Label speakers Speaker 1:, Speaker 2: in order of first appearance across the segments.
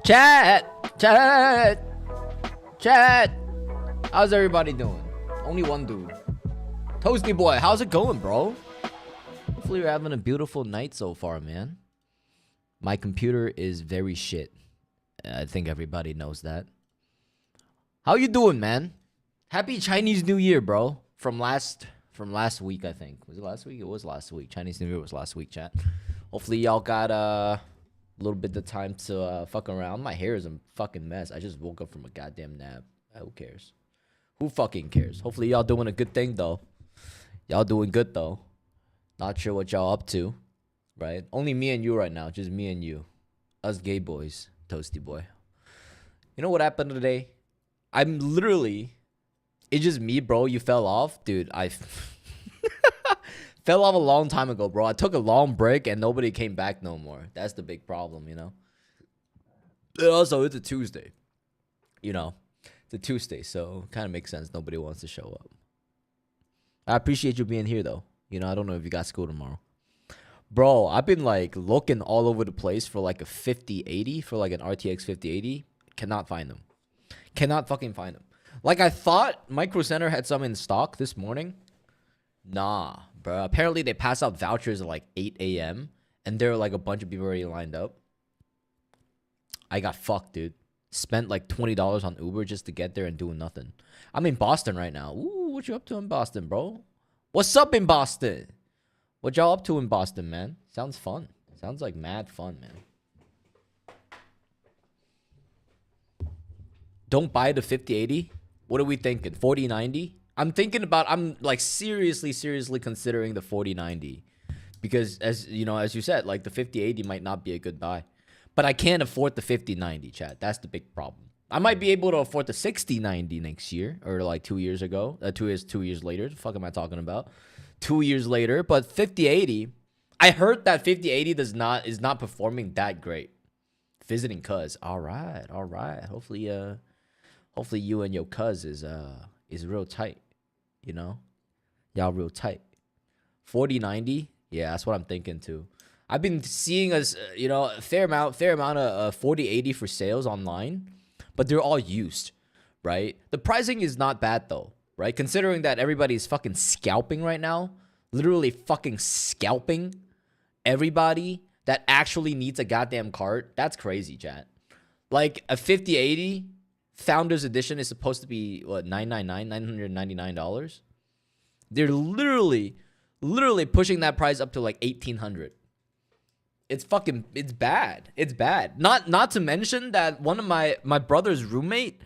Speaker 1: Chat! Chat! Chat! How's everybody doing? Only one dude. Toasty boy, how's it going, bro? Hopefully you're having a beautiful night so far, man. My computer is very shit. I think everybody knows that. How you doing, man? Happy Chinese New Year, bro. From last week, I think. Was it last week? It was last week. Chinese New Year was last week, chat. Hopefully y'all got a little bit of time to fuck around. My hair is a fucking mess. I just woke up from a goddamn nap. Who cares? Who fucking cares? Hopefully y'all doing a good thing, though. Y'all doing good, though. Not sure what y'all up to, right? Only me and you right now. Just me and you. Us gay boys. Toasty boy. You know what happened today? I'm literally... It's just me, bro. You fell off? Dude, I... fell off a long time ago, bro. I took a long break and nobody came back no more. That's the big problem, you know? And also, it's a Tuesday. You know? It's a Tuesday, so kind of makes sense. Nobody wants to show up. I appreciate you being here, though. You know, I don't know if you got school tomorrow. Bro, I've been, like, looking all over the place for, like, a 5080, for, like, an RTX 5080. Cannot find them. Cannot fucking find them. Like, I thought Micro Center had some in stock this morning. Nah, bro. Apparently, they pass out vouchers at, like, 8 a.m. And there are, like, a bunch of people already lined up. I got fucked, dude. Spent, like, $20 on Uber just to get there and doing nothing. I'm in Boston right now. Ooh, what you up to in Boston, bro? What's up in Boston? What y'all up to in Boston, man? Sounds fun. Sounds like mad fun, man. Don't buy the 5080. What are we thinking? 4090? I'm thinking about, I'm like seriously considering the 4090. Because as you said, like the 5080 might not be a good buy. But I can't afford the 5090, chat. That's the big problem. I might be able to afford the 6090 next year. Or like 2 years ago. 2 years later. The fuck am I talking about? 2 years later. But 5080, I heard that 5080 is not performing that great. Visiting cuz. Alright. Hopefully you and your cuz is real tight. You know? Y'all real tight. 4090? Yeah, that's what I'm thinking too. I've been seeing a fair amount of 4080 for sales online, but they're all used, right? The pricing is not bad though, right? Considering that everybody's fucking scalping right now, literally fucking scalping everybody that actually needs a goddamn card. That's crazy, chat. Like a 5080 Founders Edition is supposed to be what, $999? They're literally pushing that price up to like $1,800. It's bad. It's bad. Not to mention that one of my brother's roommate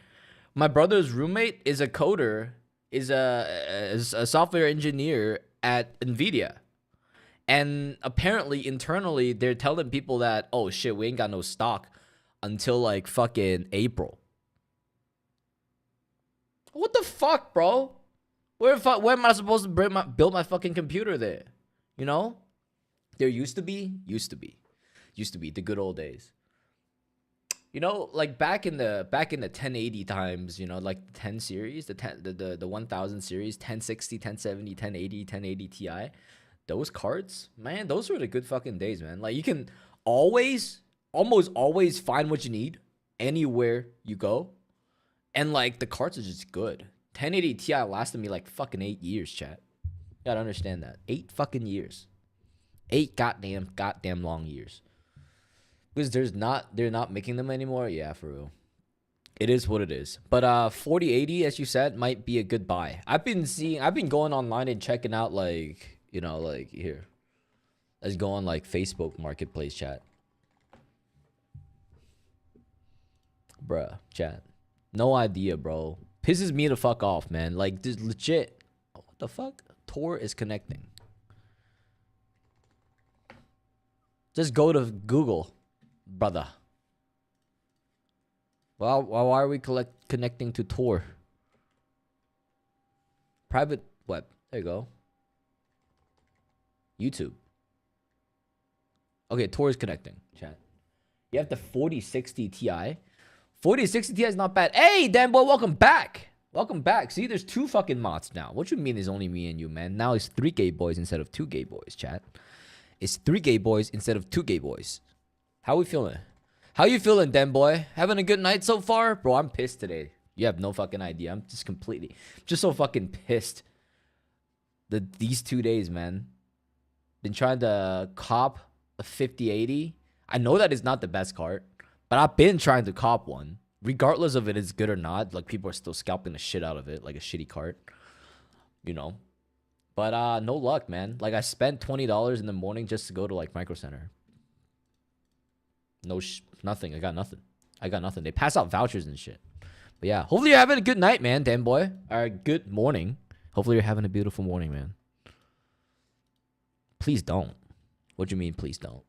Speaker 1: is a coder, is a software engineer at Nvidia. And apparently internally they're telling people that, oh shit, we ain't got no stock until like fucking April. What the fuck, bro? Where am I supposed to build my fucking computer there? You know? There used to be the good old days. You know, like back in the 1080 times, you know, like the 10 series, the 1000 series, 1060, 1070, 1080, 1080 Ti. Those cards, man, those were the good fucking days, man. Like you can almost always find what you need anywhere you go. And like the cards are just good. 1080 Ti lasted me like fucking 8 years, chat. You gotta understand that. 8 fucking years. 8 goddamn long years. Because they're not making them anymore. Yeah, for real. It is what it is. But 4080, as you said, might be a good buy. I've been going online and checking out like, you know, like here. Let's go on like Facebook Marketplace, chat. Bruh, chat. No idea, bro. Pisses me the fuck off, man. Like, this legit. What the fuck? Tor is connecting. Just go to Google, brother. Well, why are we connecting to Tor? Private web. There you go. YouTube. Okay, Tor is connecting, chat. You have the 4060 Ti. 4060 Ti is not bad. Hey, Dan boy, welcome back. Welcome back. See, there's 2 fucking mods now. What you mean there's only me and you, man? Now it's 3 gay boys instead of 2 gay boys, chat. It's 3 gay boys instead of 2 gay boys. How we feeling? How you feeling, Den boy? Having a good night so far? Bro, I'm pissed today. You have no fucking idea. I'm just so fucking pissed. These 2 days, man. Been trying to cop a 5080. I know that is not the best card, but I've been trying to cop one. Regardless of it is good or not, like people are still scalping the shit out of it, like a shitty card. You know. But no luck, man. Like I spent $20 in the morning just to go to like Micro Center. Nothing. I got nothing. They pass out vouchers and shit. But yeah, hopefully you're having a good night, man, Dan boy. Or good morning. Hopefully you're having a beautiful morning, man. Please don't. What do you mean, please don't?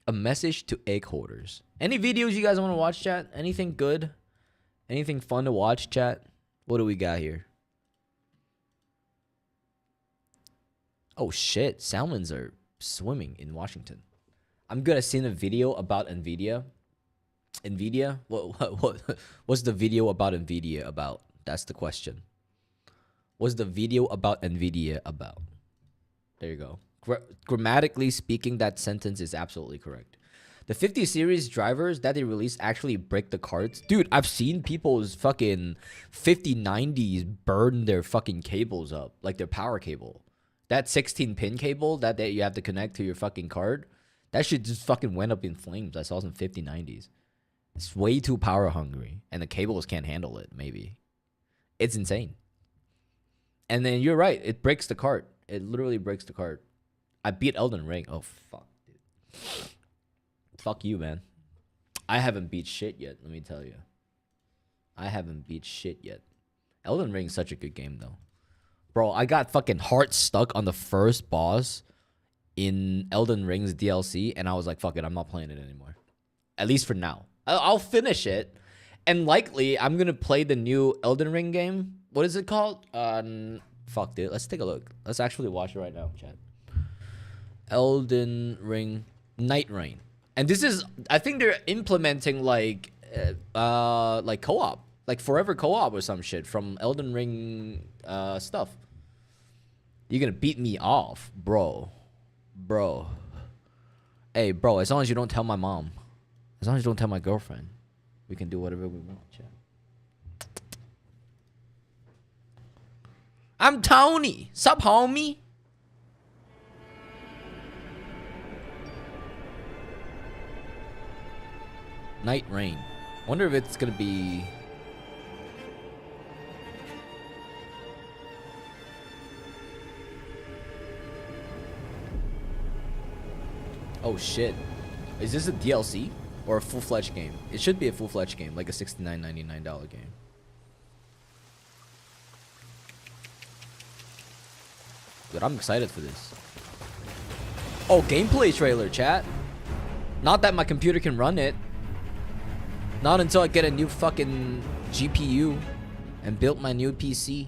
Speaker 1: A message to egg hoarders. Any videos you guys want to watch, chat? Anything good? Anything fun to watch, chat? What do we got here? Oh shit, salmons are swimming in Washington. I'm gonna send a video about NVIDIA. NVIDIA? What's the video about NVIDIA about? That's the question. What's the video about NVIDIA about? There you go. Grammatically speaking, that sentence is absolutely correct. The 50 series drivers that they released actually break the cards. Dude, I've seen people's fucking 5090s burn their fucking cables up. Like their power cable. That 16-pin cable that you have to connect to your fucking card. That shit just fucking went up in flames. I saw some 5090s. It's way too power hungry. And the cables can't handle it, maybe. It's insane. And then you're right. It breaks the card. It literally breaks the card. I beat Elden Ring. Oh, fuck, dude. Fuck you, man. I haven't beat shit yet, let me tell you. I haven't beat shit yet. Elden Ring is such a good game, though. Bro, I got fucking heart stuck on the first boss in Elden Ring's DLC, and I was like, fuck it, I'm not playing it anymore. At least for now. I'll finish it, and likely I'm going to play the new Elden Ring game. What is it called? Fuck, dude. Let's take a look. Let's actually watch it right now, chat. Elden Ring Night Rain. And this is, I think they're implementing like co-op. Like forever co-op or some shit from Elden Ring stuff. You're gonna beat me off, bro. Bro. Hey, bro, as long as you don't tell my mom. As long as you don't tell my girlfriend. We can do whatever we want, chat. I'm Tony. Sup, homie? Night Rain. Wonder if it's gonna be... Oh shit. Is this a DLC or a full-fledged game? It should be a full-fledged game, like a $69.99 game. But I'm excited for this. Oh, gameplay trailer, chat. Not that my computer can run it. Not until I get a new fucking GPU and build my new PC.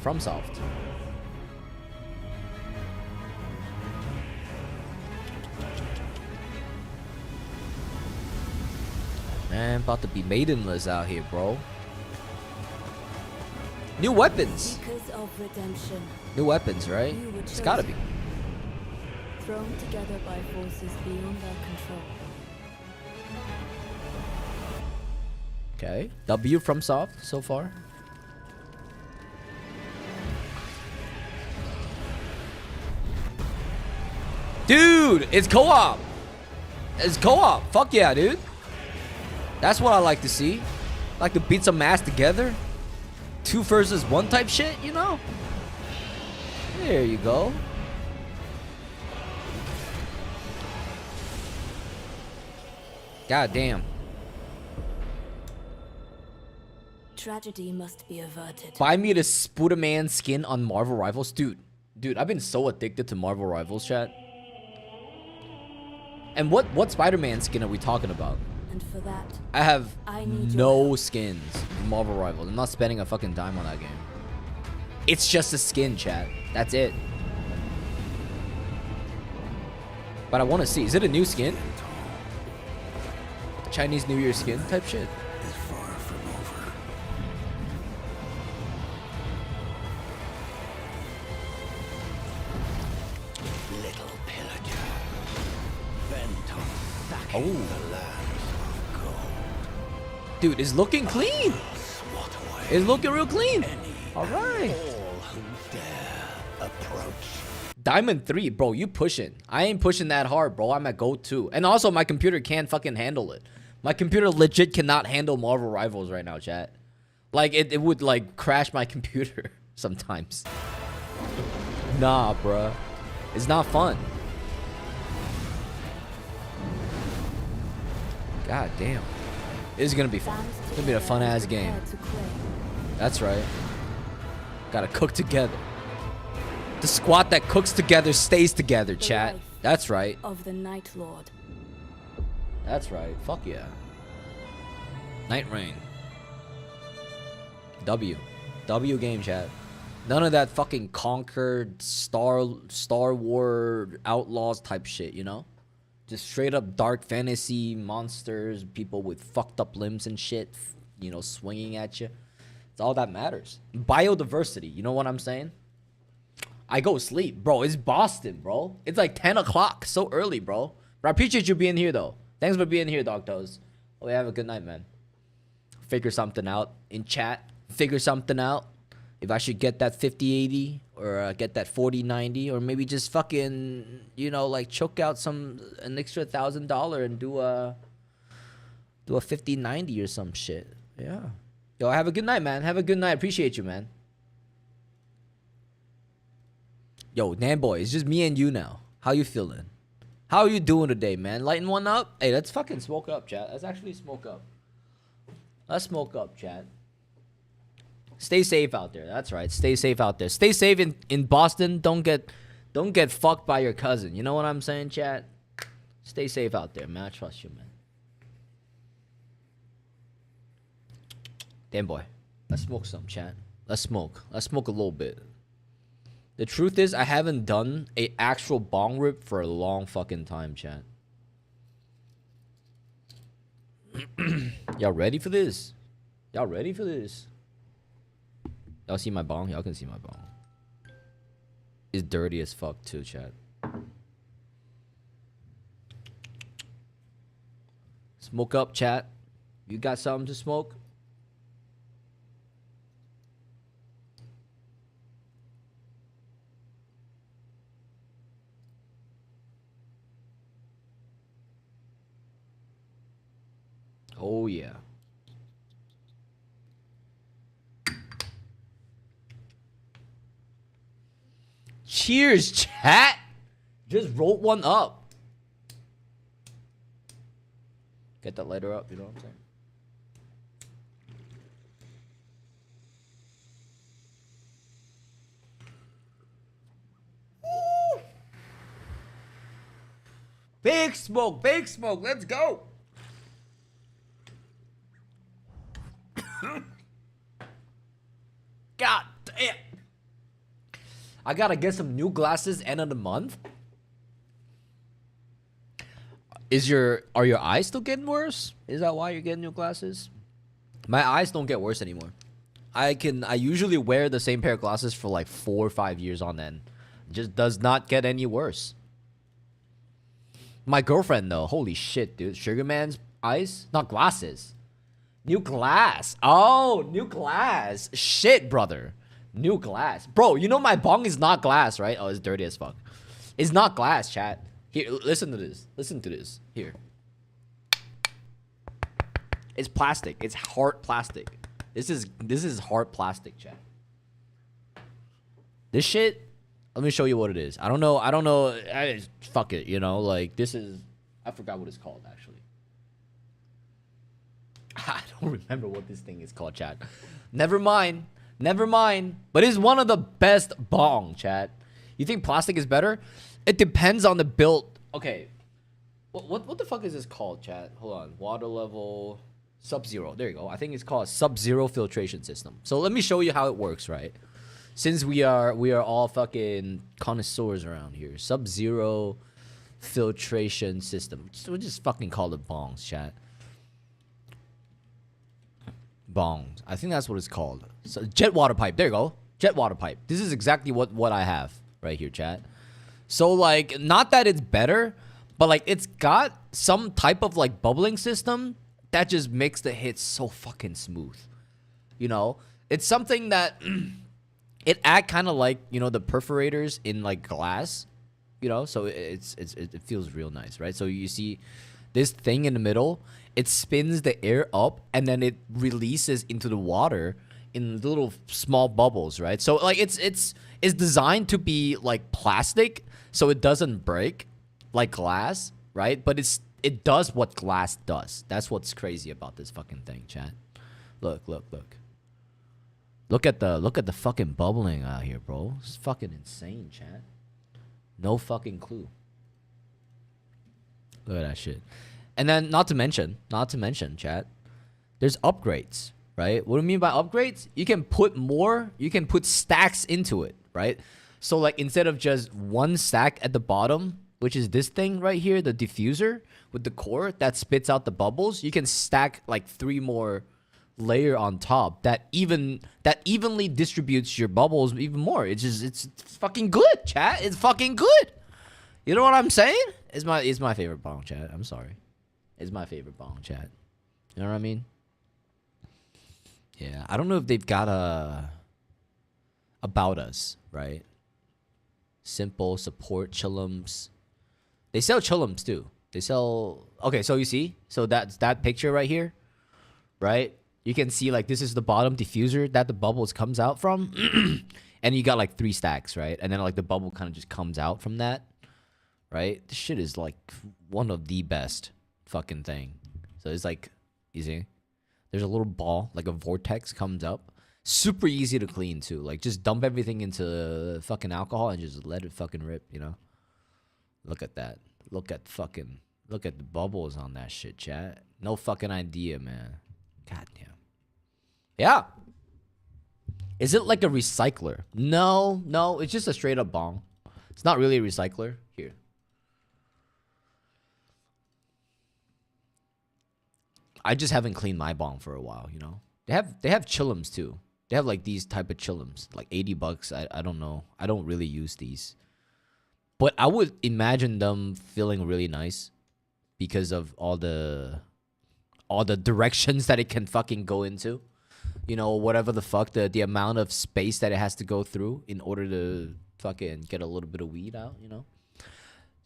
Speaker 1: FromSoft. Man, about to be maidenless out here, bro. New weapons.
Speaker 2: Of redemption.
Speaker 1: New weapons, right? It's gotta be.
Speaker 2: Thrown together by forces beyond our control.
Speaker 1: Okay. W from Soft so far. Dude, it's co-op. It's co-op. Fuck yeah, dude. That's what I like to see. Like to beat some ass together. 2 versus 1 type shit, you know? There you go. God damn.
Speaker 2: Tragedy must be averted.
Speaker 1: Buy me the Spider-Man skin on Marvel Rivals. Dude, I've been so addicted to Marvel Rivals, chat. And what Spider-Man skin are we talking about?
Speaker 2: And for that,
Speaker 1: I have no skins in Marvel Rivals. I'm not spending a fucking dime on that game. It's just a skin, chat. That's it. But I want to see. Is it a new skin? Chinese New Year skin type shit.
Speaker 3: Is far from over. Little pillager.
Speaker 1: Dude, it's looking clean. It's looking real clean. All right. Diamond 3, bro, you pushing. I ain't pushing that hard, bro. I'm at Gold 2. And also, my computer can't fucking handle it. My computer legit cannot handle Marvel Rivals right now, chat. Like, it would, like, crash my computer sometimes. Nah, bruh. It's not fun. God damn. This is gonna be fun. It's gonna be a fun-ass game. That's right. Gotta cook together. The squad that cooks together stays together, chat. That's right.
Speaker 2: Of the Night Lord.
Speaker 1: That's right. Fuck yeah. Night Rain. W. W game, chat. None of that fucking conquered Star Wars Outlaws type shit, you know? Just straight up dark fantasy monsters, people with fucked up limbs and shit, you know, swinging at you. It's all that matters. Biodiversity, you know what I'm saying? I go sleep, bro. It's Boston, bro. It's like 10 o'clock. So early, bro. But I appreciate you being here, though. Thanks for being here, Dog Toes. Oh, have a good night, man. Figure something out in chat. Figure something out. If I should get that 50-80 or get that 40-90 or maybe just fucking, you know, like choke out an extra $1,000 and do a 50-90 or some shit. Yeah. Yo, have a good night, man. Have a good night. Appreciate you, man. Yo, Nanboy, it's just me and you now. How you feeling? How are you doing today, man? Lighting one up? Hey, let's fucking smoke up, chat. Let's actually smoke up. Let's smoke up, chat. Stay safe out there. That's right. Stay safe out there. Stay safe in Boston. Don't get fucked by your cousin. You know what I'm saying, chat? Stay safe out there, man. I trust you, man. Damn boy. Let's smoke some, chat. Let's smoke. Let's smoke a little bit. The truth is, I haven't done a actual bong rip for a long fucking time, chat. Y'all ready for this? Y'all ready for this? Y'all see my bong? Y'all can see my bong. It's dirty as fuck too, chat. Smoke up, chat. You got something to smoke? Oh, yeah. Cheers, chat. Just wrote one up. Get that lighter up, you know what I'm saying? Woo! Big smoke, let's go. God damn. I gotta get some new glasses end of the month. Are your eyes still getting worse? Is that why you're getting new glasses? My eyes don't get worse anymore. I usually wear the same pair of glasses for like 4 or 5 years on end. It just does not get any worse. My girlfriend though, holy shit, dude. Sugar Man's eyes, not glasses. New glass. Oh, new glass. Shit, brother. New glass. Bro, you know my bong is not glass, right? Oh, it's dirty as fuck. It's not glass, chat. Here, listen to this. Listen to this. Here. It's plastic. It's hard plastic. This is hard plastic, chat. This shit, let me show you what it is. I don't know. Fuck it, you know? Like, this is... I forgot what it's called, actually. I don't remember what this thing is called, chat. Never mind. But it's one of the best bong, chat. You think plastic is better? It depends on the build. Okay. What the fuck is this called, chat? Hold on. Water level Sub-Zero. There you go. I think it's called Sub-Zero filtration system. So let me show you how it works, right? Since we are all fucking connoisseurs around here. Sub-Zero filtration system. We'll just fucking call it bongs, chat. Bongs. I think that's what it's called. So, jet water pipe. There you go. Jet water pipe. This is exactly what I have right here, chat. So, like, not that it's better, but, like, it's got some type of, like, bubbling system that just makes the hit so fucking smooth. You know, it's something that it act kind of like, you know, the perforators in like glass, you know, so it feels real nice, right? So you see this thing in the middle, it spins the air up and then it releases into the water in little small bubbles, right? So like it's designed to be like plastic so it doesn't break like glass, right? But it does what glass does. That's what's crazy about this fucking thing, chat. Look. Look at the fucking bubbling out here, bro. It's fucking insane, chat. No fucking clue. Look at that shit. And then not to mention, chat, there's upgrades, right? What do I mean by upgrades? You can put more, you can put stacks into it, right? So like instead of just one stack at the bottom, which is this thing right here, the diffuser with the core that spits out the bubbles, you can stack like 3 more layer on top that evenly distributes your bubbles even more. It's fucking good, chat. It's fucking good. You know what I'm saying? It's my favorite bong, chat. I'm sorry. It's my favorite bong, chat. You know what I mean? Yeah, I don't know if they've got a about us, right? Simple support chillums. They sell chillums too. They sell. Okay, so you see, so that's that picture right here, right? You can see like this is the bottom diffuser that the bubbles comes out from, and you got like 3 stacks, right? And then like the bubble kind of just comes out from that, right? This shit is like one of the best fucking thing. So it's like, you see, there's a little ball like a vortex comes up, super easy to clean too. Like just dump everything into fucking alcohol and just let it fucking rip, you know? Look at that. Look at the bubbles on that shit, chat. No fucking idea, man. God damn. Yeah. Is it like a recycler? No, it's just a straight up bong. It's not really a recycler. Here. I just haven't cleaned my bong for a while, you know. They have chillums too. They have like these type of chillums, like $80. I don't know. I don't really use these. But I would imagine them feeling really nice because of all the directions that it can fucking go into. You know, whatever the fuck, the amount of space that it has to go through in order to fucking get a little bit of weed out, you know?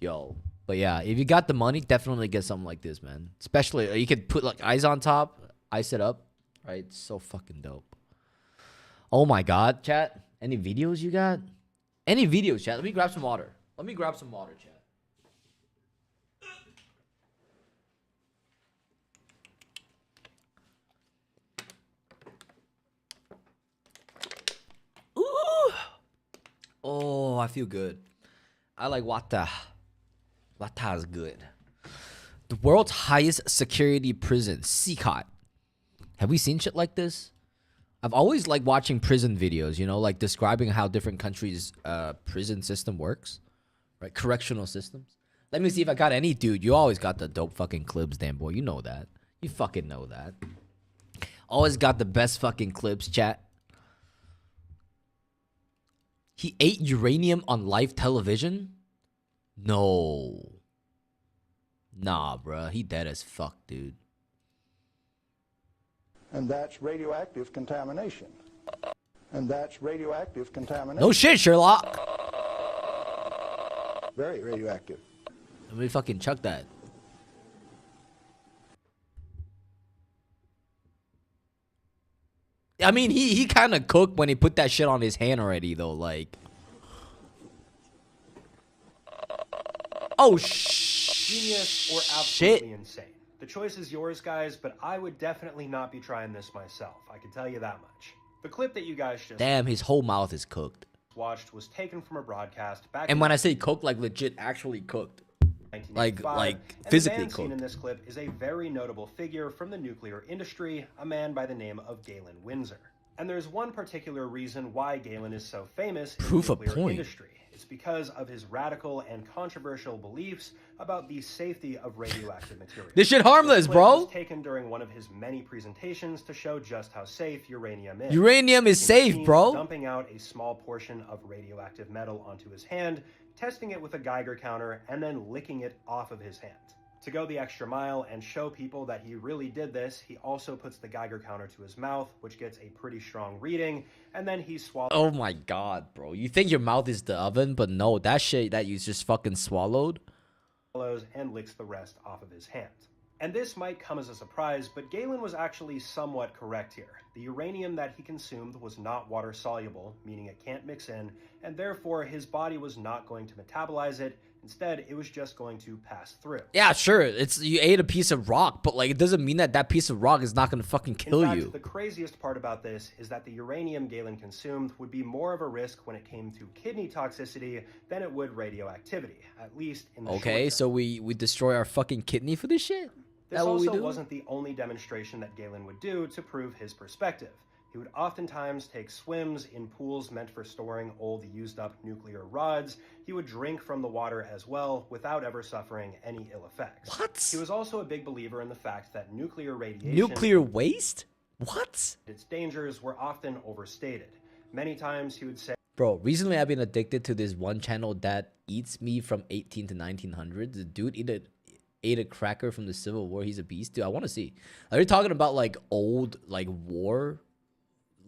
Speaker 1: Yo. But yeah, if you got the money, definitely get something like this, man. Especially, you could put like ice on top, ice it up, right? It's so fucking dope. Oh my God, chat. Any videos you got? Any videos, chat? Let me grab some water. Chat. Ooh. Oh, I feel good. I like wata. Wata is good. The world's highest security prison, Sikot. Have we seen shit like this? I've always liked watching prison videos, you know, like describing how different countries' prison system works, right? Correctional systems. Let me see if I got any. Dude, you always got the dope fucking clips, damn boy. You know that. You fucking know that. Always got the best fucking clips, chat. He ate uranium on live television? No. Nah, bruh. He dead as fuck, dude.
Speaker 3: And that's radioactive contamination.
Speaker 1: No shit, Sherlock.
Speaker 3: Very radioactive.
Speaker 1: Let me fucking chuck that. I mean, he kind of cooked when he put that shit on his hand already, though. Like, oh
Speaker 4: genius or absolutely insane. The choice is yours, guys, but I would definitely not be trying this myself. I can tell you that much. The clip that you guys just
Speaker 1: damn, his whole mouth is cooked.
Speaker 4: Watched was taken from a broadcast back.
Speaker 1: And when I say cooked, like legit, actually cooked. Like physically
Speaker 4: the man
Speaker 1: cooked.
Speaker 4: Seen in this clip is a very notable figure from the nuclear industry, a man by the name of Galen Windsor. And there's one particular reason why Galen is so famous in the nuclear industry. It's because of his radical and controversial beliefs about the safety of radioactive material.
Speaker 1: This shit harmless, bro.
Speaker 4: Was taken during one of his many presentations to show just how safe uranium is.
Speaker 1: Uranium is safe, bro.
Speaker 4: Dumping out a small portion of radioactive metal onto his hand, testing it with a Geiger counter, and then licking it off of his hand. To go the extra mile and show people that he really did this, he also puts the Geiger counter to his mouth, which gets a pretty strong reading, and then he swallows.
Speaker 1: Oh my god, bro. You think your mouth is the oven, but no, that shit that you just fucking swallowed.
Speaker 4: And licks the rest off of his hand. And this might come as a surprise, but Galen was actually somewhat correct here. The uranium that he consumed was not water soluble, meaning it can't mix in, and therefore his body was not going to metabolize it. Instead, it was just going to pass through.
Speaker 1: Yeah, sure. It's you ate a piece of rock, but like it doesn't mean that that piece of rock is not going to fucking kill
Speaker 4: In fact,
Speaker 1: you.
Speaker 4: The craziest part about this is that the uranium Galen consumed would be more of a risk when it came to kidney toxicity than it would radioactivity, at least in the short
Speaker 1: Okay,
Speaker 4: term.
Speaker 1: so we destroy our fucking kidney for this shit?
Speaker 4: This
Speaker 1: That what we
Speaker 4: also
Speaker 1: do?
Speaker 4: wasn't the only demonstration that Galen would do to prove his perspective. He would oftentimes take swims in pools meant for storing old used up nuclear rods. He would drink from the water as well without ever suffering any ill effects.
Speaker 1: What?
Speaker 4: He was also a big believer in the fact that nuclear radiation,
Speaker 1: Nuclear waste? What?
Speaker 4: its dangers were often overstated. Many times he would say,
Speaker 1: Bro, recently I've been addicted to this one channel that eats me from 18 to 1900. The dude ate a cracker from the Civil War. He's a beast. Dude, I want to see. Are you talking about like old like war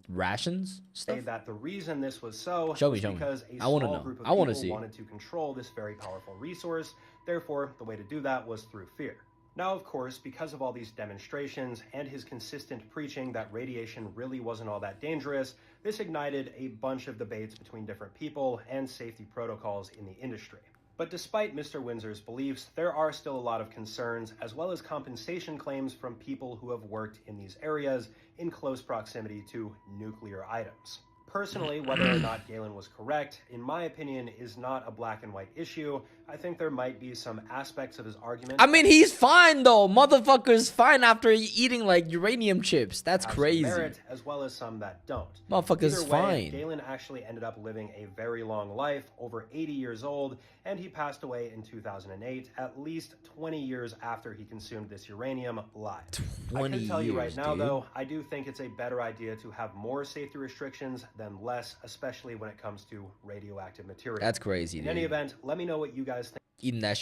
Speaker 1: rations stuff?
Speaker 4: that the reason this was so
Speaker 1: Show me,
Speaker 4: was
Speaker 1: show me.
Speaker 4: because a
Speaker 1: I wanna
Speaker 4: small
Speaker 1: know.
Speaker 4: group of
Speaker 1: I wanna
Speaker 4: people
Speaker 1: see.
Speaker 4: wanted to control this very powerful resource. Therefore, the way to do that was through fear. Now, of course, because of all these demonstrations and his consistent preaching that radiation really wasn't all that dangerous, this ignited a bunch of debates between different people and safety protocols in the industry. But despite Mr. Windsor's beliefs, there are still a lot of concerns, as well as compensation claims from people who have worked in these areas in close proximity to nuclear items. Personally, whether or not Galen was correct, in my opinion, is not a black and white issue. I think there might be some aspects of his argument.
Speaker 1: I mean, he's fine though. Motherfucker's fine after eating like uranium chips. That's
Speaker 4: have some
Speaker 1: crazy.
Speaker 4: merit, as well as some that don't.
Speaker 1: Motherfucker's
Speaker 4: Either way,
Speaker 1: fine.
Speaker 4: Galen actually ended up living a very long life, over 80 years old, and he passed away in 2008, at least 20 years after he consumed this uranium live.
Speaker 1: 20
Speaker 4: I can tell you right
Speaker 1: years,
Speaker 4: now,
Speaker 1: dude.
Speaker 4: though, I do think it's a better idea to have more safety restrictions than less, especially when it comes to radioactive material.
Speaker 1: That's crazy,
Speaker 4: In any
Speaker 1: dude.
Speaker 4: event, let me know what you guys think.
Speaker 1: Eating that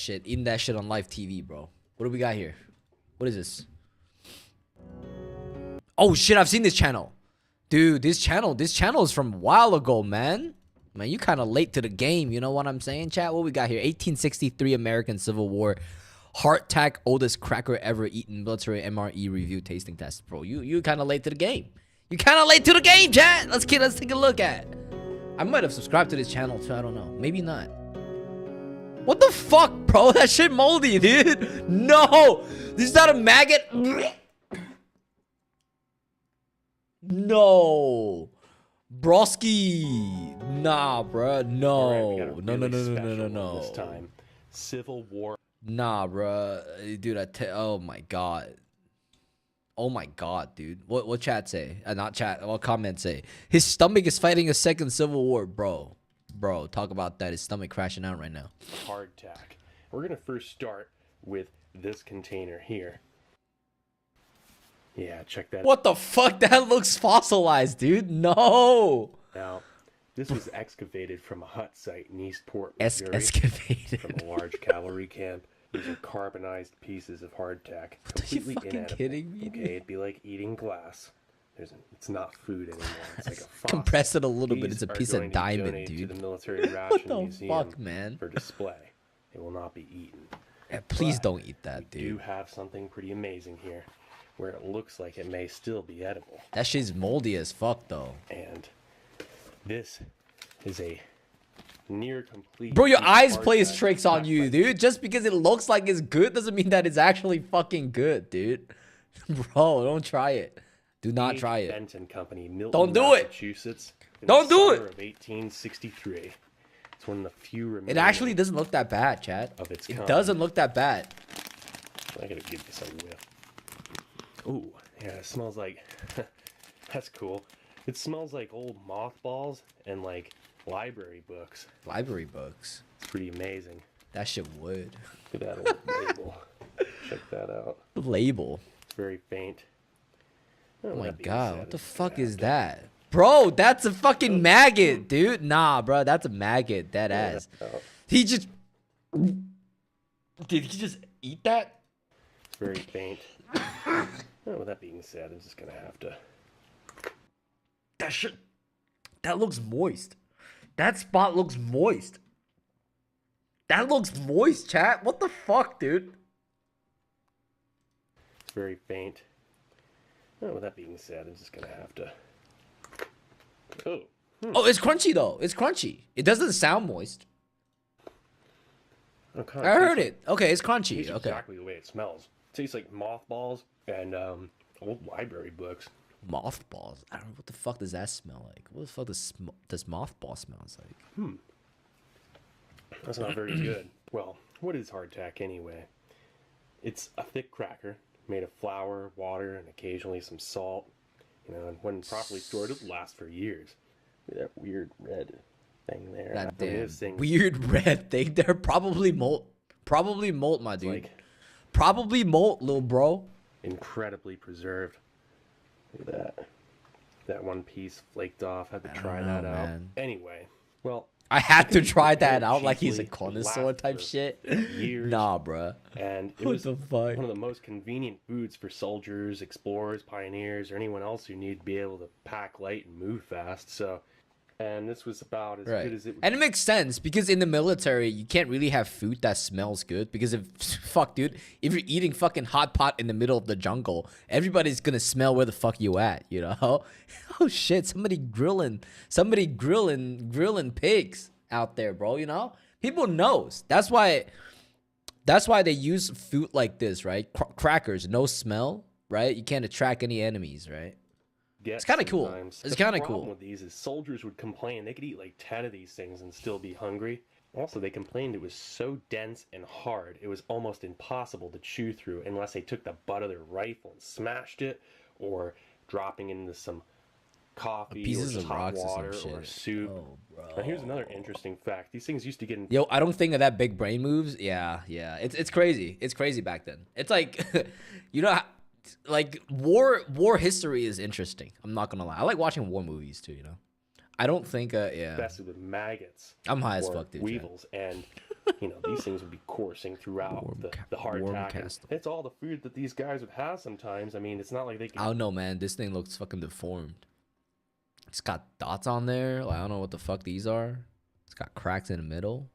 Speaker 1: shit on live TV, bro. What do we got here? What is this? Oh shit, I've seen this channel. Dude, this channel is from a while ago, man. Man, you kind of late to the game, you know what I'm saying, chat? What we got here? 1863 American Civil War. Hardtack, oldest cracker ever eaten. Military MRE review tasting test. Bro, you kind of late to the game. You kind of late to the game, chat. Let's take a look at. I might have subscribed to this channel too, I don't know. Maybe not. What the fuck, bro? That shit moldy, dude. No, this is not a maggot. No, broski. Nah, bro. No,
Speaker 5: All right, we got a
Speaker 1: no, no,
Speaker 5: really
Speaker 1: no, no, no,
Speaker 5: special
Speaker 1: no,
Speaker 5: one This
Speaker 1: no.
Speaker 5: time, Civil War.
Speaker 1: Nah, bro. Dude, oh my god. Oh my god, dude. What chat say? Not chat. What comment say? His stomach is fighting a second civil war, bro. Bro, talk about that. His stomach crashing out right now.
Speaker 5: Hardtack. We're gonna first start with this container here. Yeah, check that
Speaker 1: What the fuck? That looks fossilized, dude. No.
Speaker 5: out. This was excavated from a hut site in Eastport, Missouri, from
Speaker 1: Excavated.
Speaker 5: a large cavalry camp. These are carbonized pieces of hardtack,
Speaker 1: Are you
Speaker 5: completely
Speaker 1: fucking
Speaker 5: inedible.
Speaker 1: kidding me, dude?
Speaker 5: Okay, it'd be like eating glass. It's not food anymore. It's like a fossil.
Speaker 1: Compress it a little bit.
Speaker 5: These
Speaker 1: It's a
Speaker 5: are
Speaker 1: piece
Speaker 5: going
Speaker 1: of
Speaker 5: to be
Speaker 1: diamond,
Speaker 5: donated
Speaker 1: dude.
Speaker 5: To the military
Speaker 1: What
Speaker 5: ration
Speaker 1: the
Speaker 5: museum
Speaker 1: fuck, man?
Speaker 5: for display. It will not be eaten.
Speaker 1: Yeah, please
Speaker 5: But
Speaker 1: don't eat that,
Speaker 5: We do
Speaker 1: dude.
Speaker 5: have something pretty amazing here, where it looks like it may still be edible.
Speaker 1: That shit's moldy as fuck, though.
Speaker 5: And this is a near complete.
Speaker 1: Bro, your
Speaker 5: piece of
Speaker 1: eyes plays
Speaker 5: hardtack
Speaker 1: tricks on
Speaker 5: packed
Speaker 1: you,
Speaker 5: by
Speaker 1: dude. Just because it looks like it's good doesn't mean that it's actually fucking good, dude. Bro, don't try it. Do not
Speaker 5: H.
Speaker 1: try it.
Speaker 5: Benton Company, Milton,
Speaker 1: Don't do it.
Speaker 5: Massachusetts. in
Speaker 1: Don't
Speaker 5: the
Speaker 1: do
Speaker 5: summer
Speaker 1: it.
Speaker 5: Of 1863. It's one of the few remaining.
Speaker 1: It actually doesn't look that bad, Chad.
Speaker 5: Of its
Speaker 1: It
Speaker 5: kind.
Speaker 1: doesn't look that bad.
Speaker 5: I gotta give this a whiff. Ooh, yeah, it smells like. That's cool. It smells like old mothballs and like library books.
Speaker 1: Library books.
Speaker 5: It's pretty amazing.
Speaker 1: That shit would.
Speaker 5: Look at that old label. Check that out.
Speaker 1: The label.
Speaker 5: It's very faint.
Speaker 1: Oh my god, what the fuck is that? Bro, that's a fucking maggot, dude. Nah, bro, that's a maggot. That ass. He just... Did he just eat that?
Speaker 5: very faint. Oh, with that being said, I'm just gonna have to.
Speaker 1: That looks moist. That spot looks moist. That looks moist, chat. What the fuck, dude?
Speaker 5: It's very faint. Oh, with that being said, I'm just gonna have to. Oh.
Speaker 1: Oh, it's crunchy though. It's crunchy. It doesn't sound moist.
Speaker 5: Okay,
Speaker 1: I heard it. Okay, it's crunchy.
Speaker 5: It's
Speaker 1: Okay.
Speaker 5: exactly the way it smells. It tastes like mothballs and old library books.
Speaker 1: Mothballs. I don't know what the fuck does that smell like. What the fuck does mothball smells like?
Speaker 5: That's not very good. Well, what is hardtack anyway? It's a thick cracker made of flour, water, and occasionally some salt. You know, and when properly stored, it'll last for years. Look at that weird red thing there.
Speaker 1: That
Speaker 5: I mean,
Speaker 1: damn
Speaker 5: this thing's
Speaker 1: weird red thing. They're probably molt. Probably molt, my dude.
Speaker 5: like
Speaker 1: Probably molt, little bro.
Speaker 5: incredibly preserved. Look at that. That one piece flaked off. Had to
Speaker 1: I
Speaker 5: try
Speaker 1: don't know,
Speaker 5: that out.
Speaker 1: man.
Speaker 5: Anyway, well,
Speaker 1: I had to try that
Speaker 5: prepared
Speaker 1: out like he's a
Speaker 5: cheaply,
Speaker 1: connoisseur
Speaker 5: lasts
Speaker 1: type
Speaker 5: for
Speaker 1: shit.
Speaker 5: years.
Speaker 1: Nah, bruh.
Speaker 5: And it
Speaker 1: What
Speaker 5: was
Speaker 1: the fuck?
Speaker 5: one of the most convenient foods for soldiers, explorers, pioneers, or anyone else who needed to be able to pack light and move fast. So, and this was about as
Speaker 1: Right.
Speaker 5: good as it would
Speaker 1: And it makes sense because in the military, you can't really have food that smells good because if, fuck, dude, if you're eating fucking hot pot in the middle of the jungle, everybody's gonna smell where the fuck you at, you know? Oh shit, somebody grilling pigs out there, bro, you know? People knows. That's why they use food like this, right? Crackers, no smell, right? You can't attract any enemies, right?
Speaker 5: get.
Speaker 1: It's kinda cool.
Speaker 5: sometimes.
Speaker 1: It's
Speaker 5: The
Speaker 1: kinda
Speaker 5: problem
Speaker 1: cool.
Speaker 5: with these is soldiers would complain they could eat like 10 of these things and still be hungry. Also, they complained it was so dense and hard, it was almost impossible to chew through unless they took the butt of their rifle and smashed it, or dropping into some coffee
Speaker 1: Pieces
Speaker 5: or
Speaker 1: of
Speaker 5: just hot
Speaker 1: rocks or some
Speaker 5: water or
Speaker 1: shit.
Speaker 5: soup.
Speaker 1: Oh, bro.
Speaker 5: Now here's another interesting fact. These things used to get in
Speaker 1: Yo, I don't think of that big brain moves. Yeah. It's crazy. It's crazy back then. It's like, you know, like war history is interesting. I'm not gonna lie. I like watching war movies too. You know, I don't think. Yeah.
Speaker 5: infested with maggots.
Speaker 1: I'm high as
Speaker 5: or
Speaker 1: fuck, dude.
Speaker 5: weevils, and you know these things would be coursing throughout the hardtack. And it's all the food that these guys would have sometimes. I mean, it's not like they could.
Speaker 1: I don't know, man. This thing looks fucking deformed. It's got dots on there. Like, I don't know what the fuck these are. It's got cracks in the middle.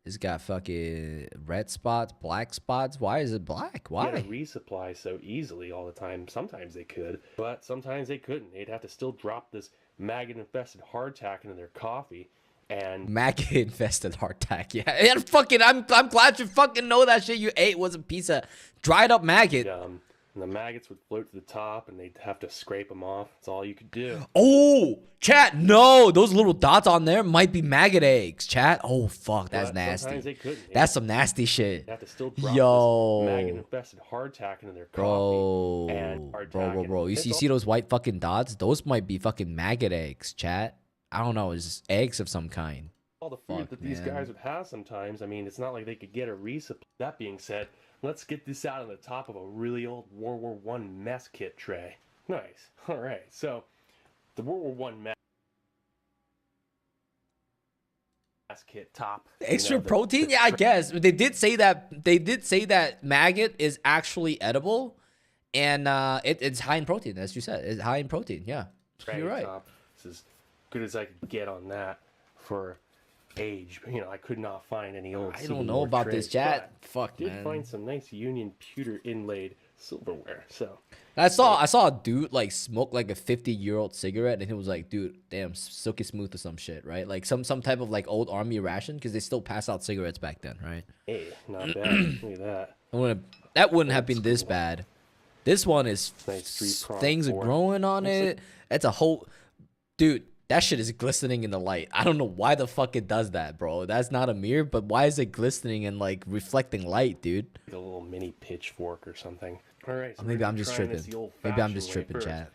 Speaker 1: It's got fucking red spots, black spots. Why is it black? Why?
Speaker 5: Get a resupply so easily all the time. Sometimes they could, but sometimes they couldn't. They'd have to still drop this maggot-infested hardtack into their coffee, and
Speaker 1: Maggot infested hardtack. Yeah, and fucking. I'm glad you fucking know that shit you ate was a piece of dried up maggot.
Speaker 5: and the maggots would float to the top, and they'd have to scrape them off. That's all you could do.
Speaker 1: Oh, chat. No, those little dots on there might be maggot eggs. Chat. Oh fuck, that's
Speaker 5: But
Speaker 1: nasty.
Speaker 5: sometimes they couldn't.
Speaker 1: That's some nasty shit.
Speaker 5: They have to still drop
Speaker 1: Yo.
Speaker 5: this maggot-infested hardtack into their coffee.
Speaker 1: Bro,
Speaker 5: and hardtack.
Speaker 1: bro. You see those white fucking dots? Those might be fucking maggot eggs, chat. I don't know. It's just eggs of some kind.
Speaker 5: All the food
Speaker 1: Fuck,
Speaker 5: that these
Speaker 1: man.
Speaker 5: guys would have sometimes. I mean, it's not like they could get a resupply. That being said, let's get this out on the top of a really old World War I mess kit tray. Nice. All right. So, the World War I mess kit top.
Speaker 1: Extra protein? Yeah, I guess. They did say that maggot is actually edible, and it's high in protein, as you said. It's high in protein. Yeah,
Speaker 5: tray
Speaker 1: you're right.
Speaker 5: top. It's as good as I could get on that for age. You know, I could not find any old.
Speaker 1: I don't know about this, chat. Fuck,
Speaker 5: Did
Speaker 1: man.
Speaker 5: find some nice Union pewter inlaid silverware. So
Speaker 1: I saw a dude like smoke like a 50-year-old cigarette, and he was like, dude, damn, silky smooth or some shit, right? Like some type of like old army ration, because they still pass out cigarettes back then, right?
Speaker 5: hey, not bad. Look at that.
Speaker 1: That wouldn't have been this bad. This one is
Speaker 5: Nice three-pronged
Speaker 1: things are
Speaker 5: fork.
Speaker 1: growing on it. That's a whole dude. That shit is glistening in the light. I don't know why the fuck it does that, bro. That's not a mirror, but why is it glistening and like reflecting light, dude?
Speaker 5: Like a little mini pitchfork or something. All right. So
Speaker 1: Maybe
Speaker 5: we're
Speaker 1: I'm just
Speaker 5: trying this
Speaker 1: tripping.
Speaker 5: the
Speaker 1: Maybe I'm
Speaker 5: old-fashioned
Speaker 1: just
Speaker 5: way
Speaker 1: tripping,
Speaker 5: first.
Speaker 1: chat.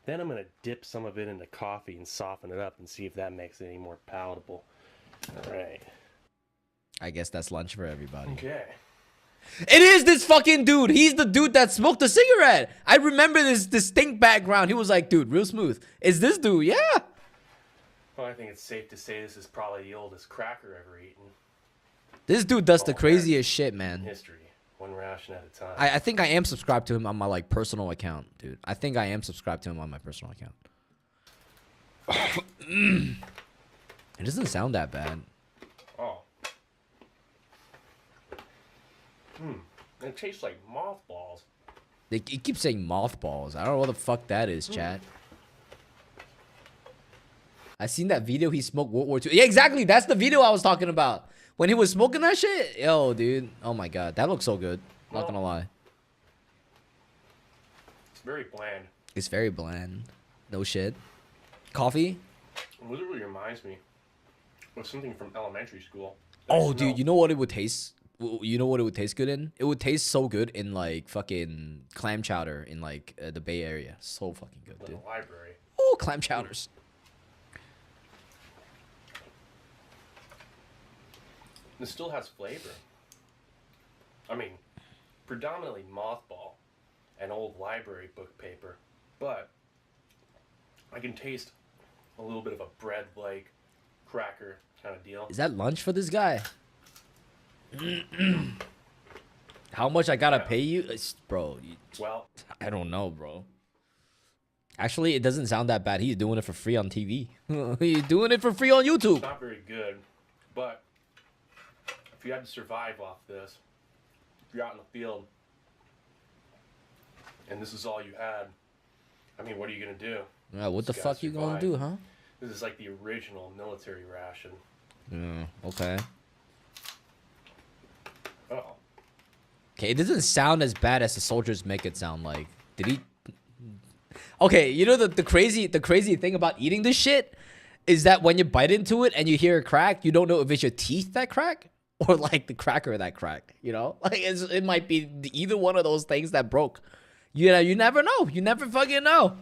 Speaker 5: Then I'm gonna dip some of it into coffee and soften it up and see if that makes it any more palatable. All right.
Speaker 1: I guess that's lunch for everybody.
Speaker 5: Okay.
Speaker 1: It is this fucking dude. He's the dude that smoked the cigarette. I remember this distinct background. He was like, dude, real smooth. Is this dude? Yeah.
Speaker 5: Well, I think it's safe to say this is probably the oldest cracker ever eaten
Speaker 1: This dude does the
Speaker 5: Oh,
Speaker 1: craziest shit, man.
Speaker 5: in history. one ration at a time.
Speaker 1: I think I am subscribed to him on my like personal account, dude. I think I am subscribed to him on my personal account. It doesn't sound that bad.
Speaker 5: Oh. It tastes like mothballs.
Speaker 1: It keeps saying mothballs. I don't know what the fuck that is, chat. I seen that video he smoked World War II. Yeah, exactly. That's the video I was talking about. When he was smoking that shit. Yo, dude. Oh my god. That looks so good. Not gonna lie.
Speaker 5: It's very bland.
Speaker 1: It's very bland. No shit. Coffee?
Speaker 5: It literally reminds me of something from elementary school.
Speaker 1: Oh, dude. You know what it would taste? You know what it would taste good in? It would taste so good in like fucking clam chowder in like the Bay Area. So fucking good,
Speaker 5: In
Speaker 1: dude.
Speaker 5: the library.
Speaker 1: Oh, clam chowders.
Speaker 5: It still has flavor. I mean, predominantly mothball and old library book paper, but I can taste a little bit of a bread-like cracker kind of deal.
Speaker 1: Is that lunch for this guy? How much I gotta pay you? Bro,
Speaker 5: Well,
Speaker 1: I don't know, bro. Actually, it doesn't sound that bad. He's doing it for free on TV. He's doing it for free on YouTube.
Speaker 5: it's not very good, but if you had to survive off this, if you're out in the field and this is all you had, I mean, what are you gonna do?
Speaker 1: Yeah, what the
Speaker 5: Just gotta
Speaker 1: fuck you gonna
Speaker 5: survive.
Speaker 1: do, huh?
Speaker 5: This is like the original military ration.
Speaker 1: Yeah, okay.
Speaker 5: Oh,
Speaker 1: Okay, it doesn't sound as bad as the soldiers make it sound like. Did he? Okay, you know the crazy thing about eating this shit is that when you bite into it and you hear a crack, you don't know if it's your teeth that crack or like the cracker that crack. You know, like it might be either one of those things that broke. You know, you never know. You never fucking know.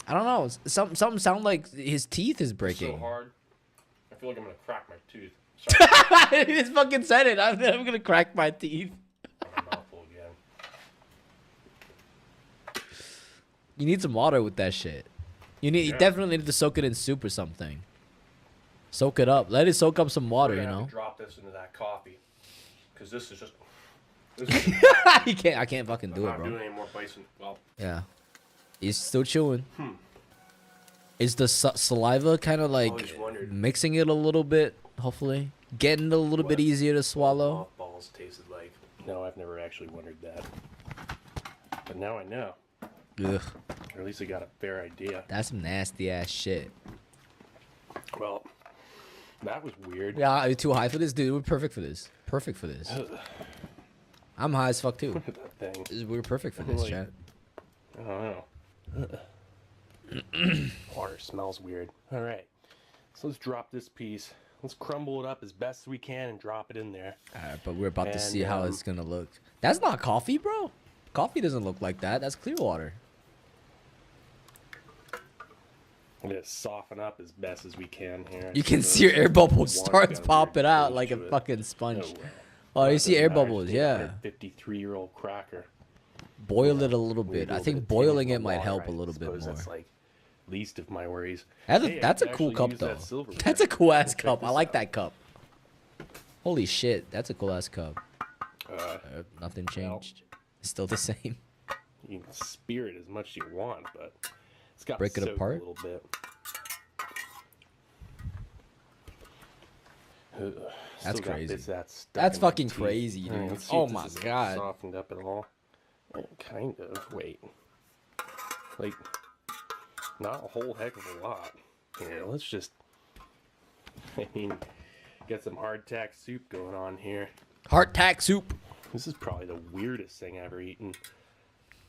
Speaker 1: I don't know. Some sound like his teeth is
Speaker 5: it's
Speaker 1: breaking.
Speaker 5: so hard. I feel like I'm gonna crack my tooth. Sorry,
Speaker 1: He just fucking said it. I'm gonna crack my teeth.
Speaker 5: my mouthful again.
Speaker 1: You need some water with that shit. You definitely need to soak it in soup or something. Soak it up. Let it soak up some water,
Speaker 5: We're
Speaker 1: you
Speaker 5: gonna have
Speaker 1: know.
Speaker 5: to drop this into that coffee, because this is just. This is,
Speaker 1: You can't. I can't fucking
Speaker 5: I'm
Speaker 1: do it,
Speaker 5: not
Speaker 1: bro.
Speaker 5: doing any more bison. Well,
Speaker 1: Yeah. He's still chewing. Is the saliva kind of like
Speaker 5: always wondered.
Speaker 1: mixing it a little bit? Hopefully, getting it a little bit
Speaker 5: What
Speaker 1: easier to swallow.
Speaker 5: mothballs tasted like. No, I've never actually wondered that. But now I know.
Speaker 1: Ugh,
Speaker 5: Or at least I got a fair idea.
Speaker 1: that's some nasty ass shit.
Speaker 5: Well, that was weird.
Speaker 1: Yeah, are you too high for this, dude? We're perfect for this. Perfect for this. I'm high as fuck too.
Speaker 5: Look at that thing.
Speaker 1: We're perfect for this,
Speaker 5: Like-
Speaker 1: chat.
Speaker 5: I don't know. Water smells weird. All right. So let's drop this piece. Let's crumble it up as best we can and drop it in there.
Speaker 1: Alright, but we're about to
Speaker 5: And,
Speaker 1: see how it's gonna look. That's not coffee, bro. Coffee doesn't look like that. That's clear water.
Speaker 5: I'm gonna soften up as best as we can here.
Speaker 1: You can
Speaker 5: So
Speaker 1: see your air bubble
Speaker 5: water's
Speaker 1: starts
Speaker 5: got a
Speaker 1: popping
Speaker 5: weird
Speaker 1: out
Speaker 5: taste
Speaker 1: like a
Speaker 5: to it.
Speaker 1: fucking sponge.
Speaker 5: Oh, well.
Speaker 1: Oh, you
Speaker 5: That
Speaker 1: see air
Speaker 5: doesn't
Speaker 1: bubbles,
Speaker 5: actually
Speaker 1: yeah.
Speaker 5: 53-year-old cracker.
Speaker 1: Boil it a little
Speaker 5: We
Speaker 1: bit.
Speaker 5: do
Speaker 1: I
Speaker 5: a bit
Speaker 1: think
Speaker 5: of
Speaker 1: boiling
Speaker 5: tanning
Speaker 1: it might
Speaker 5: water,
Speaker 1: help a
Speaker 5: I
Speaker 1: little bit
Speaker 5: suppose
Speaker 1: more.
Speaker 5: That's like least of my worries.
Speaker 1: That's
Speaker 5: Hey, I
Speaker 1: that's a
Speaker 5: could
Speaker 1: cool
Speaker 5: actually
Speaker 1: cup
Speaker 5: use
Speaker 1: though.
Speaker 5: that silverware.
Speaker 1: That's a cool ass
Speaker 5: Check
Speaker 1: cup. I
Speaker 5: this
Speaker 1: like
Speaker 5: out.
Speaker 1: that cup. Holy shit, that's a cool ass cup.
Speaker 5: Uh,
Speaker 1: Nothing changed. It's still the same.
Speaker 5: you can spear it as much as you want, but it's got
Speaker 1: Break it
Speaker 5: soak
Speaker 1: apart?
Speaker 5: a little bit. Ugh,
Speaker 1: That's
Speaker 5: still got
Speaker 1: crazy.
Speaker 5: bits of that stuck
Speaker 1: That's
Speaker 5: in my
Speaker 1: fucking
Speaker 5: teeth.
Speaker 1: crazy,
Speaker 5: All right,
Speaker 1: dude.
Speaker 5: let's see
Speaker 1: Oh
Speaker 5: if this
Speaker 1: my
Speaker 5: is
Speaker 1: God.
Speaker 5: Softened up at all? Kind of. Wait. Like, not a whole heck of a lot. Here, let's just. I mean, get some hardtack soup going on here.
Speaker 1: Heart tack soup.
Speaker 5: This is probably the weirdest thing I've ever eaten,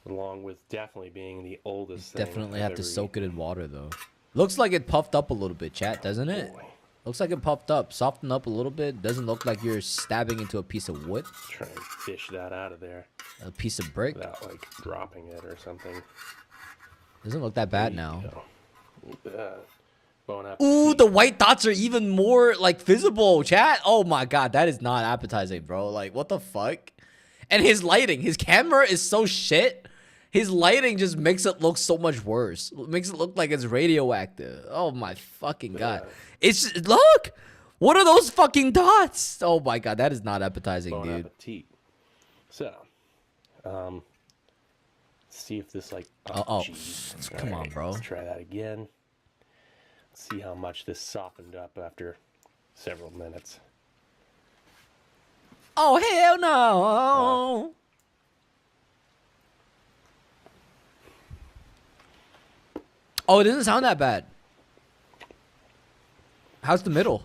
Speaker 5: along with definitely being the oldest thing.
Speaker 1: Definitely
Speaker 5: I've
Speaker 1: have to
Speaker 5: ever
Speaker 1: soak it
Speaker 5: eaten.
Speaker 1: in water though. Looks like it puffed up a little bit, chat, doesn't it?
Speaker 5: Boy,
Speaker 1: Looks like it puffed up, softened up a little bit. Doesn't look like you're stabbing into a piece of wood,
Speaker 5: try and fish that out of there
Speaker 1: a piece of brick.
Speaker 5: without like dropping it or something.
Speaker 1: Doesn't look that bad
Speaker 5: There you
Speaker 1: now.
Speaker 5: go. Bon
Speaker 1: Ooh,
Speaker 5: appetit.
Speaker 1: the white dots are even more like visible, chat. Oh my god, that is not appetizing, bro. Like, what the fuck? And his lighting, his camera is so shit. His lighting just makes it look so much worse. Makes it look like it's radioactive. Oh my fucking god. It's look, What are those fucking dots? Oh my god, that is not appetizing,
Speaker 5: Bon
Speaker 1: dude.
Speaker 5: appetit. So, see if this like.
Speaker 1: Oh,
Speaker 5: Geez.
Speaker 1: come on, bro.
Speaker 5: Let's try that again. See how much this softened up after several minutes.
Speaker 1: Oh hell no! Oh, it doesn't sound that bad. How's the middle?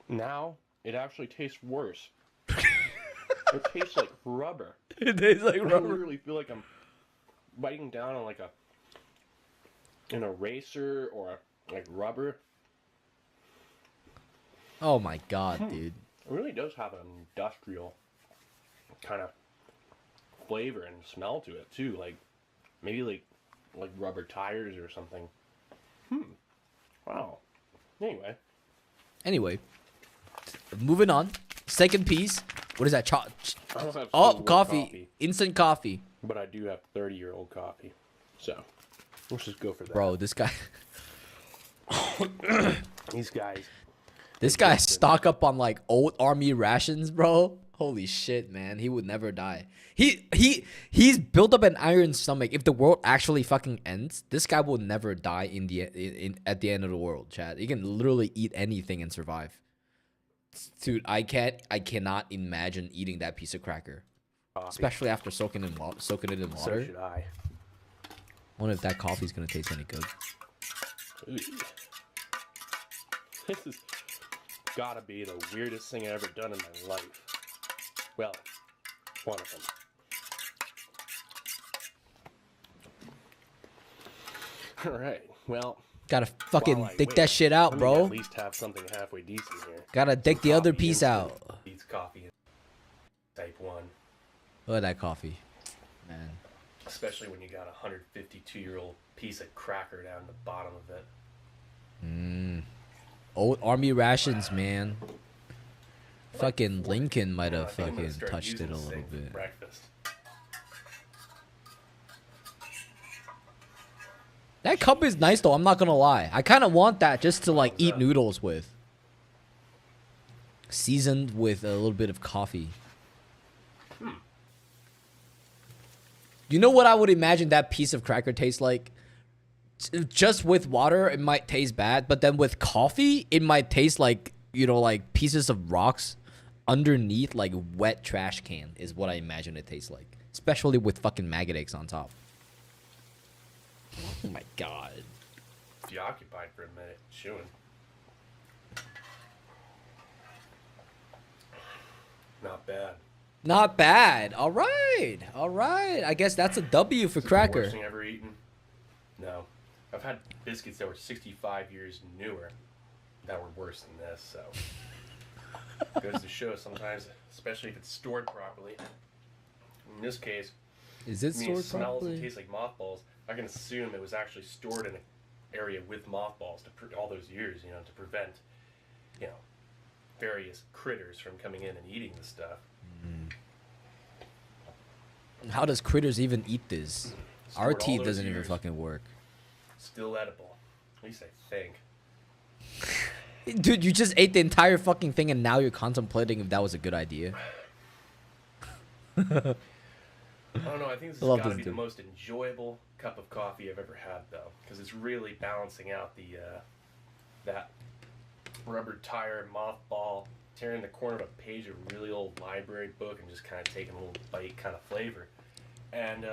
Speaker 5: Now it actually tastes worse. It tastes like rubber.
Speaker 1: It tastes like
Speaker 5: I literally feel like I'm biting down on like an eraser or like rubber.
Speaker 1: Oh my god, dude.
Speaker 5: It really does have an industrial kind of flavor and smell to it too. Like maybe like rubber tires or something. Wow. Anyway,
Speaker 1: Moving on. Second piece. What is that?
Speaker 5: I don't have
Speaker 1: Oh,
Speaker 5: still
Speaker 1: coffee. Instant coffee.
Speaker 5: but I do have 30-year-old coffee. So let's just go for that.
Speaker 1: Bro, this guy.
Speaker 5: These guys.
Speaker 1: This guy stock up on like old army rations, bro. Holy shit, man. He would never die. He's built up an iron stomach. If the world actually fucking ends, this guy will never die at the end of the world, Chad. He can literally eat anything and survive. Dude, I cannot imagine eating that piece of cracker.
Speaker 5: Coffee.
Speaker 1: Especially after soaking it in water.
Speaker 5: So should I.
Speaker 1: Wonder if that coffee's gonna taste any good.
Speaker 5: Ooh. This has gotta be the weirdest thing I've ever done in my life. Well, one of them. Alright, well.
Speaker 1: Gotta fucking
Speaker 5: while I
Speaker 1: dick
Speaker 5: wait,
Speaker 1: that shit out,
Speaker 5: let me
Speaker 1: bro.
Speaker 5: at least have something halfway decent here.
Speaker 1: Gotta dick the other
Speaker 5: Coffee
Speaker 1: piece
Speaker 5: instant
Speaker 1: out.
Speaker 5: Beats coffee type 1.
Speaker 1: Look at that coffee. Man.
Speaker 5: Especially when you got a 152-year-old piece of cracker down the bottom of it.
Speaker 1: Old army rations, man. Fucking Lincoln might have
Speaker 5: I think I'm gonna
Speaker 1: fucking
Speaker 5: start
Speaker 1: touched
Speaker 5: using
Speaker 1: it a
Speaker 5: this
Speaker 1: little
Speaker 5: thing for
Speaker 1: bit.
Speaker 5: breakfast.
Speaker 1: That cup is nice though, I'm not gonna lie. I kinda want that just to like eat noodles with. Seasoned with a little bit of coffee. You know what I would imagine that piece of cracker tastes like? Just with water, it might taste bad, but then with coffee, it might taste like, you know, like pieces of rocks underneath like wet trash can is what I imagine it tastes like. Especially with fucking maggot eggs on top. Oh my god.
Speaker 5: Be occupied for a minute, chewing. Not bad.
Speaker 1: Not bad. All right. All right. I guess that's a W for
Speaker 5: Is it the
Speaker 1: cracker.
Speaker 5: worst thing I've ever eaten? No. I've had biscuits that were 65 years newer that were worse than this, so. Goes to show sometimes, especially if it's stored properly. In this case,
Speaker 1: Is it
Speaker 5: I mean,
Speaker 1: stored
Speaker 5: it smells and
Speaker 1: properly?
Speaker 5: tastes like mothballs. I can assume it was actually stored in an area with mothballs all those years, you know, to prevent, you know, various critters from coming in and eating the stuff.
Speaker 1: How does critters even eat this? Our
Speaker 5: Stored all
Speaker 1: teeth
Speaker 5: those
Speaker 1: doesn't even
Speaker 5: years.
Speaker 1: fucking work.
Speaker 5: Still edible. At least I think.
Speaker 1: Dude, you just ate the entire fucking thing and now you're contemplating if that was a good idea.
Speaker 5: I don't know. I think this has
Speaker 1: Love
Speaker 5: got to
Speaker 1: this
Speaker 5: be the
Speaker 1: dude.
Speaker 5: most enjoyable cup of coffee I've ever had, though, because it's really balancing out the that rubber tire mothball, tearing the corner of a page of a really old library book, and just kind of taking a little bite kind of flavor. And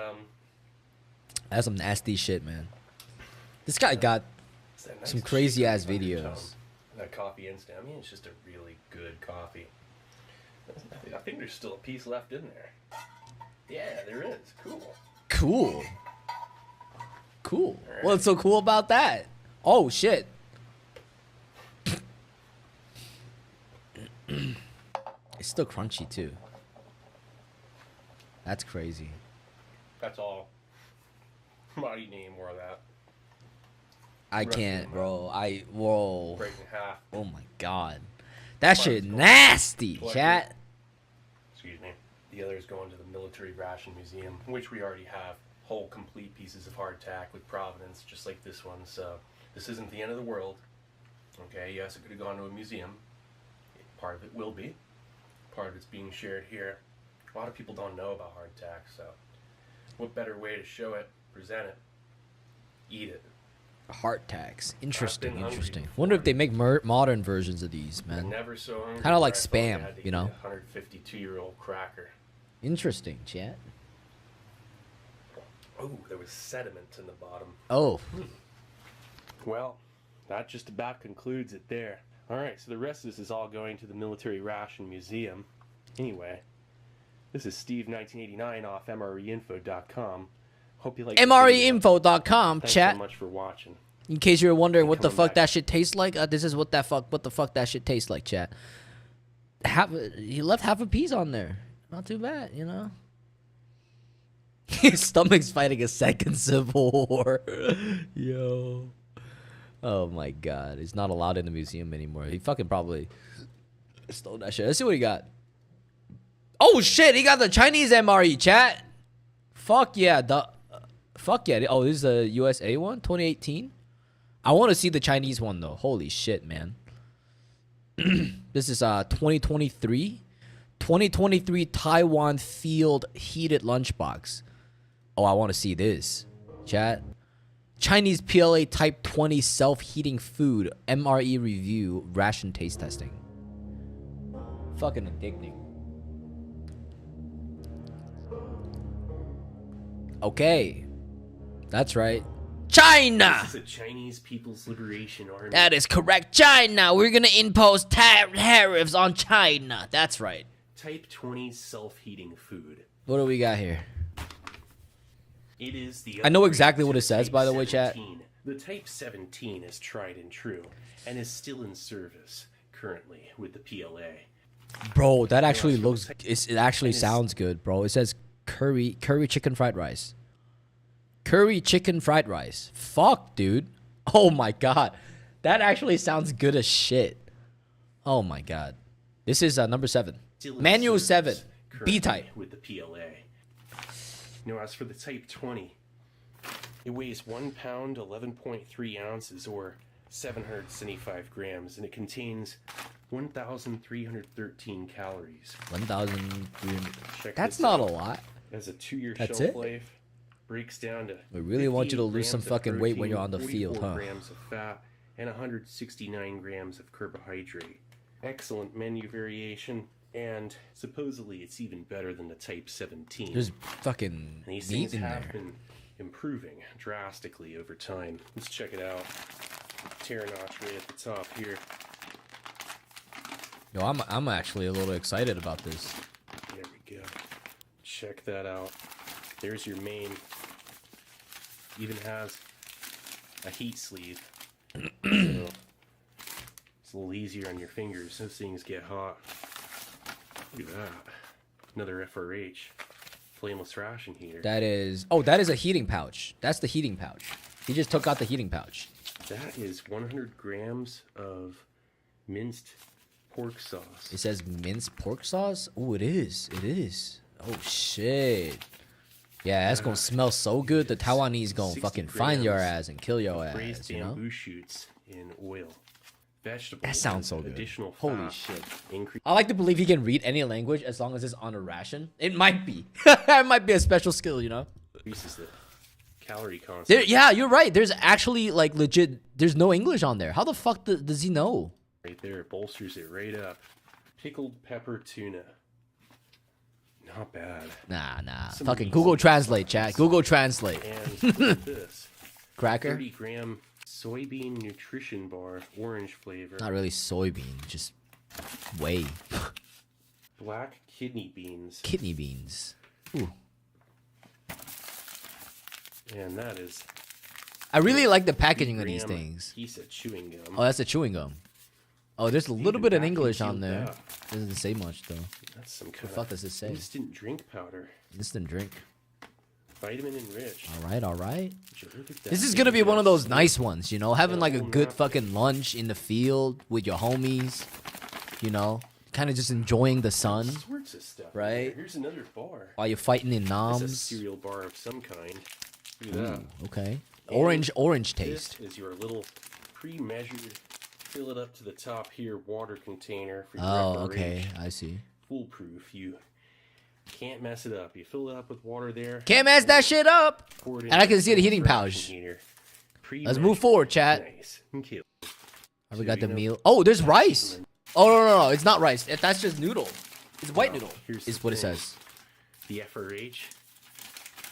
Speaker 1: That's some nasty shit, man. This guy got
Speaker 5: it's that nice
Speaker 1: some crazy ass
Speaker 5: chicken
Speaker 1: videos.
Speaker 5: undertone. That coffee instant. I mean, it's just a really good coffee. I think there's still a piece left in there. Yeah, there is. Cool.
Speaker 1: Cool. Cool. What's so cool about that? Oh, shit. It's still crunchy, too. That's crazy.
Speaker 5: That's all. I'm not eating any more of that.
Speaker 1: I
Speaker 5: Rest
Speaker 1: can't,
Speaker 5: of
Speaker 1: bro. Whoa.
Speaker 5: Break in half.
Speaker 1: Oh my god. That shit
Speaker 5: Mine's going-
Speaker 1: nasty,
Speaker 5: Collector.
Speaker 1: chat.
Speaker 5: Excuse me. The other is going to the Military Ration Museum, which we already have whole complete pieces of hardtack with provenance, just like this one. So this isn't the end of the world. Okay, yes, it could have gone to a museum, part of it will be. Part of it's being shared here. A lot of people don't know about hardtack, so what better way to show it, present it, eat it.
Speaker 1: Heart tags. Interesting,
Speaker 5: hungry
Speaker 1: interesting.
Speaker 5: before.
Speaker 1: Wonder if they make modern versions of these,
Speaker 5: I'm
Speaker 1: man.
Speaker 5: never so hungry.
Speaker 1: Kinda like
Speaker 5: where I felt
Speaker 1: Spam,
Speaker 5: I had to
Speaker 1: you know?
Speaker 5: eat a 152-year-old cracker.
Speaker 1: Interesting, chat.
Speaker 5: Oh, there was sediment in the bottom.
Speaker 1: Oh,
Speaker 5: Well, that just about concludes it there. Alright, so the rest of this is all going to the Military Ration Museum. Anyway, this is Steve1989 off MREinfo.com. Hope you like the video.
Speaker 1: MREinfo.com,
Speaker 5: Thanks
Speaker 1: chat.
Speaker 5: so much for watching.
Speaker 1: In case you were wondering what the
Speaker 5: coming
Speaker 1: fuck
Speaker 5: back.
Speaker 1: that shit tastes like, this is what the fuck that shit tastes like, chat. He left half a piece on there. Not too bad, you know. His stomach's fighting a second civil war. Yo. Oh my god. He's not allowed in the museum anymore. He fucking probably stole that shit. Let's see what he got. Oh shit, he got the Chinese MRE, chat. Fuck yeah. Fuck yeah. Oh, this is the USA one? 2018? I want to see the Chinese one though. Holy shit, man. This is 2023. 2023 Taiwan Field Heated Lunchbox. Oh, I want to see this. Chat. Chinese PLA Type 20 Self-Heating Food MRE Review Ration Taste Testing. Fucking addicting. Okay. That's right. China!
Speaker 5: This is the Chinese People's Liberation Army.
Speaker 1: That is correct. China! We're gonna impose tariffs on China. That's right.
Speaker 5: Type 20 self-heating food.
Speaker 1: What do we got here?
Speaker 5: It is the
Speaker 1: I know
Speaker 5: upgrade
Speaker 1: exactly
Speaker 5: to
Speaker 1: what it
Speaker 5: the
Speaker 1: says,
Speaker 5: Type
Speaker 1: by the way, chat.
Speaker 5: 17. The Type 17 is tried and true, and is still in service currently with the PLA.
Speaker 1: Bro, that actually
Speaker 5: so
Speaker 1: looks...
Speaker 5: it's-
Speaker 1: It actually
Speaker 5: and it's-
Speaker 1: sounds good, bro. It says curry chicken fried rice. Curry chicken fried rice. Fuck, dude. Oh my god. That actually sounds good as shit. Oh my god. This is number 7.
Speaker 5: Still in
Speaker 1: Manual
Speaker 5: service
Speaker 1: 7.
Speaker 5: currently
Speaker 1: B-type.
Speaker 5: with the PLA. Now, as for the Type 20, it weighs 1 pound, 11.3 ounces, or 775 grams, and it contains 1,313 calories.
Speaker 1: 1,300.
Speaker 5: Check
Speaker 1: That's
Speaker 5: this
Speaker 1: not
Speaker 5: out.
Speaker 1: a lot.
Speaker 5: It has a 2-year
Speaker 1: That's
Speaker 5: shelf
Speaker 1: it?
Speaker 5: life. Breaks down to.
Speaker 1: We really want you to
Speaker 5: 58
Speaker 1: lose some
Speaker 5: grams of
Speaker 1: fucking weight when
Speaker 5: protein,
Speaker 1: you're on the field,
Speaker 5: 44
Speaker 1: huh?
Speaker 5: grams of fat, and 169 grams of carbohydrate. Excellent menu variation, and supposedly it's even better than the Type 17.
Speaker 1: There's fucking
Speaker 5: And these
Speaker 1: meat
Speaker 5: things
Speaker 1: in
Speaker 5: have
Speaker 1: there.
Speaker 5: been improving drastically over time. Let's check it out. Tear notch right at the top here.
Speaker 1: Yo, I'm actually a little excited about this.
Speaker 5: There we go. Check that out. There's your main. Even has a heat sleeve. So it's a little easier on your fingers. Those things get hot. Look at that. Another FRH. Flameless ration heater.
Speaker 1: That is... Oh, that is a heating pouch. That's the heating pouch. He just took out the heating pouch.
Speaker 5: That is 100 grams of minced pork sauce.
Speaker 1: It says minced pork sauce? Oh, it is. It is. Oh, shit. Yeah, that's gonna smell so good. The Taiwanese gonna
Speaker 5: 60
Speaker 1: fucking find your
Speaker 5: grams
Speaker 1: ass and kill your
Speaker 5: braised
Speaker 1: ass, you know?
Speaker 5: bamboo shoots in oil. Vegetables.
Speaker 1: That sounds so
Speaker 5: with
Speaker 1: good.
Speaker 5: Additional
Speaker 1: Holy
Speaker 5: fat,
Speaker 1: shit.
Speaker 5: Increase
Speaker 1: I like to believe he can read any language as long as it's on a ration. It might be. It might be a special skill, you know?
Speaker 5: increases the calorie content.
Speaker 1: There, yeah, you're right. There's actually, like, legit... There's no English on there. How the fuck does he know?
Speaker 5: Right there, it bolsters it right up. Pickled pepper tuna. Not bad.
Speaker 1: Nah.
Speaker 5: Some
Speaker 1: Fucking
Speaker 5: meat,
Speaker 1: Google
Speaker 5: some
Speaker 1: Translate,
Speaker 5: sauce.
Speaker 1: chat. Google Translate.
Speaker 5: And look at this.
Speaker 1: Cracker?
Speaker 5: 30-gram soybean nutrition bar, orange flavor.
Speaker 1: Not really soybean, just whey.
Speaker 5: Black kidney beans.
Speaker 1: Kidney beans. Ooh.
Speaker 5: And that is
Speaker 1: I really like the packaging of these
Speaker 5: 3-gram
Speaker 1: things.
Speaker 5: piece of chewing gum.
Speaker 1: Oh, that's a chewing gum. Oh, there's a little
Speaker 5: Even
Speaker 1: bit of
Speaker 5: vacuum
Speaker 1: English on
Speaker 5: sealed
Speaker 1: there.
Speaker 5: that.
Speaker 1: Doesn't say much though.
Speaker 5: That's some
Speaker 1: The
Speaker 5: kind
Speaker 1: fuck
Speaker 5: of
Speaker 1: does this say?
Speaker 5: instant drink powder.
Speaker 1: Instant drink.
Speaker 5: Vitamin enriched.
Speaker 1: All right.
Speaker 5: Would you look at that?
Speaker 1: This is gonna be one of those nice ones, you know, having
Speaker 5: Yeah,
Speaker 1: like a
Speaker 5: whole
Speaker 1: good
Speaker 5: napkin.
Speaker 1: fucking lunch in the field with your homies, you know, kind of just enjoying the sun
Speaker 5: All sorts of stuff. in
Speaker 1: Right?
Speaker 5: there. Here's another bar.
Speaker 1: while you're fighting in
Speaker 5: It's a
Speaker 1: noms.
Speaker 5: cereal bar of some kind. Look at that.
Speaker 1: Okay.
Speaker 5: And
Speaker 1: Orange taste.
Speaker 5: This is your little pre-measured fill it up to the top here, water container for your
Speaker 1: Oh,
Speaker 5: FRH.
Speaker 1: okay. I see.
Speaker 5: Foolproof. You can't mess it up. You fill it up with water there.
Speaker 1: Can't mess that shit up.
Speaker 5: Pour it
Speaker 1: And I
Speaker 5: into
Speaker 1: can see the heating
Speaker 5: fraction
Speaker 1: pouch.
Speaker 5: heater.
Speaker 1: Let's move forward, chat.
Speaker 5: Nice. Okay.
Speaker 1: Oh, we got the meal. Oh, there's rice. Oh, no. It's not rice. That's just noodle. It's white noodle.
Speaker 5: Here's
Speaker 1: Is
Speaker 5: the
Speaker 1: what it
Speaker 5: thing.
Speaker 1: says.
Speaker 5: The FRH.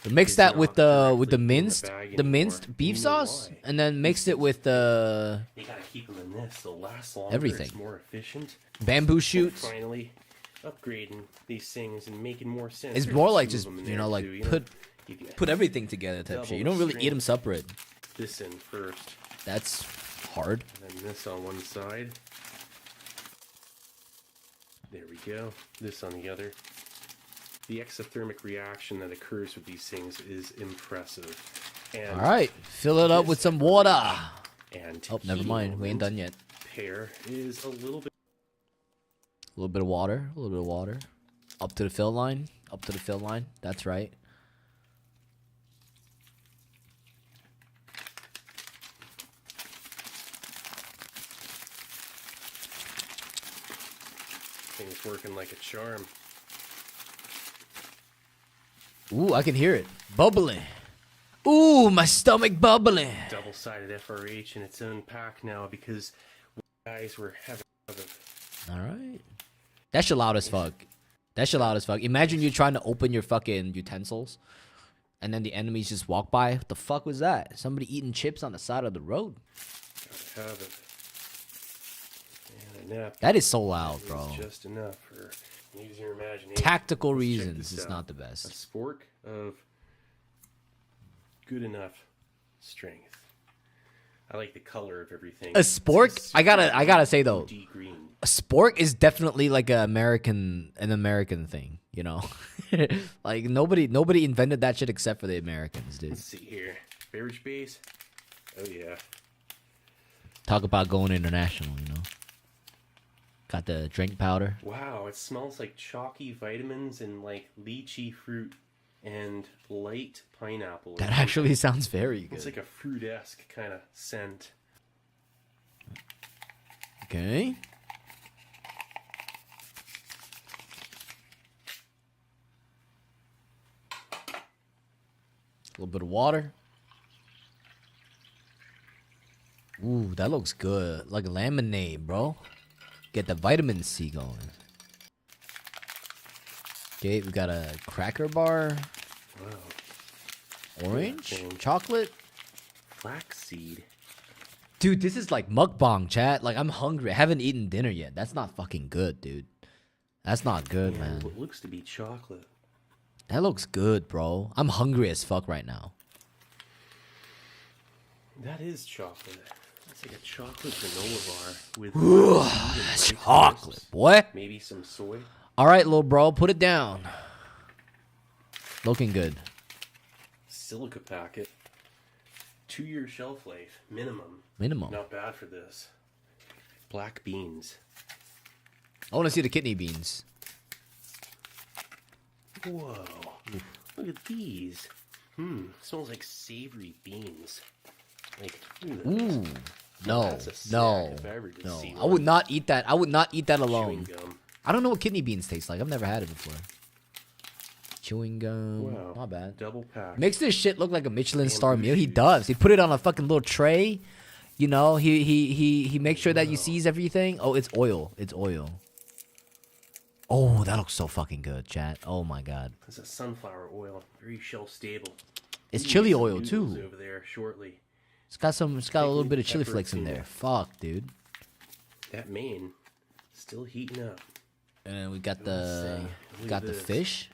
Speaker 1: Mix
Speaker 5: It's
Speaker 1: that
Speaker 5: not
Speaker 1: with
Speaker 5: directly
Speaker 1: the
Speaker 5: in the
Speaker 1: minced
Speaker 5: bag
Speaker 1: the
Speaker 5: anymore.
Speaker 1: minced beef
Speaker 5: You know
Speaker 1: sauce,
Speaker 5: why.
Speaker 1: and then mix it with the
Speaker 5: You gotta keep them in this. They'll last longer.
Speaker 1: Everything.
Speaker 5: It's more efficient.
Speaker 1: bamboo shoots.
Speaker 5: Finally, upgrading these things and making more sense.
Speaker 1: It's
Speaker 5: There's
Speaker 1: more
Speaker 5: two
Speaker 1: like
Speaker 5: of
Speaker 1: just
Speaker 5: them in
Speaker 1: you
Speaker 5: there,
Speaker 1: know like
Speaker 5: too, you You can
Speaker 1: put everything together type
Speaker 5: double
Speaker 1: shit. You don't really eat them
Speaker 5: strength.
Speaker 1: separate.
Speaker 5: this in first,
Speaker 1: That's hard.
Speaker 5: and then this on one side. There we go. This on the other. The exothermic reaction that occurs with these things is impressive. And
Speaker 1: All right, fill it up with some water.
Speaker 5: And
Speaker 1: Oh, never
Speaker 5: heating
Speaker 1: mind. We ain't
Speaker 5: element
Speaker 1: done yet.
Speaker 5: pair is a little bit.
Speaker 1: A little bit of water. A little bit of water. Up to the fill line. Up to the fill line. That's right.
Speaker 5: Things working like a charm.
Speaker 1: Ooh, I can hear it bubbling. Ooh, my stomach bubbling.
Speaker 5: Double-sided FRH in its own pack now because guys were having
Speaker 1: All right. That shit loud as fuck. That shit loud as fuck. Imagine you're trying to open your fucking utensils, and then the enemies just walk by. What the fuck was that? Somebody eating chips on the side of the road.
Speaker 5: gotta have it. And a nap
Speaker 1: That is so loud,
Speaker 5: is
Speaker 1: bro.
Speaker 5: just enough for use your imagination.
Speaker 1: Tactical
Speaker 5: Let's check
Speaker 1: reasons,
Speaker 5: this
Speaker 1: it's
Speaker 5: out.
Speaker 1: not the
Speaker 5: A
Speaker 1: best.
Speaker 5: spork of good enough strength. I like the color of everything.
Speaker 1: A
Speaker 5: It's
Speaker 1: spork?
Speaker 5: just
Speaker 1: I gotta say though,
Speaker 5: deep green.
Speaker 1: a spork is definitely like an American thing, you know. Like nobody invented that shit except for the Americans, dude.
Speaker 5: Let's see here. Beverage base. Oh yeah.
Speaker 1: Talk about going international, you know. Got the drink powder.
Speaker 5: Wow, it smells like chalky vitamins and like lychee fruit and light pineapple.
Speaker 1: That actually sounds very
Speaker 5: It's
Speaker 1: good.
Speaker 5: like a fruit-esque kind of scent.
Speaker 1: Okay. A little bit of water. Ooh, that looks good. Like lemonade, bro. Get the vitamin C going. Okay, we got a cracker bar.
Speaker 5: Wow.
Speaker 1: Orange?
Speaker 5: thing.
Speaker 1: Chocolate?
Speaker 5: Flaxseed.
Speaker 1: Dude, this is like mukbang, chat. Like, I'm hungry. I haven't eaten dinner yet. That's not fucking good, dude. That's not good,
Speaker 5: And
Speaker 1: man.
Speaker 5: what looks to be chocolate.
Speaker 1: That looks good, bro. I'm hungry as fuck right now.
Speaker 5: That is chocolate. It's like a chocolate granola bar with Rice
Speaker 1: Chocolate,
Speaker 5: Krispies.
Speaker 1: boy.
Speaker 5: Maybe some soy.
Speaker 1: All right, little bro, put it down. Looking good.
Speaker 5: Silica packet. 2-year shelf life minimum.
Speaker 1: Minimum.
Speaker 5: Not bad for this. Black beans.
Speaker 1: I want to see the kidney beans.
Speaker 5: Whoa. Look at these. Smells like savory beans. Like, look at this.
Speaker 1: Ooh. No,
Speaker 5: That's a snack
Speaker 1: no,
Speaker 5: if I ever did
Speaker 1: no.
Speaker 5: see
Speaker 1: I would
Speaker 5: one.
Speaker 1: not eat that. I would not eat that alone.
Speaker 5: Chewing gum.
Speaker 1: I don't know what kidney beans taste like. I've never had it before. Chewing gum.
Speaker 5: Wow.
Speaker 1: Not bad.
Speaker 5: Double pack.
Speaker 1: Makes this shit look like a Michelin star
Speaker 5: Bamboo
Speaker 1: meal. He
Speaker 5: shoots.
Speaker 1: does. He put it on a fucking little tray. You know, he makes sure that you sees everything. Oh, it's oil. It's oil. Oh, that looks so fucking good, chat. Oh my god.
Speaker 5: It's a sunflower oil. Very shelf stable.
Speaker 1: It's
Speaker 5: Ooh,
Speaker 1: chili
Speaker 5: some
Speaker 1: oil
Speaker 5: noodles
Speaker 1: too.
Speaker 5: Over there shortly.
Speaker 1: It's got a little bit of chili
Speaker 5: pepper
Speaker 1: flakes in
Speaker 5: tuna.
Speaker 1: there. Fuck, dude.
Speaker 5: That main still heating up.
Speaker 1: And then we got
Speaker 5: Let's
Speaker 1: the
Speaker 5: see. Look at
Speaker 1: the
Speaker 5: this.
Speaker 1: fish.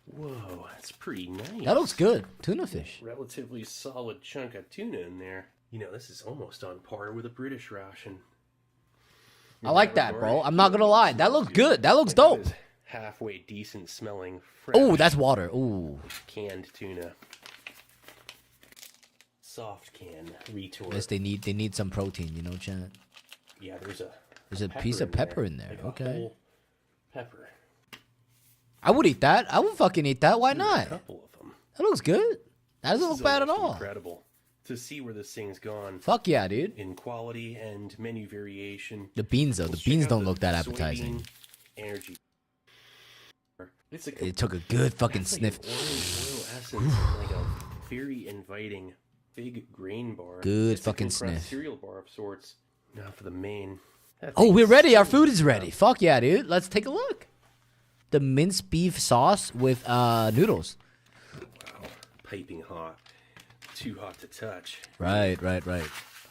Speaker 5: Whoa, that's pretty nice.
Speaker 1: That looks good. Tuna fish.
Speaker 5: Relatively solid chunk of tuna in there. You know, this is almost on par with a British ration.
Speaker 1: I like that, bro. I'm not gonna lie. That looks good. That looks dope.
Speaker 5: Is halfway decent smelling. Fresh
Speaker 1: Oh, that's water. Ooh.
Speaker 5: canned tuna. Soft can retort.
Speaker 1: Guess they need some protein, you know, chat.
Speaker 5: Yeah, there's
Speaker 1: a piece of pepper in there.
Speaker 5: Like a
Speaker 1: Okay.
Speaker 5: whole pepper.
Speaker 1: I would eat that. I would fucking eat that. Why
Speaker 5: A
Speaker 1: not?
Speaker 5: couple of them.
Speaker 1: That looks good. That doesn't look bad at all.
Speaker 5: Incredible. to see where this thing's gone
Speaker 1: Fuck yeah, dude.
Speaker 5: in quality and menu variation.
Speaker 1: The beans though, the
Speaker 5: Let's check
Speaker 1: beans
Speaker 5: out
Speaker 1: don't
Speaker 5: the
Speaker 1: look that appetizing.
Speaker 5: soybean energy. It's like
Speaker 1: It took a good fucking
Speaker 5: it's like
Speaker 1: sniff.
Speaker 5: an oil essence, and like a very inviting big grain bar.
Speaker 1: Good
Speaker 5: It's a
Speaker 1: fucking
Speaker 5: compressed
Speaker 1: sniff.
Speaker 5: cereal bar of sorts. Now for the main. That
Speaker 1: Oh,
Speaker 5: thing
Speaker 1: we're
Speaker 5: is
Speaker 1: ready. Our
Speaker 5: so
Speaker 1: food is
Speaker 5: good.
Speaker 1: ready. Fuck yeah, dude. Let's take a look. The minced beef sauce with noodles.
Speaker 5: Wow, piping hot. Too hot to touch.
Speaker 1: Right.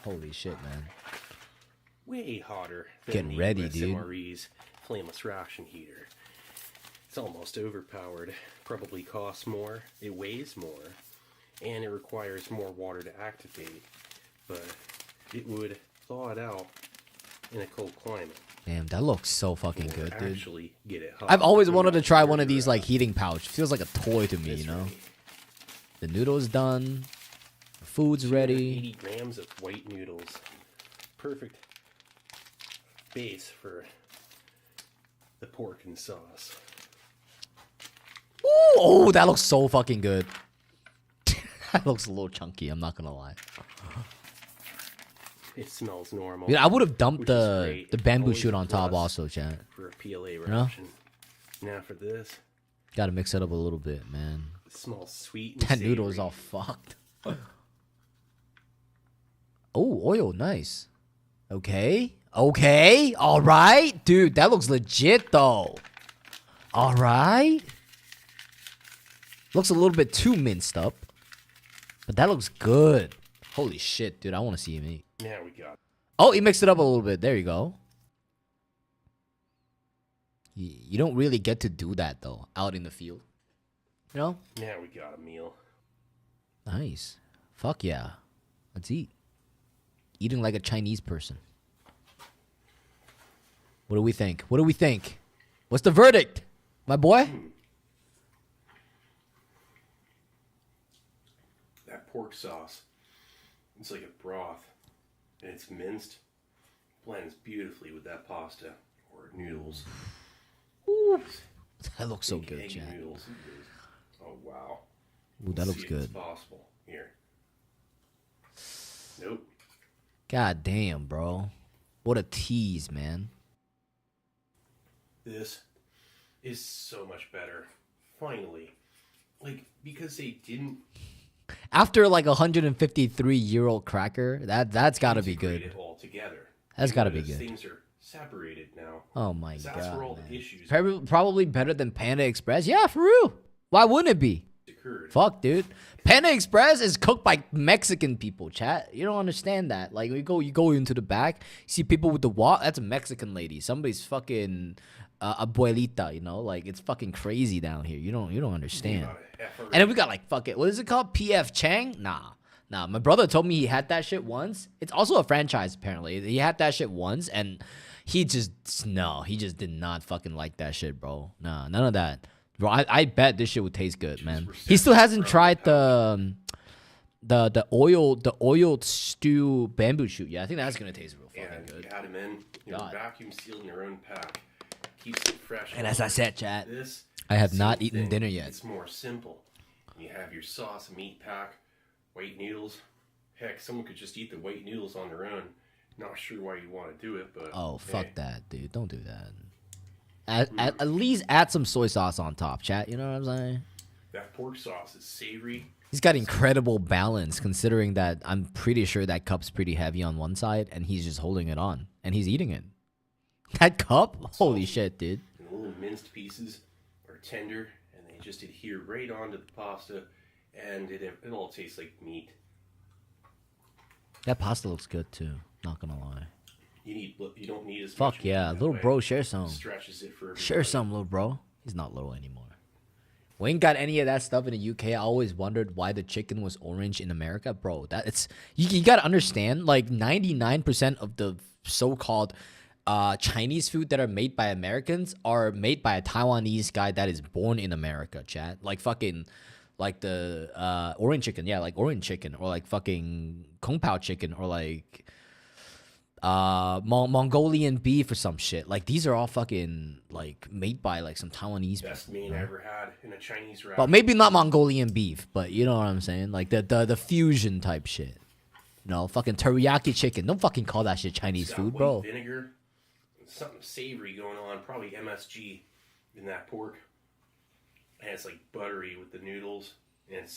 Speaker 1: Holy shit, man.
Speaker 5: Way hotter than
Speaker 1: Getting
Speaker 5: the
Speaker 1: ready,
Speaker 5: US
Speaker 1: dude.
Speaker 5: MRE's flameless ration heater. It's almost overpowered. Probably costs more. It weighs more. And it requires more water to activate. But it would thaw it out in a cold climate.
Speaker 1: Damn, that looks so fucking
Speaker 5: Or
Speaker 1: good, dude.
Speaker 5: actually get it hot.
Speaker 1: I've always
Speaker 5: no
Speaker 1: wanted to
Speaker 5: matter
Speaker 1: try
Speaker 5: where
Speaker 1: one of
Speaker 5: you're
Speaker 1: these
Speaker 5: at.
Speaker 1: like heating pouch. Feels like a toy to me,
Speaker 5: It's
Speaker 1: you know.
Speaker 5: ready.
Speaker 1: The noodles done. The food's ready.
Speaker 5: 80 grams of white noodles. Perfect base for the pork and sauce.
Speaker 1: Ooh, oh, that looks so fucking good. That looks a little chunky. I'm not gonna lie.
Speaker 5: It smells normal.
Speaker 1: Dude, I would have dumped
Speaker 5: Which is
Speaker 1: the
Speaker 5: great.
Speaker 1: bamboo
Speaker 5: Always
Speaker 1: shoot
Speaker 5: a
Speaker 1: on top
Speaker 5: plus.
Speaker 1: also, chat.
Speaker 5: For a PLA
Speaker 1: know?
Speaker 5: ration. Now for this,
Speaker 1: Gotta mix it up a little bit, man.
Speaker 5: it smells sweet and
Speaker 1: That noodle is
Speaker 5: savory.
Speaker 1: all fucked. Oh, oil, nice. Okay, all right, dude. That looks legit though. All right. Looks a little bit too minced up, but that looks good. Holy shit, dude! I want to see him eat.
Speaker 5: Now we got
Speaker 1: Oh, he mixed it up a little bit. There you go. You don't really get to do that though, out in the field. You know?
Speaker 5: now we got a meal.
Speaker 1: Nice. Fuck yeah. Let's eat. Eating like a Chinese person. What do we think? What do we think? What's the verdict, my boy?
Speaker 5: That pork sauce, it's like a broth, and it's minced. Blends beautifully with that pasta or noodles.
Speaker 1: That looks so
Speaker 5: Big
Speaker 1: good,
Speaker 5: egg
Speaker 1: Chad.
Speaker 5: noodles. Oh wow.
Speaker 1: Ooh, that
Speaker 5: Let's
Speaker 1: looks
Speaker 5: see if it's
Speaker 1: good.
Speaker 5: possible. Here. Nope.
Speaker 1: God damn, bro. What a tease, man.
Speaker 5: This is so much better. Finally. Like, because they didn't
Speaker 1: After like a 153-year-old cracker, that's gotta be
Speaker 5: integrate
Speaker 1: good.
Speaker 5: it all together.
Speaker 1: That's
Speaker 5: You
Speaker 1: gotta be
Speaker 5: notice
Speaker 1: good.
Speaker 5: Things are separated now.
Speaker 1: Oh my
Speaker 5: That's
Speaker 1: god.
Speaker 5: where all
Speaker 1: man.
Speaker 5: the issues
Speaker 1: Probably better than Panda Express. Yeah, for real. Why wouldn't it be?
Speaker 5: occurred.
Speaker 1: Fuck, dude. Panda Express is cooked by Mexican people, chat. You don't understand that. Like, you go into the back, you see people with the wok. That's a Mexican lady. Somebody's fucking abuelita, you know? Like, it's fucking crazy down here. You don't understand. And then we got like fucking, what is it called? PF Chang? Nah. My brother told me he had that shit once. It's also a franchise apparently. He had that shit once and he just did not fucking like that shit, bro. Nah, none of that. Bro, I bet this shit would taste good, man. He still hasn't tried the oiled stew bamboo shoot. Yeah, I think that's gonna taste real fucking
Speaker 5: And
Speaker 1: good.
Speaker 5: got them in. You're
Speaker 1: God.
Speaker 5: vacuum sealed in your own pack. Keeps it fresh.
Speaker 1: And as I said, chat,
Speaker 5: This
Speaker 1: I have
Speaker 5: same
Speaker 1: not eaten
Speaker 5: thing.
Speaker 1: dinner yet.
Speaker 5: It's more simple. You have your sauce, meat pack, white noodles. Heck, someone could just eat the white noodles on their own. Not sure why you want to do it, but
Speaker 1: Oh,
Speaker 5: hey,
Speaker 1: fuck that, dude. Don't do that. At least add some soy sauce on top, chat. You know what I'm saying?
Speaker 5: that pork sauce is savory.
Speaker 1: He's got incredible balance considering that I'm pretty sure that cup's pretty heavy on one side and he's just holding it on and he's eating it. That cup? Holy shit, dude.
Speaker 5: And the little minced pieces are tender, and they just adhere right onto the pasta, and it all tastes like meat.
Speaker 1: That pasta looks good too. Not gonna lie.
Speaker 5: You don't need as
Speaker 1: Fuck
Speaker 5: much.
Speaker 1: yeah,
Speaker 5: that
Speaker 1: little
Speaker 5: way.
Speaker 1: bro, share some.
Speaker 5: Stretches it for
Speaker 1: Share
Speaker 5: everybody.
Speaker 1: some, little bro. He's not little anymore. We ain't got any of that stuff in the UK. I always wondered why the chicken was orange in America, bro. That it's you gotta understand. Like 99% of the so-called Chinese food that are made by Americans are made by a Taiwanese guy that is born in America. Chat like fucking like the orange chicken, yeah, like orange chicken, or like fucking kung pao chicken, or like Mongolian beef or some shit. Like these are all fucking like made by like some Taiwanese
Speaker 5: Best
Speaker 1: people.
Speaker 5: meat I ever had in a Chinese
Speaker 1: Well,
Speaker 5: restaurant.
Speaker 1: maybe not Mongolian beef, but you know what I'm saying? Like the fusion type shit. You know, fucking teriyaki chicken. Don't fucking call that shit Chinese
Speaker 5: It's got
Speaker 1: food,
Speaker 5: white
Speaker 1: bro.
Speaker 5: Vinegar, something savory going on. Probably MSG in that pork. And it's like buttery with the noodles.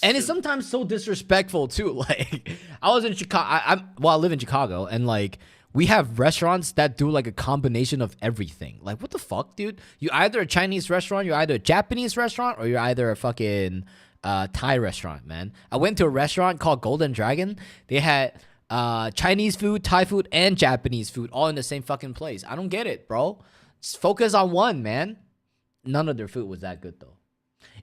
Speaker 1: And it's sometimes so disrespectful too. Like, I was in Chicago. I live in Chicago, and like we have restaurants that do like a combination of everything. Like, what the fuck, dude? You either a Chinese restaurant, you're either a Japanese restaurant, or you're either a fucking Thai restaurant, man. I went to a restaurant called Golden Dragon. They had Chinese food, Thai food, and Japanese food all in the same fucking place. I don't get it, bro. Just focus on one, man. None of their food was that good though.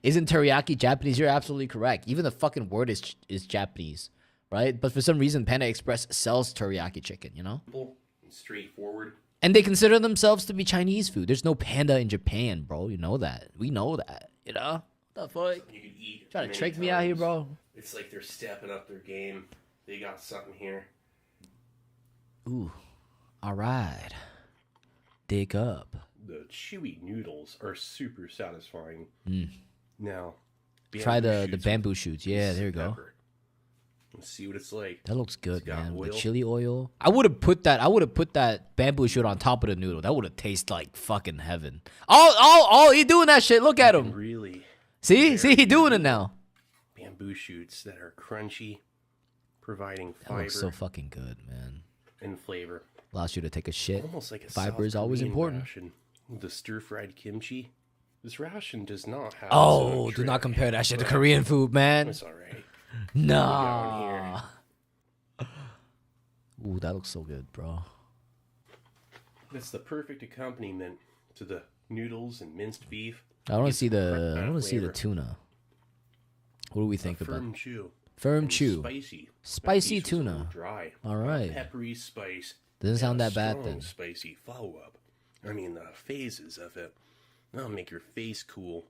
Speaker 1: Isn't teriyaki Japanese? You're absolutely correct. Even the fucking word is Japanese, right? But for some reason, Panda Express sells teriyaki chicken, you know?
Speaker 5: simple and straightforward.
Speaker 1: And they consider themselves to be Chinese food. There's no panda in Japan, bro. You know that. We know that, you know? What the fuck?
Speaker 5: You could eat.
Speaker 1: Trying to
Speaker 5: many
Speaker 1: trick me out here,
Speaker 5: times.
Speaker 1: bro?
Speaker 5: It's like they're stepping up their game. They got something here.
Speaker 1: Ooh. All right. Dig up.
Speaker 5: The chewy noodles are super satisfying. Now,
Speaker 1: Try the
Speaker 5: shoots
Speaker 1: bamboo shoots. Yeah,
Speaker 5: with
Speaker 1: there you go.
Speaker 5: pepper. Let's see what it's like.
Speaker 1: That looks good,
Speaker 5: It's got
Speaker 1: man. With the
Speaker 5: oil.
Speaker 1: chili oil. I would have put that bamboo shoot on top of the noodle. That would have tasted like fucking heaven. Oh, he doing that shit. Look at him.
Speaker 5: Really
Speaker 1: See, he doing it now.
Speaker 5: bamboo shoots that are crunchy, providing
Speaker 1: That
Speaker 5: fiber
Speaker 1: looks so fucking good, man.
Speaker 5: and flavor.
Speaker 1: Allows you to take a shit.
Speaker 5: Almost like a
Speaker 1: Fiber is
Speaker 5: South
Speaker 1: always
Speaker 5: Korean
Speaker 1: important.
Speaker 5: ration. The stir-fried kimchi. This ration does not have.
Speaker 1: Oh,
Speaker 5: its
Speaker 1: do
Speaker 5: own
Speaker 1: not
Speaker 5: tray,
Speaker 1: compare that shit to
Speaker 5: but
Speaker 1: Korean food, man.
Speaker 5: It's all right.
Speaker 1: Nah. Ooh, that looks so good, bro.
Speaker 5: It's the perfect accompaniment to the noodles and minced beef.
Speaker 1: I want to
Speaker 5: Gives
Speaker 1: see
Speaker 5: it correct
Speaker 1: the
Speaker 5: amount of
Speaker 1: see the
Speaker 5: flavor.
Speaker 1: tuna. What do we think about
Speaker 5: Firm chew.
Speaker 1: firm
Speaker 5: and
Speaker 1: chew?
Speaker 5: Spicy.
Speaker 1: Spicy
Speaker 5: That beef was a
Speaker 1: tuna.
Speaker 5: little Dry.
Speaker 1: All right.
Speaker 5: Peppery spice.
Speaker 1: Doesn't
Speaker 5: and
Speaker 1: sound
Speaker 5: a
Speaker 1: that bad
Speaker 5: strong
Speaker 1: then.
Speaker 5: Spicy follow up. I mean the phases of it. That'll make your face cool.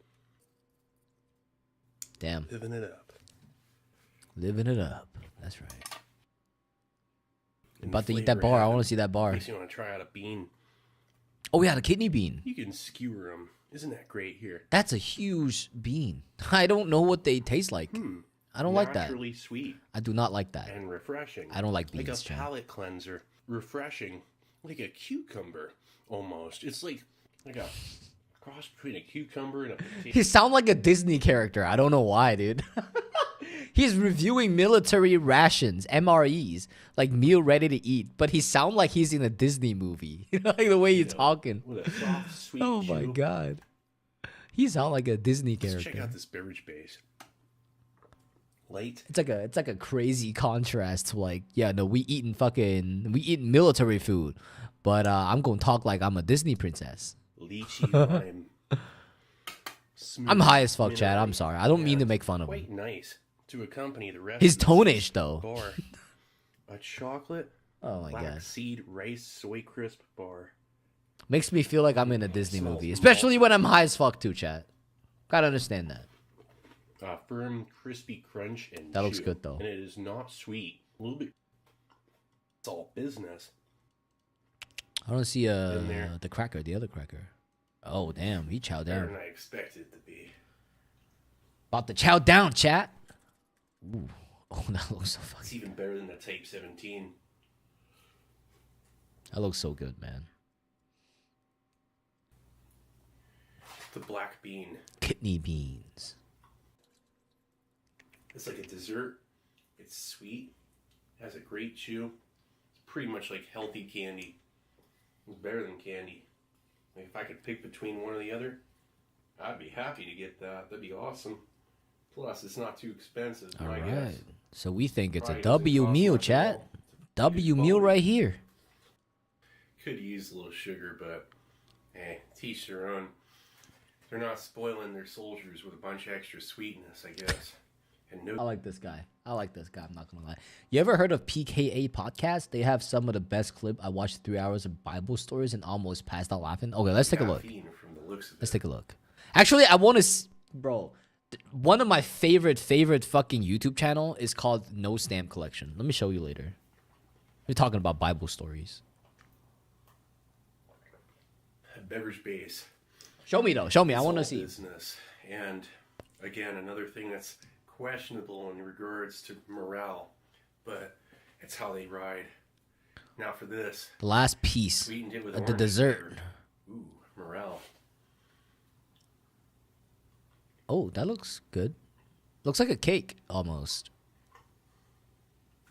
Speaker 1: Damn,
Speaker 5: Living it up.
Speaker 1: living it up. That's right.
Speaker 5: And
Speaker 1: About to eat
Speaker 5: flavor
Speaker 1: that bar. I
Speaker 5: heaven.
Speaker 1: want to see that bar.
Speaker 5: Makes you want to try out a bean.
Speaker 1: Oh, yeah, the kidney bean.
Speaker 5: You can skewer them. Isn't that great here?
Speaker 1: That's a huge bean. I don't know what they taste like. I don't like that.
Speaker 5: Naturally sweet
Speaker 1: I do not like that.
Speaker 5: and refreshing.
Speaker 1: I don't like
Speaker 5: Like
Speaker 1: beans,
Speaker 5: a
Speaker 1: Chan.
Speaker 5: palate cleanser. Refreshing. Like a cucumber, almost. It's like a cross between a cucumber and a potato.
Speaker 1: He sound like a Disney character. I don't know why, dude. He's reviewing military rations, MREs, like meal ready to eat, but he sound like he's in a Disney movie. Like the way he's talking.
Speaker 5: With a soft, sweet
Speaker 1: Oh my
Speaker 5: chew.
Speaker 1: god. He sound like a Disney
Speaker 5: Let's check
Speaker 1: character.
Speaker 5: out this beverage base. Light.
Speaker 1: It's like a crazy contrast to like, yeah, no, we eating military food, but I'm gonna talk like I'm a Disney princess.
Speaker 5: Lychee lime. Smooth,
Speaker 1: I'm high as fuck, Chad. I'm
Speaker 5: mineral,
Speaker 1: sorry. I don't mean
Speaker 5: and
Speaker 1: to make fun of
Speaker 5: quite
Speaker 1: him.
Speaker 5: nice to accompany the rest.
Speaker 1: His
Speaker 5: of the
Speaker 1: tone-ish, though.
Speaker 5: Bar. A chocolate
Speaker 1: Oh my god.
Speaker 5: flaxseed rice soy crisp bar.
Speaker 1: Makes me feel like I'm in a Disney
Speaker 5: Smells
Speaker 1: movie,
Speaker 5: malty.
Speaker 1: especially when I'm high as fuck too, Chad. Gotta understand that.
Speaker 5: Firm, crispy crunch and
Speaker 1: That looks
Speaker 5: chew.
Speaker 1: good, though.
Speaker 5: And it is not sweet. A little bit. It's all business.
Speaker 1: I don't see
Speaker 5: In there.
Speaker 1: the cracker, the other cracker. Oh damn, he chowed
Speaker 5: Better
Speaker 1: down.
Speaker 5: than I expected it to be.
Speaker 1: About to chow down, chat. Ooh. Oh, that looks so
Speaker 5: It's
Speaker 1: fucking.
Speaker 5: even better than the Type 17.
Speaker 1: That looks so good, man.
Speaker 5: The black bean.
Speaker 1: Kidney beans.
Speaker 5: It's like a dessert. It's sweet. Has a great chew. It's pretty much like healthy candy. It's better than candy. Like if I could pick between one or the other, I'd be happy to get that. That'd be awesome. Plus, it's not too expensive.
Speaker 1: All
Speaker 5: my
Speaker 1: right.
Speaker 5: guess.
Speaker 1: So we think it's a
Speaker 5: Probably doesn't
Speaker 1: W
Speaker 5: cost
Speaker 1: meal,
Speaker 5: much at
Speaker 1: chat.
Speaker 5: all.
Speaker 1: W
Speaker 5: Good
Speaker 1: meal
Speaker 5: quality.
Speaker 1: right here.
Speaker 5: Could use a little sugar, but hey, teach their own. They're not spoiling their soldiers with a bunch of extra sweetness, I guess. And
Speaker 1: I
Speaker 5: no,
Speaker 1: like this guy. I'm not gonna lie. You ever heard of PKA podcast? They have some of the best clip. I watched 3 hours of Bible stories and almost passed out laughing. Okay, let's take a look.
Speaker 5: caffeine from the looks of
Speaker 1: Let's
Speaker 5: it.
Speaker 1: take a look. Actually, I want to, bro. One of my favorite fucking YouTube channel is called No Stamp Collection. Let me show you later. We're talking about Bible stories.
Speaker 5: A beverage base.
Speaker 1: Show me though. Show me. I
Speaker 5: It's
Speaker 1: want to
Speaker 5: all
Speaker 1: see.
Speaker 5: business. And again, another thing that's questionable in regards to morale. But It's how they ride. Now for this.
Speaker 1: The last piece
Speaker 5: Sweetened it with
Speaker 1: of the
Speaker 5: orange
Speaker 1: dessert.
Speaker 5: flavor. Ooh, morel.
Speaker 1: Oh, that looks good. Looks like a cake almost.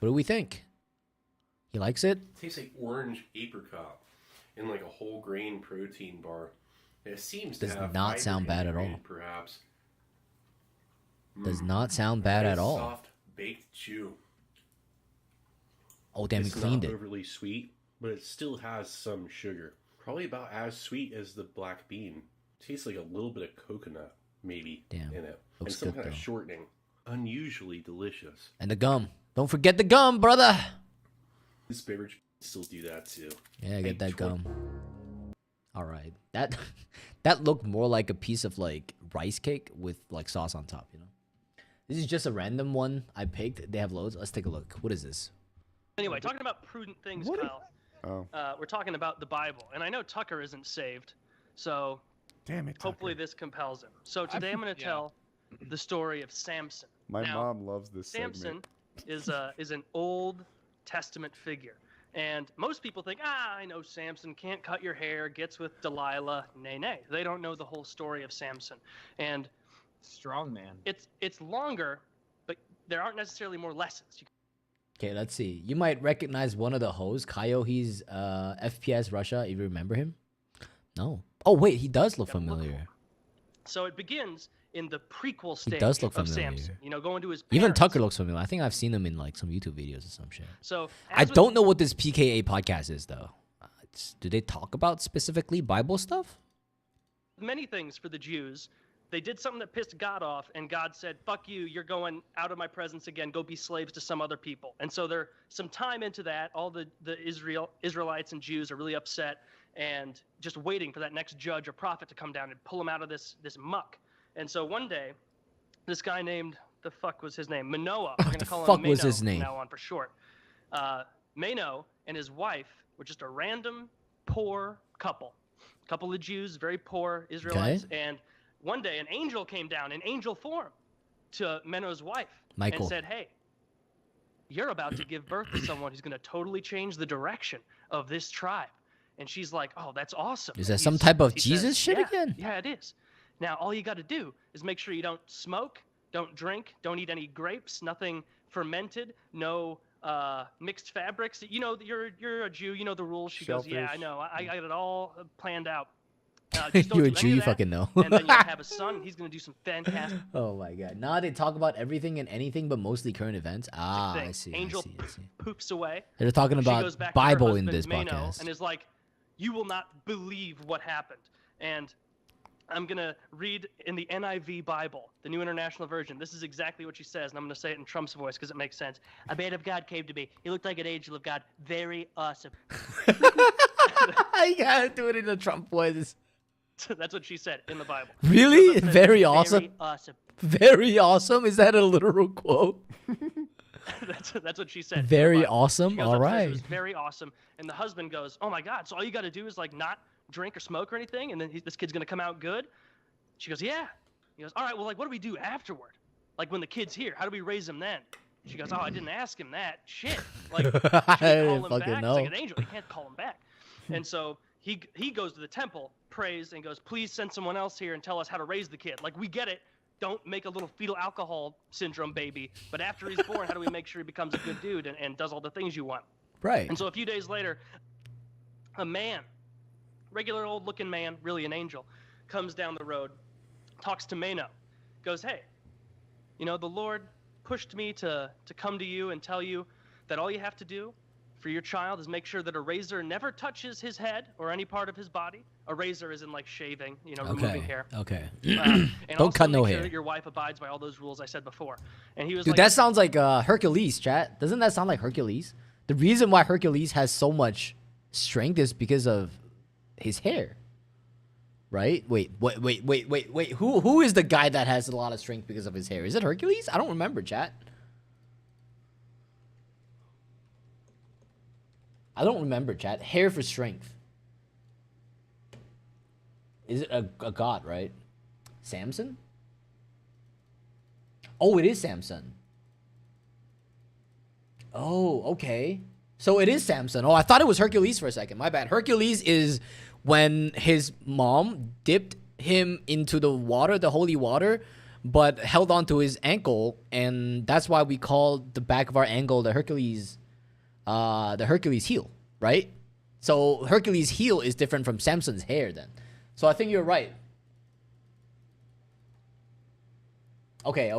Speaker 1: What do we think? He likes it?
Speaker 5: Tastes like orange apricot in like a whole grain protein bar. It seems
Speaker 1: Does
Speaker 5: to have
Speaker 1: not
Speaker 5: fiber
Speaker 1: sound bad at all.
Speaker 5: integrated, perhaps.
Speaker 1: Does not sound bad
Speaker 5: Nice
Speaker 1: at all.
Speaker 5: Soft baked chew.
Speaker 1: Oh, damn, he
Speaker 5: It's
Speaker 1: cleaned
Speaker 5: not
Speaker 1: it.
Speaker 5: overly sweet, but it still has some sugar. Probably about as sweet as the black bean. Tastes like a little bit of coconut, maybe,
Speaker 1: Damn,
Speaker 5: in it.
Speaker 1: looks
Speaker 5: And some
Speaker 1: good,
Speaker 5: kind of
Speaker 1: though.
Speaker 5: shortening. Unusually delicious.
Speaker 1: And the gum. Don't forget the gum, brother.
Speaker 5: This beverage still do that too.
Speaker 1: Yeah, get that
Speaker 5: Twen-
Speaker 1: gum. All right. That looked more like a piece of like rice cake with like sauce on top, you know? This is just a random one I picked. They have loads. Let's take a look. What is this?
Speaker 6: Anyway, talking about prudent things, Kyle. We're talking about the Bible, and I know Tucker isn't saved, so
Speaker 7: Damn it.
Speaker 6: hopefully
Speaker 7: Tucker.
Speaker 6: this compels him. So today I'm going to tell the story of Samson.
Speaker 7: My
Speaker 6: Now,
Speaker 7: mom loves this
Speaker 6: Samson
Speaker 7: segment.
Speaker 6: is an Old Testament figure, and most people think, I know Samson can't cut your hair, gets with Delilah. Nay, they don't know the whole story of Samson, and
Speaker 8: Strong man.
Speaker 6: it's longer, but there aren't necessarily more lessons.
Speaker 1: Okay, let's see. You might recognize one of the hosts, Kaio. He's FPS Russia. If you remember him. No. Oh wait, he does look
Speaker 6: Gotta look
Speaker 1: familiar.
Speaker 6: So it begins in the prequel stage
Speaker 1: does look
Speaker 6: of
Speaker 1: familiar.
Speaker 6: Samson. You know, going to his
Speaker 1: Even
Speaker 6: parents.
Speaker 1: Tucker looks familiar. I think I've seen him in like some YouTube videos or some shit.
Speaker 6: So
Speaker 1: I
Speaker 6: as with
Speaker 1: don't know what this PKA podcast is though. Do they talk about specifically Bible stuff?
Speaker 6: many things for the Jews. They did something that pissed God off, and God said, fuck you, you're going out of my presence again, go be slaves to some other people. And so there some time into that, all the Israelites and Jews are really upset and just waiting for that next judge or prophet to come down and pull them out of this muck. And so one day, this guy named, the fuck was his name? Manoah. We're going to call him
Speaker 1: fuck was
Speaker 6: Mano
Speaker 1: his
Speaker 6: from
Speaker 1: name?
Speaker 6: now on for short. Mano and his wife were just a random poor couple of Jews, very poor Israelites, and one day an angel came down in angel form to Mano's wife
Speaker 1: Michael.
Speaker 6: and said, hey, you're about to give birth to someone who's going to totally change the direction of this tribe. And she's like, oh, that's awesome.
Speaker 1: Is that
Speaker 6: And
Speaker 1: some type of
Speaker 6: he
Speaker 1: Jesus
Speaker 6: says,
Speaker 1: shit
Speaker 6: yeah,
Speaker 1: again?
Speaker 6: Yeah, it is. Now, all you got to do is make sure you don't smoke, don't drink, don't eat any grapes, nothing fermented, no mixed fabrics. You know, you're a Jew, you know the rules. She goes, yeah, I
Speaker 7: Shellfish.
Speaker 6: know. I got it all planned out. Just don't
Speaker 1: You're a
Speaker 6: do
Speaker 1: Jew,
Speaker 6: any
Speaker 1: you
Speaker 6: of that,
Speaker 1: fucking know.
Speaker 6: and then you'll have a son. He's going to do some fantastic
Speaker 1: Oh my god. Now they talk about everything and anything but mostly current events. Ah, I
Speaker 6: things.
Speaker 1: see.
Speaker 6: Angel
Speaker 1: I see.
Speaker 6: poops away.
Speaker 1: They're talking
Speaker 6: She goes
Speaker 1: about
Speaker 6: back to her
Speaker 1: Bible in
Speaker 6: husband,
Speaker 1: this
Speaker 6: Mano,
Speaker 1: podcast.
Speaker 6: and is like, you will not believe what happened. And I'm going to read in the NIV Bible, the New International Version. This is exactly what she says, and I'm going to say it in Trump's voice because it makes sense. A man of God came to me. He looked like an angel of God. Very awesome.
Speaker 1: I gotta do it in the Trump voice.
Speaker 6: That's what she said in the Bible.
Speaker 1: Really?
Speaker 6: She goes up and says,
Speaker 1: Very awesome.
Speaker 6: Very awesome.
Speaker 1: Very awesome. Is that a literal quote?
Speaker 6: That's what she said. in the
Speaker 1: Very
Speaker 6: Bible.
Speaker 1: awesome?
Speaker 6: She goes
Speaker 1: All
Speaker 6: up and says,
Speaker 1: right.
Speaker 6: It was very awesome. And the husband goes, oh my God, so all you got to do is like not drink or smoke or anything, and then this kid's going to come out good? She goes, yeah. He goes, all right, well, like, what do we do afterward? Like, when the kid's here, how do we raise him then? She goes, oh, I didn't ask him that. Shit. Like, should we
Speaker 1: I
Speaker 6: call
Speaker 1: didn't
Speaker 6: him
Speaker 1: fucking
Speaker 6: back?
Speaker 1: know.
Speaker 6: He's like an angel. You can't call him back. And so he goes to the temple, prays, and goes, please send someone else here and tell us how to raise the kid. Like, we get it. Don't make a little fetal alcohol syndrome baby. But after he's born, how do we make sure he becomes a good dude and does all the things you want?
Speaker 1: Right.
Speaker 6: And so a few days later, a man, regular old looking man, really an angel, comes down the road, talks to Mano, goes, hey, you know, the Lord pushed me to come to you and tell you that all you have to do for your child is make sure that a razor never touches his head or any part of his body. A razor is in like shaving, you know, removing hair.
Speaker 1: Okay.
Speaker 6: And
Speaker 1: Don't
Speaker 6: also
Speaker 1: cut no
Speaker 6: make sure
Speaker 1: hair.
Speaker 6: that your wife abides by all those rules I said before. And he was
Speaker 1: Dude,
Speaker 6: like,
Speaker 1: that sounds like Hercules, chat. Doesn't that sound like Hercules? The reason why Hercules has so much strength is because of his hair. Right? Wait. Who is the guy that has a lot of strength because of his hair? Is it Hercules? I don't remember, chat. I don't remember, chat. Hair for strength. Is it a god, right? Samson? Oh, it is Samson. Oh, okay. So it is Samson. Oh, I thought it was Hercules for a second. My bad. Hercules is when his mom dipped him into the water, the holy water, but held onto his ankle, and that's why we call the back of our ankle the Hercules heel, right? So Hercules' heel is different from Samson's hair then. So I think you're right. Okay.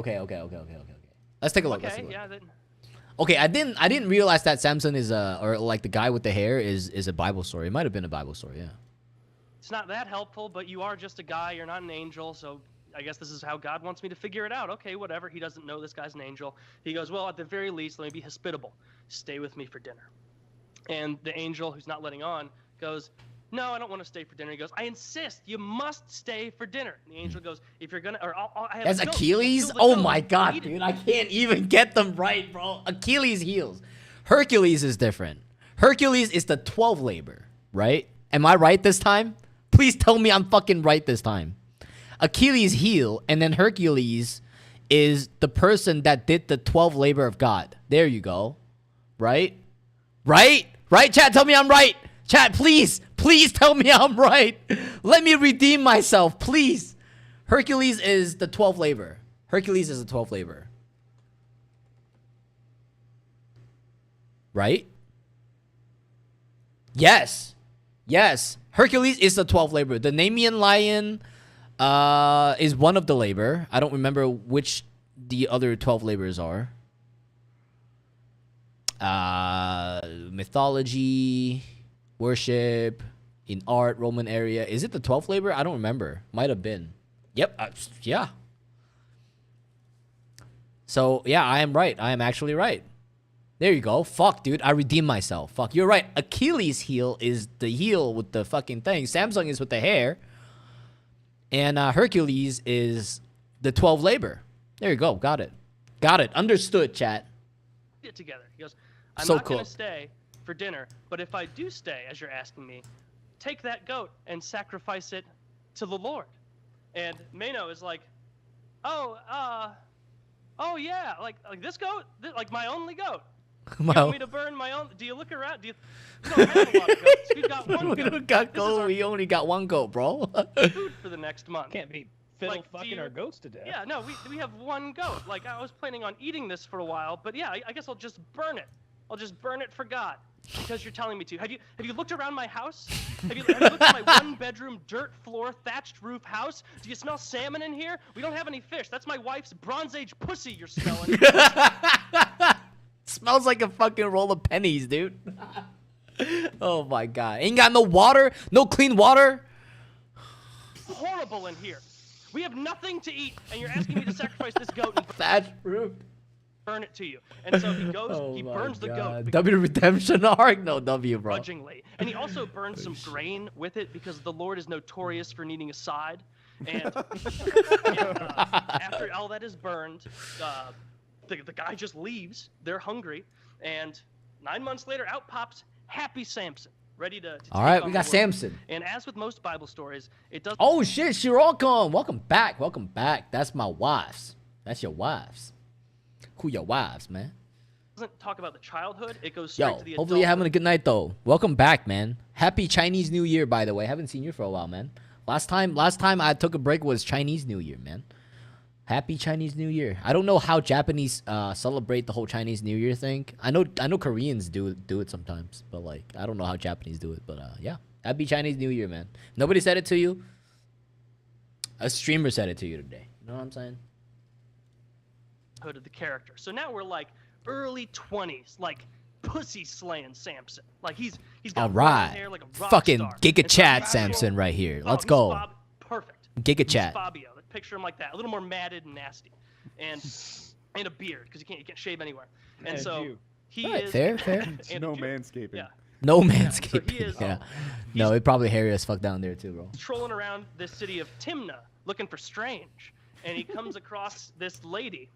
Speaker 1: Let's take a look.
Speaker 6: Okay, yeah. Then,
Speaker 1: Okay, I didn't realize that Samson is or like the guy with the hair is a Bible story. It might have been a Bible story, yeah.
Speaker 6: it's not that helpful, but you are just a guy. You're not an angel, so I guess this is how God wants me to figure it out. Okay, whatever. He doesn't know this guy's an angel. He goes, well, at the very least, let me be hospitable. Stay with me for dinner. And the angel, who's not letting on, goes, no, I don't want to stay for dinner. He goes, I insist. You must stay for dinner. And the angel goes, if you're gonna, or I have
Speaker 1: That's
Speaker 6: a goat.
Speaker 1: Achilles?
Speaker 6: Kill the
Speaker 1: Oh
Speaker 6: goat.
Speaker 1: my god,
Speaker 6: Eat it."
Speaker 1: dude. I can't even get them right, bro. Achilles heels. Hercules is different. Hercules is the 12 labor, right? Am I right this time? Please tell me I'm fucking right this time. Achilles heel, and then Hercules is the person that did the 12 labor of God. There you go. Right? Right? Right, chat? Tell me I'm right. Chat, please. Please tell me I'm right. Let me redeem myself, please. Hercules is the 12th labor. Hercules is the 12th labor. Right? Yes. Yes. Hercules is the 12th labor. The Nemean lion is one of the labor. I don't remember which the other 12 labors are. Mythology, worship, in art, Roman area. Is it the 12th labor? I don't remember. Might have been. Yep. Yeah. So, yeah, I am right. I am actually right. There you go. Fuck, dude. I redeemed myself. Fuck, you're right. Achilles' heel is the heel with the fucking thing. Samsung is with the hair. And Hercules is the 12 labor. There you go. Got it. Got it. Understood, chat.
Speaker 6: Get together. He goes, I'm
Speaker 1: So
Speaker 6: not going
Speaker 1: cool.
Speaker 6: to stay for dinner, but if I do stay, as you're asking me, take that goat and sacrifice it to the Lord. And Mano is like, oh yeah, like this goat, like my only goat. You want me to burn my own? Do you look around? You don't have a lot of goats. We've got one goat.
Speaker 1: We only got one goat, bro.
Speaker 6: Food for the next month.
Speaker 7: Can't be fiddle
Speaker 6: Like, do
Speaker 7: fucking
Speaker 6: you-
Speaker 7: our goats to death.
Speaker 6: Yeah, no, we have one goat. Like, I was planning on eating this for a while, but yeah, I guess I'll just burn it. I'll just burn it for God, because you're telling me to. Have you looked around my house? Have you looked at my one-bedroom, dirt floor, thatched roof house? Do you smell salmon in here? We don't have any fish. That's my wife's Bronze Age pussy you're smelling.
Speaker 1: Smells like a fucking roll of pennies, dude. Oh my god. Ain't got no water? No clean water?
Speaker 6: Horrible in here. We have nothing to eat, and you're asking me to sacrifice this goat and
Speaker 1: Thatched roof.
Speaker 6: burn it to you. And so he goes,
Speaker 1: Oh
Speaker 6: he
Speaker 1: my
Speaker 6: burns the goat.
Speaker 1: God. W redemption arc? No W, bro.
Speaker 6: Grudgingly. And he also burns some grain with it because the Lord is notorious for needing a side. And, after all that is burned, the guy just leaves. They're hungry. And 9 months later, out pops Happy Samson, ready to
Speaker 1: All
Speaker 6: take
Speaker 1: right,
Speaker 6: on
Speaker 1: we
Speaker 6: the
Speaker 1: got
Speaker 6: world.
Speaker 1: Samson.
Speaker 6: And as with most Bible stories, it doesn't
Speaker 1: Oh shit, Shirokon. Welcome back. Welcome back. That's my wives. That's your wives. Who your wives, man?
Speaker 6: talk about the childhood. It goes straight
Speaker 1: Yo,
Speaker 6: to the
Speaker 1: hopefully you're having a
Speaker 6: adulthood.
Speaker 1: good night though. Welcome back, man. Happy Chinese New Year, by the way. Haven't seen you for a while, man. Last time I took a break was Chinese New Year, man. Happy Chinese New Year. I don't know how Japanese celebrate the whole Chinese New Year thing. I know Koreans do it sometimes, but like I don't know how Japanese do it. But yeah, happy Chinese New Year, man. Nobody said it to you. A streamer said it to you today. You know what I'm saying?
Speaker 6: Of the character. So now we're like early 20s, like pussy slaying Samson. Like he's got
Speaker 1: All
Speaker 6: long
Speaker 1: right,
Speaker 6: hair like a rock
Speaker 1: fucking
Speaker 6: star.
Speaker 1: Giga
Speaker 6: And so
Speaker 1: Chat
Speaker 6: he's
Speaker 1: Samson right here.
Speaker 6: Oh,
Speaker 1: Let's
Speaker 6: he's
Speaker 1: go.
Speaker 6: Perfect.
Speaker 1: Giga
Speaker 6: He's
Speaker 1: Chat.
Speaker 6: Fabio. Like, picture him like that, a little more matted and nasty, and a beard because you can't shave anywhere. And
Speaker 7: And
Speaker 6: so
Speaker 7: you.
Speaker 6: he
Speaker 1: All right,
Speaker 6: is
Speaker 1: fair.
Speaker 6: and
Speaker 8: No
Speaker 6: a beard.
Speaker 8: manscaping.
Speaker 6: Yeah.
Speaker 1: No
Speaker 6: So
Speaker 1: manscaping.
Speaker 6: he is
Speaker 1: yeah. No, it probably hairy as fuck down there too, bro.
Speaker 6: trolling around this city of Timna looking for Strange, and he comes across this lady,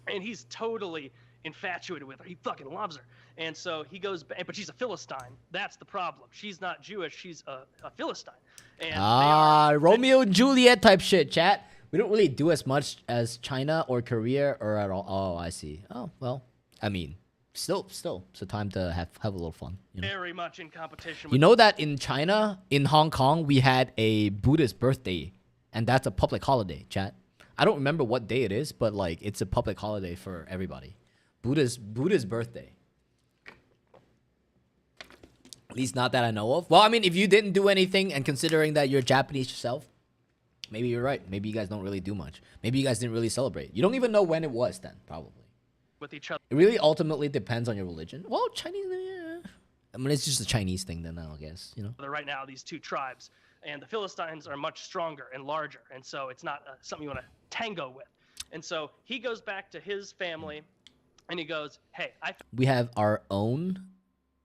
Speaker 6: and he's totally infatuated with her. He fucking loves her. And so he goes back, but she's a Philistine. That's the problem. She's not Jewish. She's a Philistine. And they are-
Speaker 1: Romeo and Juliet type shit, chat. We don't really do as much as China or Korea or at all. Oh, I see. Oh, well, I mean, still, it's a time to have a little fun. You know?
Speaker 6: Very much in competition.
Speaker 1: You know that in China, in Hong Kong, we had a Buddhist birthday, and that's a public holiday, chat. I don't remember what day it is, but like it's a public holiday for everybody. Buddha's birthday. At least not that I know of. Well, I mean, if you didn't do anything, and considering that you're Japanese yourself, maybe you're right. Maybe you guys don't really do much. Maybe you guys didn't really celebrate. You don't even know when it was then, probably.
Speaker 6: With each other.
Speaker 1: It really ultimately depends on your religion. Well, Chinese, yeah. I mean, it's just a Chinese thing then, I guess, you know?
Speaker 6: Right now, these two tribes, and the Philistines are much stronger and larger, and so it's not something you want to tango with. And so he goes back to his family, and he goes, hey,
Speaker 1: we have our own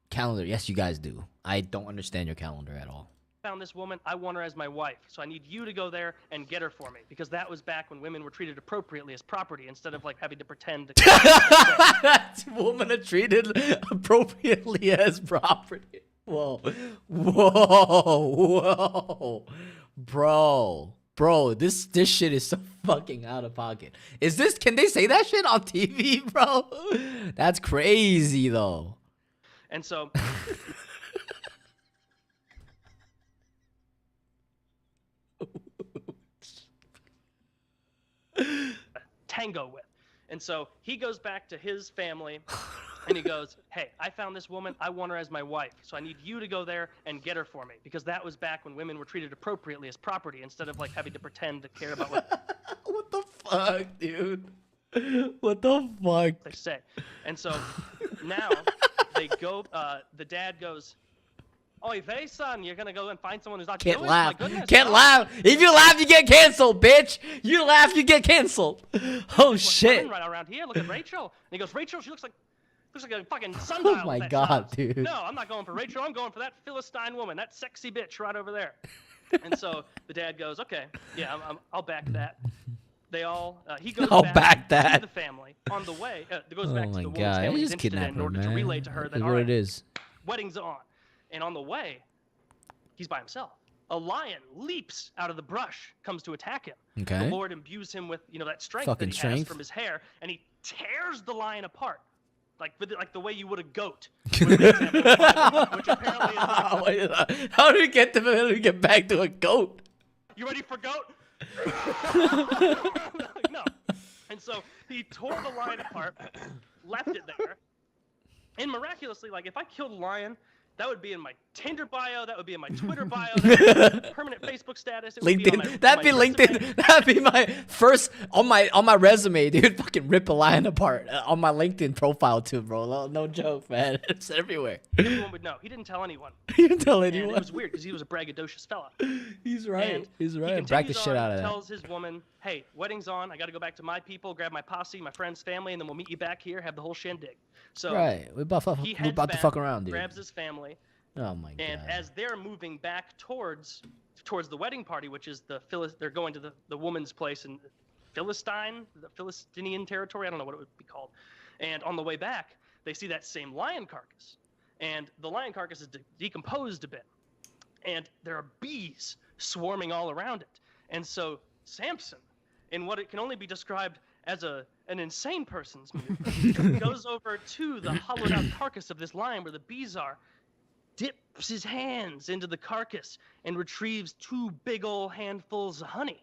Speaker 1: calendar. Yes, you guys do. I don't understand your calendar at all.
Speaker 6: found this woman. I want her as my wife. So I need you to go there and get her for me. Because that was back when women were treated appropriately as property instead of like having to pretend to
Speaker 1: women are treated appropriately as property. Whoa. Whoa. Bro, this shit is so fucking out of pocket. Can they say that shit on TV, bro? That's crazy though.
Speaker 6: And so tango with. And so he goes back to his family and he goes, hey, I found this woman. I want her as my wife. So I need you to go there and get her for me. Because that was back when women were treated appropriately as property instead of like having to pretend to care about what
Speaker 1: what the fuck, dude? What the fuck?
Speaker 6: they say. And so now they go, the dad goes, Oy vey, son, you're gonna go and find someone who's not
Speaker 1: Can't
Speaker 6: Jewish?
Speaker 1: laugh.
Speaker 6: My goodness,
Speaker 1: Can't
Speaker 6: no.
Speaker 1: laugh. If you laugh, you get canceled, bitch. You laugh, you get canceled. Oh
Speaker 6: What's
Speaker 1: shit.
Speaker 6: running right around here? Look at Rachel. And he goes, Rachel, she looks like a fucking sundial.
Speaker 1: Oh my
Speaker 6: with that
Speaker 1: God,
Speaker 6: house.
Speaker 1: dude.
Speaker 6: No, I'm not going for Rachel. I'm going for that Philistine woman, that sexy bitch right over there. And so the dad goes, okay, yeah, I'll back that. They all, he goes
Speaker 1: I'll
Speaker 6: back
Speaker 1: back
Speaker 6: to
Speaker 1: that.
Speaker 6: the family. On the way, goes
Speaker 1: Oh
Speaker 6: back to
Speaker 1: my
Speaker 6: the woman's
Speaker 1: God.
Speaker 6: family
Speaker 1: You
Speaker 6: he's
Speaker 1: just
Speaker 6: interested in
Speaker 1: kidnap her,
Speaker 6: order to
Speaker 1: man.
Speaker 6: relay to her
Speaker 1: That's
Speaker 6: that, all
Speaker 1: what
Speaker 6: right,
Speaker 1: it is.
Speaker 6: wedding's on. And on the way, he's by himself. A lion leaps out of the brush, comes to attack him.
Speaker 1: Okay.
Speaker 6: The Lord imbues him with, that strength
Speaker 1: Fucking
Speaker 6: that he has
Speaker 1: strength.
Speaker 6: from his hair, and he tears the lion apart, like the way you would a goat. Which apparently is like,
Speaker 1: How do we get back to a goat?
Speaker 6: you ready for goat? No. And so he tore the lion apart, left it there, and miraculously, like if I killed a lion, that would be in my Tinder bio. That would be in my Twitter bio. That would be in my permanent Facebook status. It would be on my,
Speaker 1: LinkedIn. That'd be
Speaker 6: my
Speaker 1: LinkedIn.
Speaker 6: resume.
Speaker 1: That'd be my first on my resume, dude. Fucking rip a lion apart on my LinkedIn profile too, bro. No joke, man. It's everywhere.
Speaker 6: Everyone would know. He didn't tell anyone.
Speaker 1: You didn't tell
Speaker 6: And
Speaker 1: anyone.
Speaker 6: it was weird because he was a braggadocious fella.
Speaker 1: He's right.
Speaker 6: And
Speaker 1: He's
Speaker 6: he
Speaker 1: right. Brag the
Speaker 6: continues
Speaker 1: shit
Speaker 6: on,
Speaker 1: out of that.
Speaker 6: tells his woman, hey, wedding's on. I got to go back to my people, grab my posse, my friend's family, and then we'll meet you back here, have the whole shindig. So
Speaker 1: Right. We're about
Speaker 6: he
Speaker 1: to
Speaker 6: heads
Speaker 1: fuck
Speaker 6: back,
Speaker 1: around, dude.
Speaker 6: grabs his family,
Speaker 1: Oh my
Speaker 6: and
Speaker 1: God.
Speaker 6: as they're moving back towards the wedding party, which is they're going to the woman's place in the Philistinian territory. I don't know what it would be called. And on the way back, they see that same lion carcass, and the lion carcass is decomposed a bit, and there are bees swarming all around it. And so Samson, in what it can only be described as an insane person's maneuver, goes over to the hollowed out carcass of this lion where the bees are, dips his hands into the carcass, and retrieves 2 big old handfuls of honey.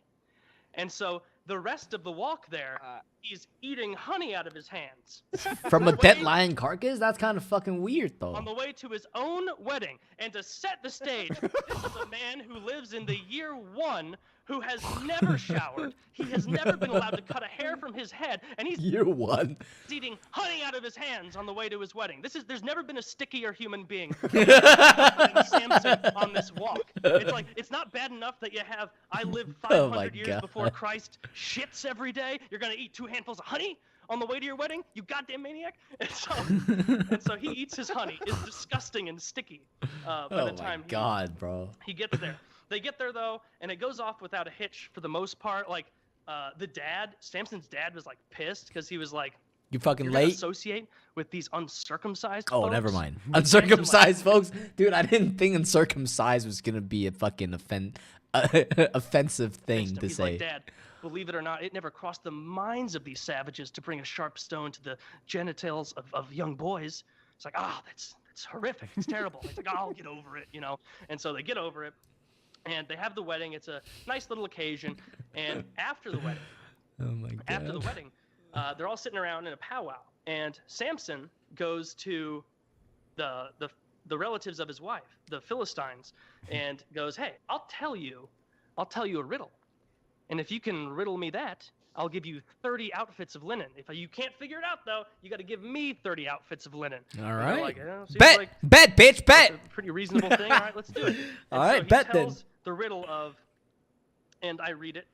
Speaker 6: And so the rest of the walk there, he's eating honey out of his hands.
Speaker 1: From a dead lion carcass? That's kind of fucking weird, though.
Speaker 6: On the way to his own wedding. And to set the stage, this is a man who lives in the year 1, who has never showered. He has never been allowed to cut a hair from his head, and he's
Speaker 1: Year 1.
Speaker 6: eating honey out of his hands on the way to his wedding. There's never been a stickier human being than Samson on this walk. It's like, it's not bad enough that you have, I lived 500 years
Speaker 1: God.
Speaker 6: before Christ, shits every day. You're gonna eat 2 handfuls of honey on the way to your wedding, you goddamn maniac. And so he eats his honey. It's disgusting and sticky by
Speaker 1: Oh
Speaker 6: the
Speaker 1: my
Speaker 6: time
Speaker 1: God, bro.
Speaker 6: he gets there. They get there though, and it goes off without a hitch for the most part. Like Samson's dad was like pissed because he was like,
Speaker 1: You fucking
Speaker 6: "You're gonna
Speaker 1: late?
Speaker 6: associate with these uncircumcised
Speaker 1: Oh,
Speaker 6: folks?"
Speaker 1: never mind.
Speaker 6: Samson, like,
Speaker 1: Uncircumcised folks? Dude, I didn't think uncircumcised was gonna be a fucking offensive thing
Speaker 6: pissed him.
Speaker 1: to
Speaker 6: He's
Speaker 1: say.
Speaker 6: like, Dad, believe it or not, it never crossed the minds of these savages to bring a sharp stone to the genitals of young boys. It's like, that's horrific. It's terrible. It's like, I'll get over it, you know. And so they get over it, and they have the wedding. It's a nice little occasion. And after the wedding, they're all sitting around in a powwow, and Samson goes to the relatives of his wife, the Philistines, and goes, "Hey, I'll tell you a riddle, and if you can riddle me that, I'll give you 30 outfits of linen. If you can't figure it out, though, you got to give me 30 outfits of linen."
Speaker 1: All right.
Speaker 6: Like,
Speaker 1: bet, bitch, bet.
Speaker 6: A pretty reasonable thing. All right, let's do it.
Speaker 1: All right,
Speaker 6: so he
Speaker 1: bet
Speaker 6: tells
Speaker 1: then.
Speaker 6: the riddle of, and I read it: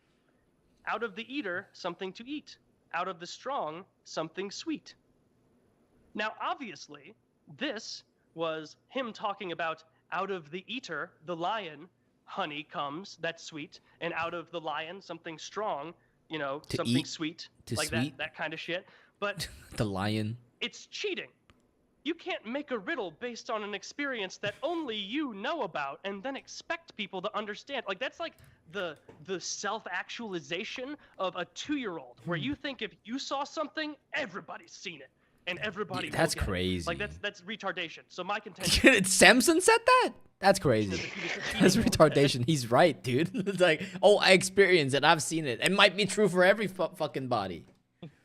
Speaker 6: out of the eater, something to eat. Out of the strong, something sweet. Now, obviously, this was him talking about out of the eater, the lion, honey comes, that's sweet, and out of the lion, something strong, you know,
Speaker 1: to
Speaker 6: something
Speaker 1: eat,
Speaker 6: sweet,
Speaker 1: to
Speaker 6: like
Speaker 1: sweet.
Speaker 6: that kind of shit. But
Speaker 1: The lion.
Speaker 6: it's cheating. You can't make a riddle based on an experience that only you know about and then expect people to understand. Like, that's like the self-actualization of a 2-year-old, where you think if you saw something, everybody's seen it. And everybody will
Speaker 1: That's
Speaker 6: get it.
Speaker 1: crazy.
Speaker 6: Like, that's retardation. So my contention
Speaker 1: Samson said that? That's crazy.
Speaker 6: is that he was
Speaker 1: That's
Speaker 6: cheating.
Speaker 1: retardation. He's right, dude. It's like, oh, I experienced it. I've seen it. It might be true for every fucking body.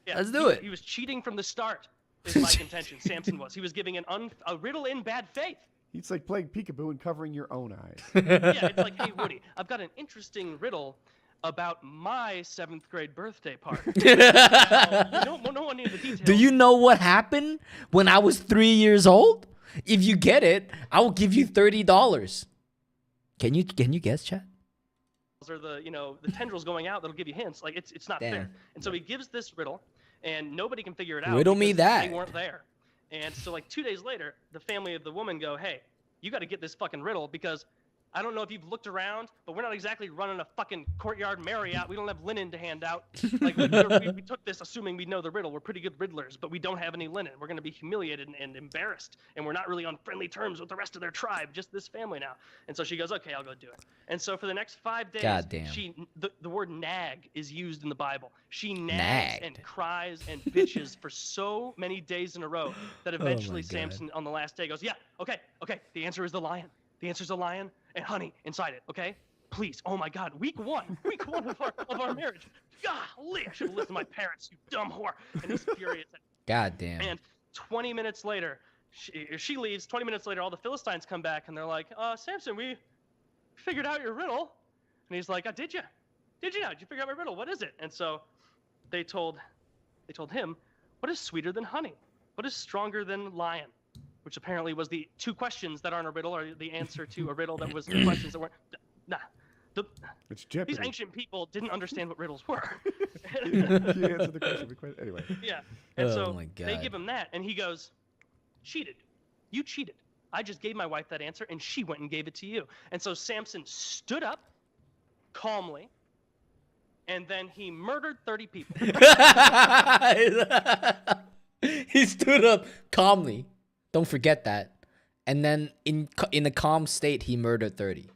Speaker 6: Yeah,
Speaker 1: Let's do it.
Speaker 6: He was cheating from the start, is my contention. Samson was. He was giving a riddle in bad faith.
Speaker 7: It's like playing peekaboo and covering your own eyes.
Speaker 6: Yeah, it's like, hey, Woody, I've got an interesting riddle about my 7th grade birthday party. No one needs the details.
Speaker 1: Do you know what happened when I was 3 years old? If you get it, I will give you $30. Can you guess, chat?
Speaker 6: Or the tendrils going out that'll give you hints. Like, it's not
Speaker 1: Damn.
Speaker 6: fair. And so he gives this riddle, and nobody can figure it out.
Speaker 1: Riddle me
Speaker 6: because
Speaker 1: that.
Speaker 6: They weren't there. And so, like, 2 days later, the family of the woman go, "Hey, you got to get this fucking riddle, because I don't know if you've looked around, but we're not exactly running a fucking courtyard Marriott. We don't have linen to hand out. Like, we took this assuming we know the riddle. We're pretty good riddlers, but we don't have any linen. We're going to be humiliated and embarrassed, and we're not really on friendly terms with the rest of their tribe, just this family now." And so she goes, "Okay, I'll go do it." And so for the next 5 days,
Speaker 1: Goddamn.
Speaker 6: the word nag is used in the Bible. She nags
Speaker 1: Nagged.
Speaker 6: and cries and bitches for so many days in a row that eventually
Speaker 1: God.
Speaker 6: Samson on the last day goes, "Yeah, okay, the answer is the lion. The answer's a lion and honey inside it, okay? Please, oh my God, week one of our marriage. Golly, I should have listened to my parents, you dumb whore." And he's furious.
Speaker 1: Goddamn.
Speaker 6: And 20 minutes later, she leaves. 20 minutes later, all the Philistines come back, and they're like, "Samson, we figured out your riddle." And he's like, "Did you? Did you figure out my riddle? What is it?" And so they told him, "What is sweeter than honey? What is stronger than lion?" Which apparently was the 2 questions that aren't a riddle, or the answer to a riddle that was 2 questions that weren't. Nah.
Speaker 7: It's Jeopardy.
Speaker 6: These ancient people didn't understand what riddles were.
Speaker 7: You answered the question. Anyway.
Speaker 6: Yeah. And
Speaker 1: Oh
Speaker 6: so
Speaker 1: my
Speaker 6: they
Speaker 1: God.
Speaker 6: give him that, and he goes, "Cheated. You cheated. I just gave my wife that answer, and she went and gave it to you." And so Samson stood up calmly, and then he murdered 30 people.
Speaker 1: He stood up calmly. Don't forget that. And then in a calm state, he murdered 30.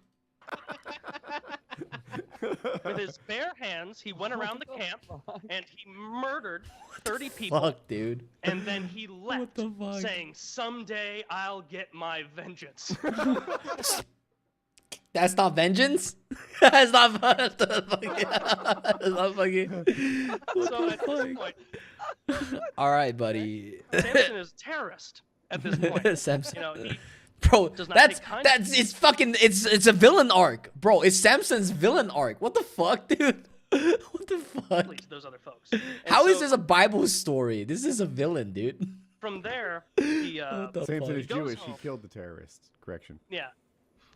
Speaker 6: With his bare hands, he went around the camp, and he murdered 30 people.
Speaker 1: Fuck, dude.
Speaker 6: And then he left,
Speaker 1: the fuck?
Speaker 6: saying, "Someday I'll get my vengeance."
Speaker 1: That's not vengeance? That's not fucking... That's not fucking...
Speaker 6: So at this point,
Speaker 1: All right, buddy.
Speaker 6: Samson is a terrorist at this point.
Speaker 1: Samson.
Speaker 6: You know, he
Speaker 1: Bro,
Speaker 6: does not
Speaker 1: that's
Speaker 6: take kindness.
Speaker 1: it's fucking it's a villain arc, bro. It's Samson's villain arc. What the fuck, dude? What the fuck?
Speaker 6: pleased those other folks. And
Speaker 1: How is
Speaker 6: so
Speaker 1: this a Bible story? This is a villain, dude.
Speaker 6: From there, he
Speaker 1: the
Speaker 7: Samson
Speaker 1: fuck?
Speaker 7: is
Speaker 6: Goes
Speaker 7: Jewish. He
Speaker 6: home.
Speaker 7: killed the terrorists. Correction.
Speaker 6: yeah,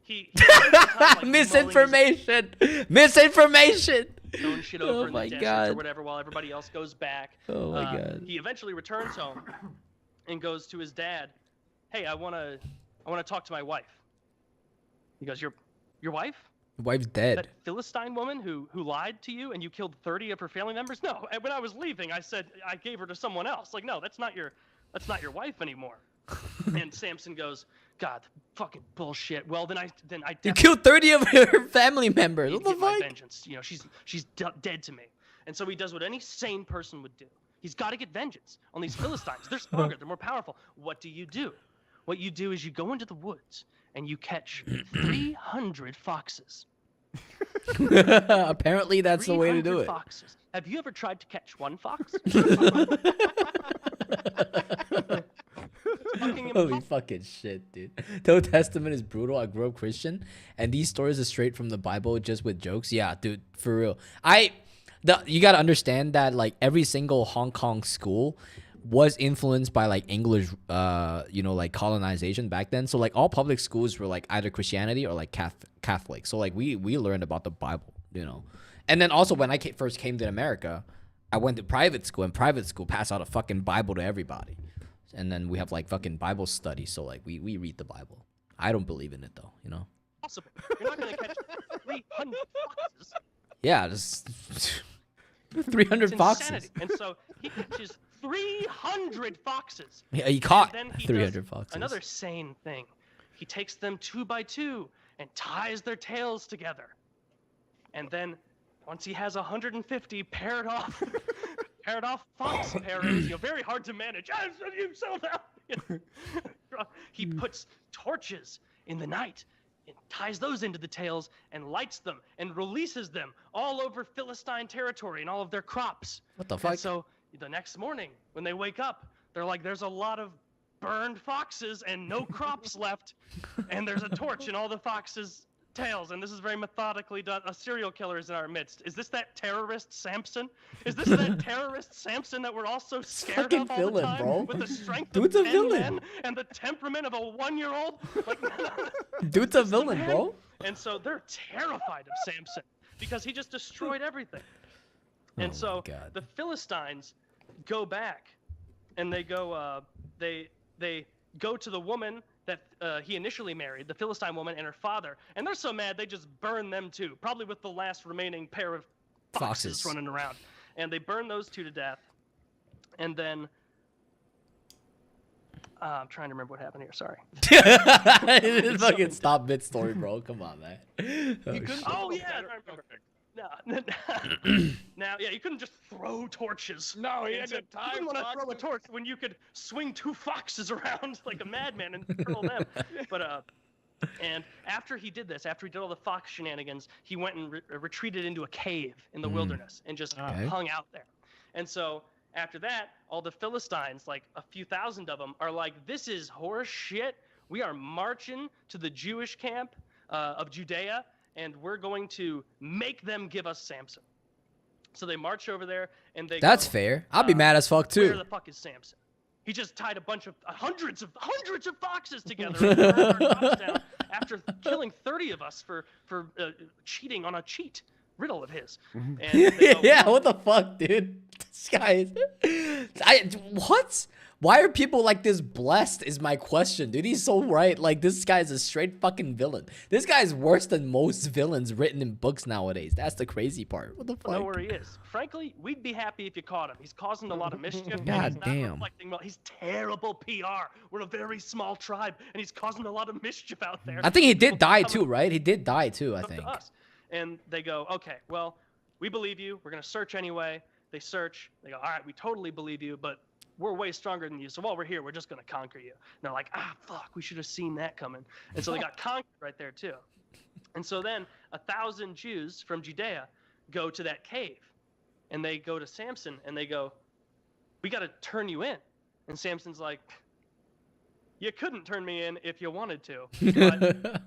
Speaker 6: he spends time, like, mulling
Speaker 1: Misinformation. Misinformation.
Speaker 6: his own shit
Speaker 1: Oh
Speaker 6: over in
Speaker 1: my
Speaker 6: the desert
Speaker 1: God.
Speaker 6: or whatever, while everybody else goes back.
Speaker 1: Oh my God.
Speaker 6: He eventually returns home and goes to his dad. "Hey, I wanna talk to my wife." He goes, Your wife?
Speaker 1: Wife's dead.
Speaker 6: That Philistine woman who lied to you and you killed 30 of her family members? No. And when I was leaving, I said I gave her to someone else. Like, no, that's not your wife anymore. And Samson goes, "God, fucking bullshit. Well, then I
Speaker 1: You killed 30 of her family members.
Speaker 6: need
Speaker 1: What
Speaker 6: to
Speaker 1: the
Speaker 6: get my
Speaker 1: fuck?
Speaker 6: vengeance. You know, she's dead to me." And so he does what any sane person would do. He's got to get vengeance on these Philistines. They're stronger. They're more powerful. What do? What you do is you go into the woods and you catch 300 foxes.
Speaker 1: Apparently, that's the way to do it.
Speaker 6: Foxes. Have you ever tried to catch one fox?
Speaker 1: Holy fucking shit, dude. The Old Testament is brutal. I grew up Christian, and these stories are straight from the Bible, just with jokes. Yeah, dude, for real. You gotta understand that like every single Hong Kong school was influenced by like English, like colonization back then. So like all public schools were like either Christianity or like Catholic. So like we learned about the Bible, And then also when I first came to America, I went to private school, and private school passed out a fucking Bible to everybody. And then we have like fucking Bible study. So like we read the Bible. I don't believe in it though,
Speaker 6: Possible. You're not gonna catch 300 foxes.
Speaker 1: Yeah, just 300 foxes.
Speaker 6: Insanity. And so he catches 300 foxes.
Speaker 1: Yeah, he caught
Speaker 6: And then he
Speaker 1: 300
Speaker 6: does
Speaker 1: foxes.
Speaker 6: Another sane thing. He takes them 2 by 2 and ties their tails together. And then once he has 150 paired off fox pairings, very hard to manage. He puts torches in the night and ties those into the tails and lights them and releases them all over Philistine territory and all of their crops.
Speaker 1: What the fuck?
Speaker 6: And so the next morning when they wake up, they're like, there's a lot of burned foxes and no crops left, and there's a torch in all the foxes' tails, and this is very methodically done. A serial killer is in our midst. Is this that terrorist Samson? Is this that terrorist Samson that we're all so scared
Speaker 1: fucking
Speaker 6: of all
Speaker 1: villain,
Speaker 6: the time?
Speaker 1: bro.
Speaker 6: With the strength
Speaker 1: Dude's
Speaker 6: of
Speaker 1: a
Speaker 6: 10
Speaker 1: villain.
Speaker 6: men and the temperament of a 1-year-old? Like,
Speaker 1: Dude's a villain, bro.
Speaker 6: and so they're terrified of Samson because he just destroyed everything. And
Speaker 1: Oh
Speaker 6: so
Speaker 1: my God.
Speaker 6: the Philistines go back, and they go they go to the woman that he initially married, the Philistine woman, and her father, and they're so mad they just burn them too, probably with the last remaining pair of foxes running around, and they burn those 2 to death. And then I'm trying to remember what happened here. Sorry.
Speaker 1: It's fucking stop mid story, bro. Come on, man.
Speaker 6: Oh yeah, I remember. No, now, yeah, you couldn't just throw torches.
Speaker 5: No, he had to
Speaker 6: You
Speaker 5: tie
Speaker 6: didn't want to throw a
Speaker 5: foxes.
Speaker 6: torch when you could swing 2 foxes around like a madman and hurl them. But and after he did this, after he did all the fox shenanigans, he went and retreated into a cave in the wilderness and just hung out there. And so after that, all the Philistines, like a few thousand of them, are like, "This is horse shit. We are marching to the Jewish camp of Judea, and we're going to make them give us Samson." So they march over there, and they
Speaker 1: That's
Speaker 6: go,
Speaker 1: fair. I'll be mad as fuck
Speaker 6: Where
Speaker 1: too.
Speaker 6: the fuck is Samson? He just tied a bunch of hundreds of foxes together and burned our crops down after killing 30 of us for cheating on a cheat riddle of his. And they go,
Speaker 1: Yeah, what the fuck, dude? This guy is... What? Why are people like this blessed is my question, dude. He's so right. Like, this guy's a straight fucking villain. This guy's worse than most villains written in books nowadays. That's the crazy part. What the fuck?
Speaker 6: know where he is. Frankly, we'd be happy if you caught him. He's causing a lot of mischief. and
Speaker 1: God
Speaker 6: he's not
Speaker 1: damn.
Speaker 6: reflecting well. He's terrible PR. We're a very small tribe, and he's causing a lot of mischief out there.
Speaker 1: I think he did
Speaker 6: People
Speaker 1: die
Speaker 6: coming
Speaker 1: too, right? He did die too, I
Speaker 6: up to
Speaker 1: think.
Speaker 6: us. And they go, "Okay, well, we believe you. We're going to search anyway." They search. They go, "All right, we totally believe you, but we're way stronger than you. So while we're here, we're just going to conquer you." And they're like, fuck, we should have seen that coming. And so they got conquered right there too. And so then 1,000 Jews from Judea go to that cave, and they go to Samson, and they go, "We got to turn you in." And Samson's like, "You couldn't turn me in if you wanted to. But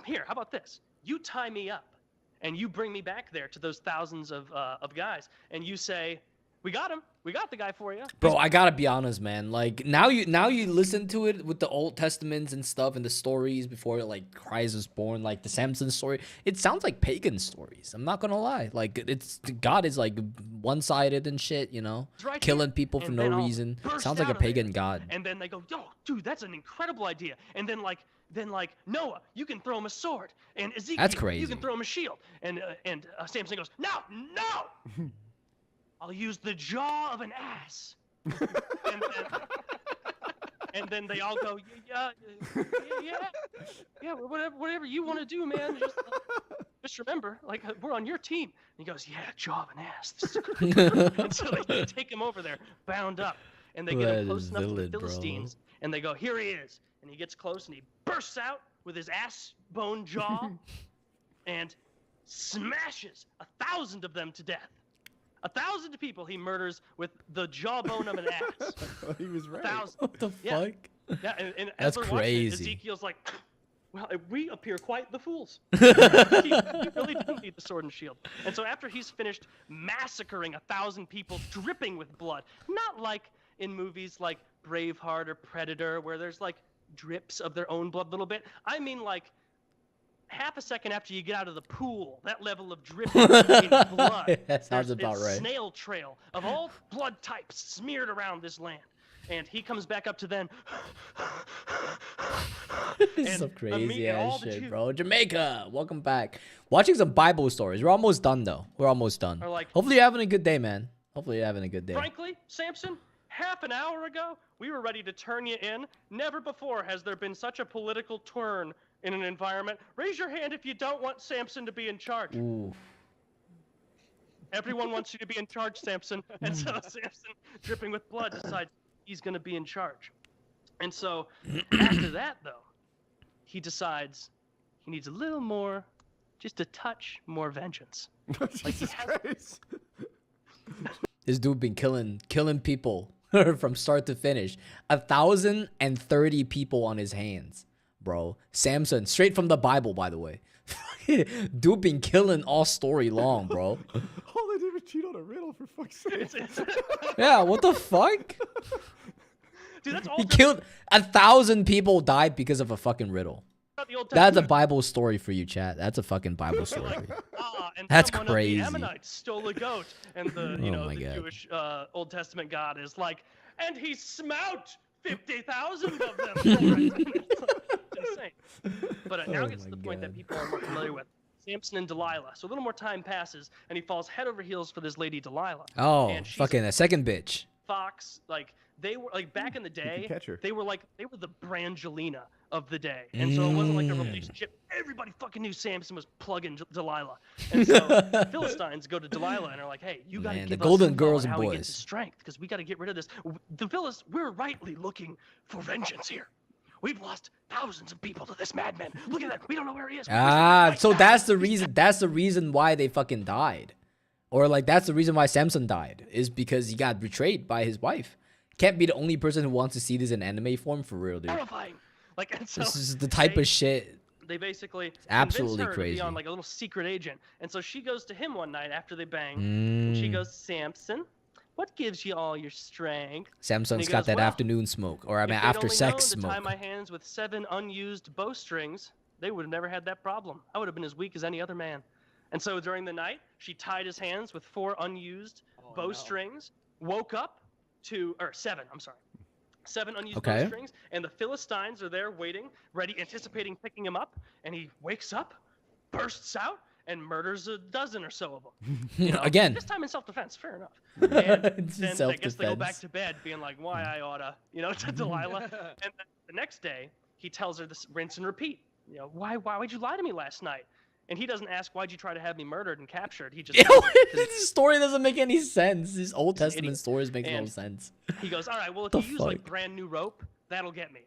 Speaker 6: here, how about this? You tie me up, and you bring me back there to those thousands of guys, and you say, 'We got him. We got the guy for you.'"
Speaker 1: Bro, I gotta be honest, man. Like now you listen to it with the Old Testaments and stuff and the stories before like Christ was born, like the Samson story. It sounds like pagan stories. I'm not gonna lie. Like it's God is like one-sided and shit,
Speaker 6: It's right
Speaker 1: killing
Speaker 6: here.
Speaker 1: people for
Speaker 6: And
Speaker 1: no
Speaker 6: then I'll
Speaker 1: reason.
Speaker 6: burst
Speaker 1: Sounds like a
Speaker 6: out of there.
Speaker 1: pagan god.
Speaker 6: And then they go, "Yo, dude, that's an incredible idea." And then like Noah, you can throw him a sword, and Ezekiel,
Speaker 1: That's
Speaker 6: you
Speaker 1: crazy.
Speaker 6: can throw him a shield. And Samson goes, "No, I'll use the jaw of an ass." and then they all go, "Yeah, whatever you want to do, man. Just just remember, like, we're on your team. And he goes, yeah, jaw of an ass. This is great. And so they take him over there, bound up. And they get
Speaker 1: That
Speaker 6: him close
Speaker 1: is
Speaker 6: enough to the
Speaker 1: villain, bro.
Speaker 6: Philistines. And they go, here he is. And he gets close and he bursts out with his ass bone jaw and smashes 1,000 of them to death. 1,000 people he murders with the jawbone of an ass.
Speaker 7: He was right.
Speaker 6: 1,000.
Speaker 1: What the
Speaker 6: Yeah.
Speaker 1: fuck?
Speaker 6: Yeah, and
Speaker 1: That's
Speaker 6: as they're watching it,
Speaker 1: crazy.
Speaker 6: Ezekiel's like, well, we appear quite the fools. he really didn't need the sword and shield. And so after he's finished massacring 1,000 people, dripping with blood, not like in movies like Braveheart or Predator, where there's like drips of their own blood a little bit. I mean, like half a second after you get out of the pool, that level of dripping in blood.
Speaker 1: That sounds
Speaker 6: There's
Speaker 1: about
Speaker 6: a
Speaker 1: right.
Speaker 6: snail trail of all blood types smeared around this land. And he comes back up to them.
Speaker 1: This is some
Speaker 6: and
Speaker 1: crazy
Speaker 6: and all
Speaker 1: ass
Speaker 6: the
Speaker 1: shit,
Speaker 6: Jews
Speaker 1: bro. Jamaica, welcome back. Watching some Bible stories. We're almost done though. We're almost done.
Speaker 6: are like,
Speaker 1: Hopefully you're having a good day, man. Hopefully you're having a good day.
Speaker 6: frankly, Samson, half an hour ago, we were ready to turn you in. Never before has there been such a political turn in an environment. Raise your hand if you don't want Samson to be in charge.
Speaker 1: Ooh.
Speaker 6: Everyone wants you to be in charge, Samson. And so Samson, dripping with blood, decides he's going to be in charge. And so after that, though, he decides he needs a little more, just a touch more vengeance.
Speaker 7: Jesus Christ.
Speaker 1: This dude been killing people from start to finish. 1,030 people on his hands, bro. Samson, straight from the Bible, by the way. Dude been killing all story long, bro.
Speaker 7: All they did was cheat on a riddle, for fuck's sake.
Speaker 1: Yeah, what the fuck?
Speaker 6: Dude, that's all
Speaker 1: He killed 1,000 people died because of a fucking riddle.
Speaker 6: the Old
Speaker 1: That's a
Speaker 6: Testament.
Speaker 1: Bible story for you, chat. That's a fucking Bible story for you.
Speaker 6: And
Speaker 1: That's
Speaker 6: someone
Speaker 1: crazy.
Speaker 6: Of the Ammonites stole a goat, and the
Speaker 1: Oh my
Speaker 6: the
Speaker 1: God.
Speaker 6: Jewish Old Testament God is like, and he smout 50,000 of them. For it. It's insane. But now
Speaker 1: Oh
Speaker 6: gets to
Speaker 1: my
Speaker 6: the point that
Speaker 1: God.
Speaker 6: people are more familiar with. Samson and Delilah. So a little more time passes, and he falls head over heels for this lady Delilah.
Speaker 1: Oh,
Speaker 6: and she's
Speaker 1: fucking a second bitch.
Speaker 6: Fox, like they were like back in the day,
Speaker 7: catch her.
Speaker 6: they were the Brangelina of the day, and so it wasn't like a relationship. Everybody fucking knew Samson was plugging Delilah, and so Philistines go to Delilah and are like, "Hey, you got to
Speaker 1: Man,
Speaker 6: give
Speaker 1: the
Speaker 6: us
Speaker 1: golden
Speaker 6: info
Speaker 1: girls
Speaker 6: on
Speaker 1: and
Speaker 6: how he gets
Speaker 1: boys.
Speaker 6: his strength, because we got to get rid of this. We're rightly looking for vengeance here. We've lost thousands of people to this madman. Look at that. We don't know where he is.
Speaker 1: Ah, so that's the
Speaker 6: reason.
Speaker 1: reason. That's the reason why they fucking died, or like that's the reason why Samson died is because he got betrayed by his wife. Can't be the only person who wants to see this in anime form for real, dude.
Speaker 6: Horrifying. Like, and so
Speaker 1: This is the type
Speaker 6: they-
Speaker 1: of shit.
Speaker 6: They basically
Speaker 1: absolutely
Speaker 6: convince her to
Speaker 1: crazy.
Speaker 6: be on like a little secret agent, and so she goes to him one night after they bang, and she goes, "Samson, what gives you all your strength?"
Speaker 1: Samson's
Speaker 6: he
Speaker 1: got
Speaker 6: goes,
Speaker 1: that
Speaker 6: "Well,
Speaker 1: afternoon smoke, or I mean
Speaker 6: If they'd
Speaker 1: after
Speaker 6: only
Speaker 1: sex
Speaker 6: known to tie
Speaker 1: smoke.
Speaker 6: my hands with 7 unused bowstrings, they would have never had that problem. I would have been as weak as any other man." And so during the night, she tied his hands with 4 unused bowstrings, woke up to, or 7, I'm sorry. 7 unused
Speaker 1: Okay.
Speaker 6: bowstrings, and the Philistines are there waiting, ready, anticipating picking him up, and he wakes up, bursts out, and murders a dozen or so of them. You know?
Speaker 1: Again.
Speaker 6: This time in self-defense, fair enough. And
Speaker 1: It's
Speaker 6: then I guess
Speaker 1: self-defense.
Speaker 6: they go back to bed being like, why I oughta, to Delilah. And then the next day, he tells her this rinse and repeat. Why'd you lie to me last night? And he doesn't ask, why'd you try to have me murdered and captured? He just
Speaker 1: This story doesn't make any sense. These Old
Speaker 6: He's an
Speaker 1: Testament
Speaker 6: idiot.
Speaker 1: stories make no
Speaker 6: And-
Speaker 1: sense.
Speaker 6: he goes, all right, well, if
Speaker 1: The
Speaker 6: you use like
Speaker 1: fuck?
Speaker 6: brand new rope, that'll get me.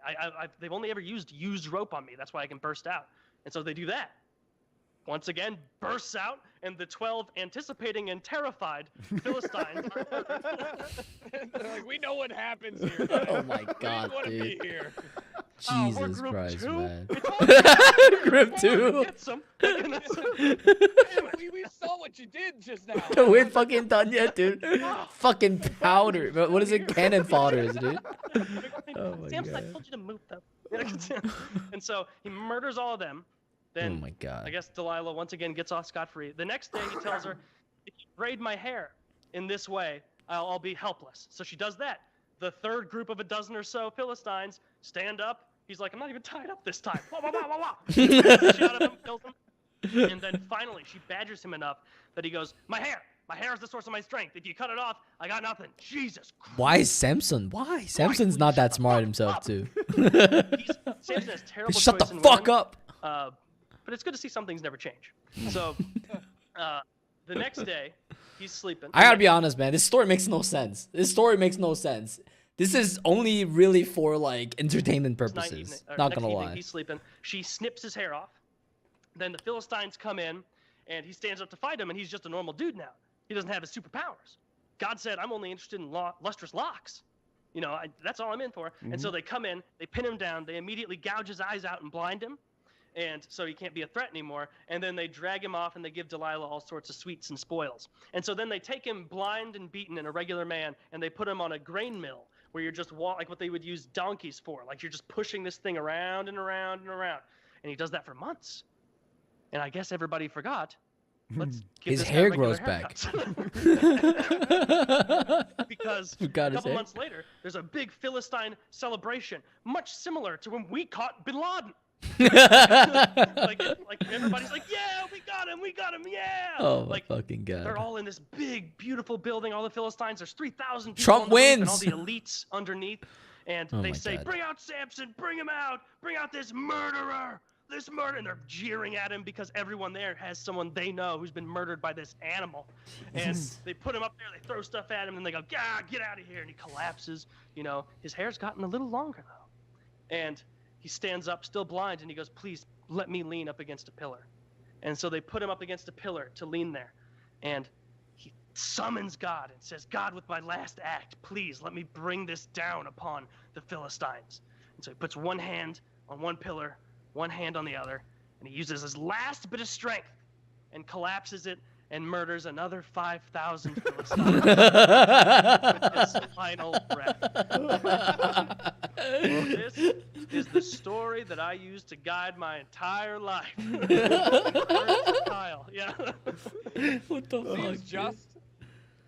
Speaker 6: They've only ever used rope on me. That's why I can burst out. And so they do that. Once again, bursts out, and the 12 anticipating and terrified Philistines are
Speaker 8: They're like, we know what happens here. Guys.
Speaker 1: Oh my
Speaker 8: We
Speaker 1: god,
Speaker 8: want to be
Speaker 1: dude.
Speaker 8: here.
Speaker 6: we're
Speaker 1: Jesus
Speaker 6: group
Speaker 1: Christ,
Speaker 6: 2.
Speaker 1: man.
Speaker 6: It's all
Speaker 1: Group 2.
Speaker 6: Get some. And that's-
Speaker 8: Man, we saw what you did just now.
Speaker 1: We ain't fucking done yet, dude. Fucking powder. What is it? Cannon fodders, dude. Oh my
Speaker 6: Samson, I
Speaker 1: God.
Speaker 6: told you to move them. And so he murders all of them. Then
Speaker 1: Oh my God.
Speaker 6: I guess Delilah once again gets off scot-free. The next day he tells her, if you braid my hair in this way, I'll be helpless. So she does that. The third group of a dozen or so Philistines stand up. He's like, I'm not even tied up this time. Wah, wah, wah, wah, wah. Beats the shit out of him, kills him. And then finally she badgers him enough that he goes, my hair is the source of my strength. If you cut it off, I got nothing. Jesus Christ.
Speaker 1: Why is Samson? Why? Samson's not that smart himself, too.
Speaker 6: Samson has terrible
Speaker 1: Shut the
Speaker 6: choice in
Speaker 1: fuck
Speaker 6: women.
Speaker 1: up.
Speaker 6: But but it's good to see some things never change. So the next day, he's sleeping.
Speaker 1: I gotta be honest, man. This story makes no sense. This is only really for like entertainment purposes. Not gonna lie.
Speaker 6: He's sleeping. She snips his hair off. Then the Philistines come in, and he stands up to fight him, and he's just a normal dude now. He doesn't have his superpowers. God said, I'm only interested in lustrous locks. That's all I'm in for. And so they come in, they pin him down, they immediately gouge his eyes out and blind him. And so he can't be a threat anymore. And then they drag him off and they give Delilah all sorts of sweets and spoils. And so then they take him blind and beaten and a regular man, and they put him on a grain mill where you're just like what they would use donkeys for. Like you're just pushing this thing around and around and around. And he does that for months. And I guess everybody forgot. Let's give
Speaker 1: His
Speaker 6: this
Speaker 1: hair
Speaker 6: guy
Speaker 1: grows
Speaker 6: regular
Speaker 1: back.
Speaker 6: Because a couple months later, there's a big Philistine celebration, much similar to when we caught Bin Laden. like everybody's like, yeah, we got him, yeah.
Speaker 1: Oh my fucking god!
Speaker 6: They're all in this big, beautiful building. All the Philistines. There's 3,000 people.
Speaker 1: Trump wins.
Speaker 6: And all the elites underneath, and they say,
Speaker 1: God.
Speaker 6: "Bring out Samson! Bring him out! Bring out this murderer! This murder!" And they're jeering at him because everyone there has someone they know who's been murdered by this animal. And they put him up there. They throw stuff at him, and they go, "God, get out of here!" And he collapses. His hair's gotten a little longer though, and he stands up, still blind, and he goes, "Please let me lean up against a pillar." And so they put him up against a pillar to lean there. And he summons God and says, "God, with my last act, please let me bring this down upon the Philistines." And so he puts one hand on one pillar, one hand on the other, and he uses his last bit of strength and collapses it and murders another 5,000 Philistines with his final breath. This is the story that I used to guide my entire life. Kyle, yeah.
Speaker 1: What the fuck?
Speaker 8: Seems just.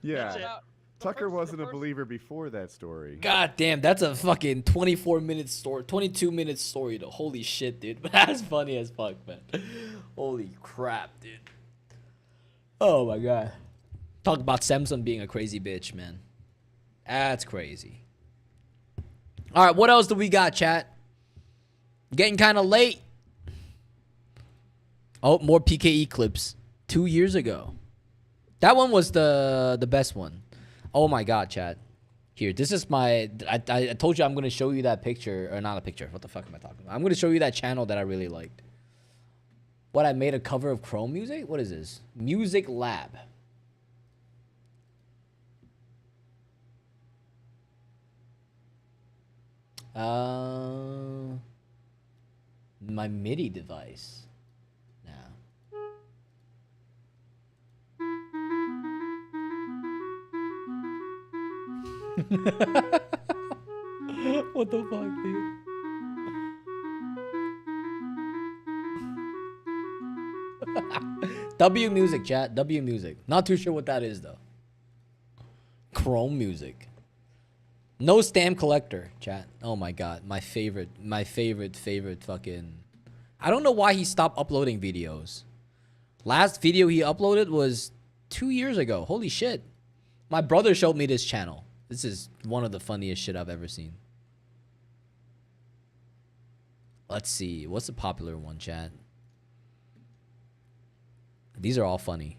Speaker 7: Yeah.
Speaker 8: Now,
Speaker 7: Tucker wasn't a
Speaker 8: first-
Speaker 7: believer before that story.
Speaker 1: God damn, that's a fucking 24-minute story, 22-minute story though. Holy shit, dude. That's funny as fuck, man. Holy crap, dude. Oh my god. Talk about Samson being a crazy bitch, man. That's crazy. All right, what else do we got, chat? Getting kind of late. Oh, more PKE clips. 2 years ago. That one was the best one. Oh my god, chat. Here, this is my... I told you I'm going to show you that picture. Or not a picture. What the fuck am I talking about? I'm going to show you that channel that I really liked. What, I made a cover of Chrome music? What is this? Music Lab. My MIDI device. Now. What the fuck, dude? W music, chat. W music. Not too sure what that is though. Chrome music. No stamp collector, chat. Oh my god, my favorite fucking. I don't know why he stopped uploading videos. Last video he uploaded was 2 years ago. Holy shit. My brother showed me this channel. This is one of the funniest shit I've ever seen. Let's see. What's the popular one, chat? These are all funny.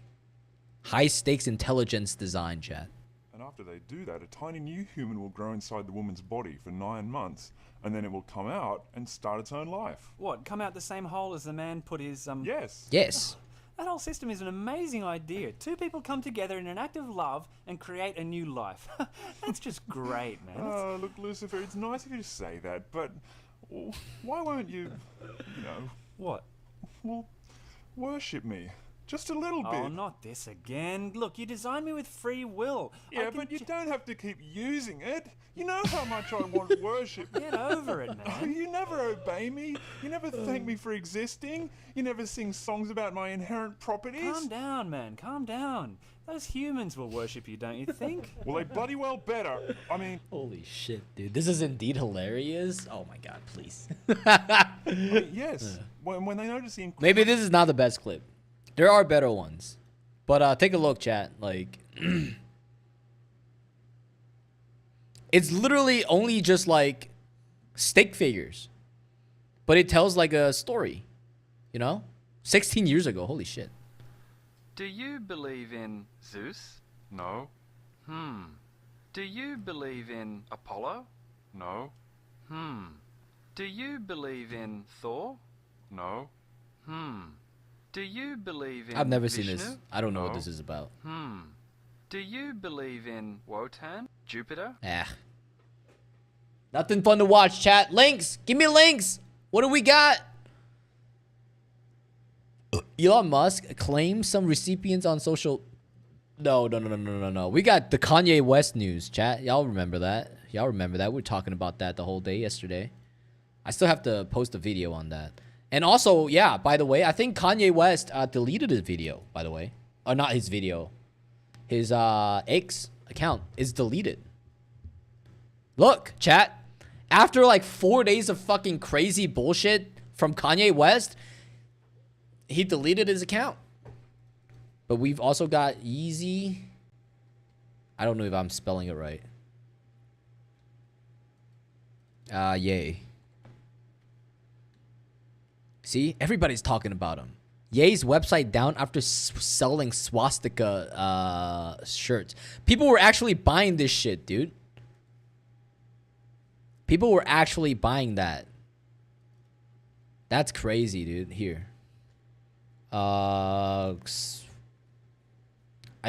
Speaker 1: High stakes intelligence design, chat.
Speaker 9: And after they do that, a tiny new human will grow inside the woman's body for 9 months, and then it will come out and start its own life.
Speaker 10: What, come out the same hole as the man put his,
Speaker 9: Yes.
Speaker 1: Yes.
Speaker 10: That whole system is an amazing idea. Two people come together in an act of love and create a new life. That's just great, man.
Speaker 9: Oh, look, Lucifer, it's nice of you to say that, but why won't you,
Speaker 10: What?
Speaker 9: well, worship me? Just a little bit.
Speaker 10: Oh, not this again. Look, you designed me with free will.
Speaker 9: Yeah, but you don't have to keep using it. You know how much I want worship.
Speaker 10: Get over it, man.
Speaker 9: You never obey me. You never thank me for existing. You never sing songs about my inherent properties.
Speaker 10: Calm down, man. Calm down. Those humans will worship you, don't you think?
Speaker 9: Well, they bloody well better. I mean...
Speaker 1: Holy shit, dude. This is indeed hilarious. Oh my god, please.
Speaker 9: I mean, yes. When they notice the...
Speaker 1: Maybe this is not the best clip. There are better ones. But take a look, chat. Like... it's literally only just like stick figures. But it tells like a story. You know? 16 years ago. Holy shit.
Speaker 10: Do you believe in Zeus?
Speaker 9: No.
Speaker 10: Do you believe in Apollo?
Speaker 9: No.
Speaker 10: Do you believe in Thor?
Speaker 9: No.
Speaker 10: Do you believe in
Speaker 1: I've never
Speaker 10: Vishnu?
Speaker 1: seen this. I don't know what
Speaker 9: No.
Speaker 1: this is about.
Speaker 10: Do you believe in Wotan, Jupiter?
Speaker 1: Ah. Nothing fun to watch, chat. Links. Give me links. What do we got? Elon Musk claims some recipients on social... No. We got the Kanye West news, chat. Y'all remember that. We were talking about that the whole day yesterday. I still have to post a video on that. And also, yeah, by the way, I think Kanye West deleted his video, by the way. Or not his video. His X account is deleted. Look, chat. After like 4 days of fucking crazy bullshit from Kanye West, he deleted his account. But we've also got Yeezy. I don't know if I'm spelling it right. Yay. See, everybody's talking about him. Ye's website down after selling swastika shirts. People were actually buying this shit, dude. People were actually buying that. That's crazy, dude. Here. I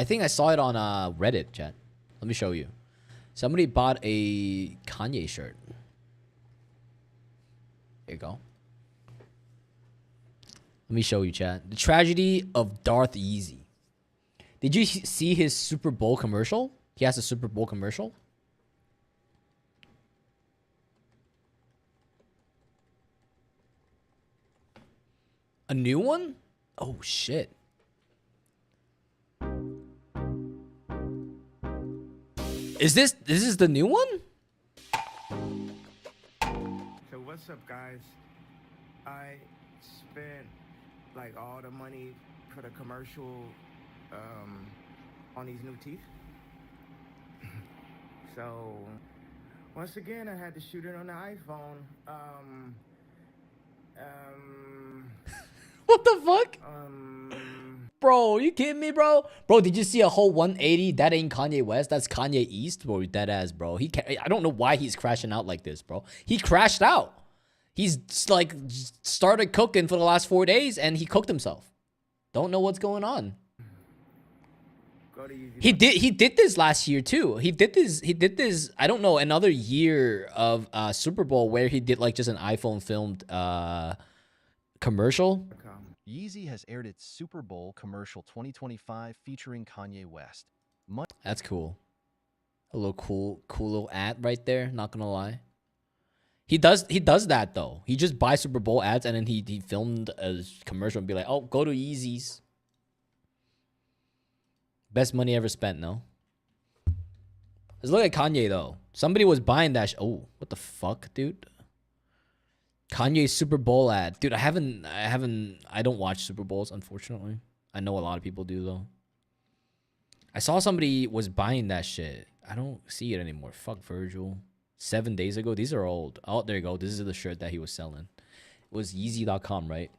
Speaker 1: think I saw it on Reddit, chat. Let me show you. Somebody bought a Kanye shirt. Here you go. Let me show you, chat. The tragedy of Darth Yeezy. Did you see his Super Bowl commercial? He has a Super Bowl commercial. A new one? Oh, shit. Is this the new one?
Speaker 11: So what's up, guys? I spent like all the money for the commercial on these new teeth. So once again, I had to shoot it on the iPhone.
Speaker 1: What the fuck? Bro, you kidding me, bro? Bro, did you see a whole 180? That ain't Kanye West. That's Kanye East, bro. Dead ass, bro. I don't know why he's crashing out like this, bro. He crashed out. He's like started cooking for the last 4 days, and he cooked himself. Don't know what's going on. He did this last year too. He did this. I don't know, another year of Super Bowl where he did like just an iPhone filmed commercial.
Speaker 12: Yeezy has aired its Super Bowl commercial 2025 featuring Kanye West.
Speaker 1: That's cool. A little cool little ad right there. Not gonna lie. He does that though. He just buys Super Bowl ads and then he filmed a commercial and be like, oh, go to Yeezy's. Best money ever spent, no? Let's look at Kanye though. Somebody was buying that. Oh, what the fuck, dude? Kanye's Super Bowl ad. Dude, I don't watch Super Bowls, unfortunately. I know a lot of people do though. I saw somebody was buying that shit. I don't see it anymore. Fuck Virgil. 7 days ago. These are old. Oh, there you go. This is the shirt that he was selling. It was Yeezy.com, right?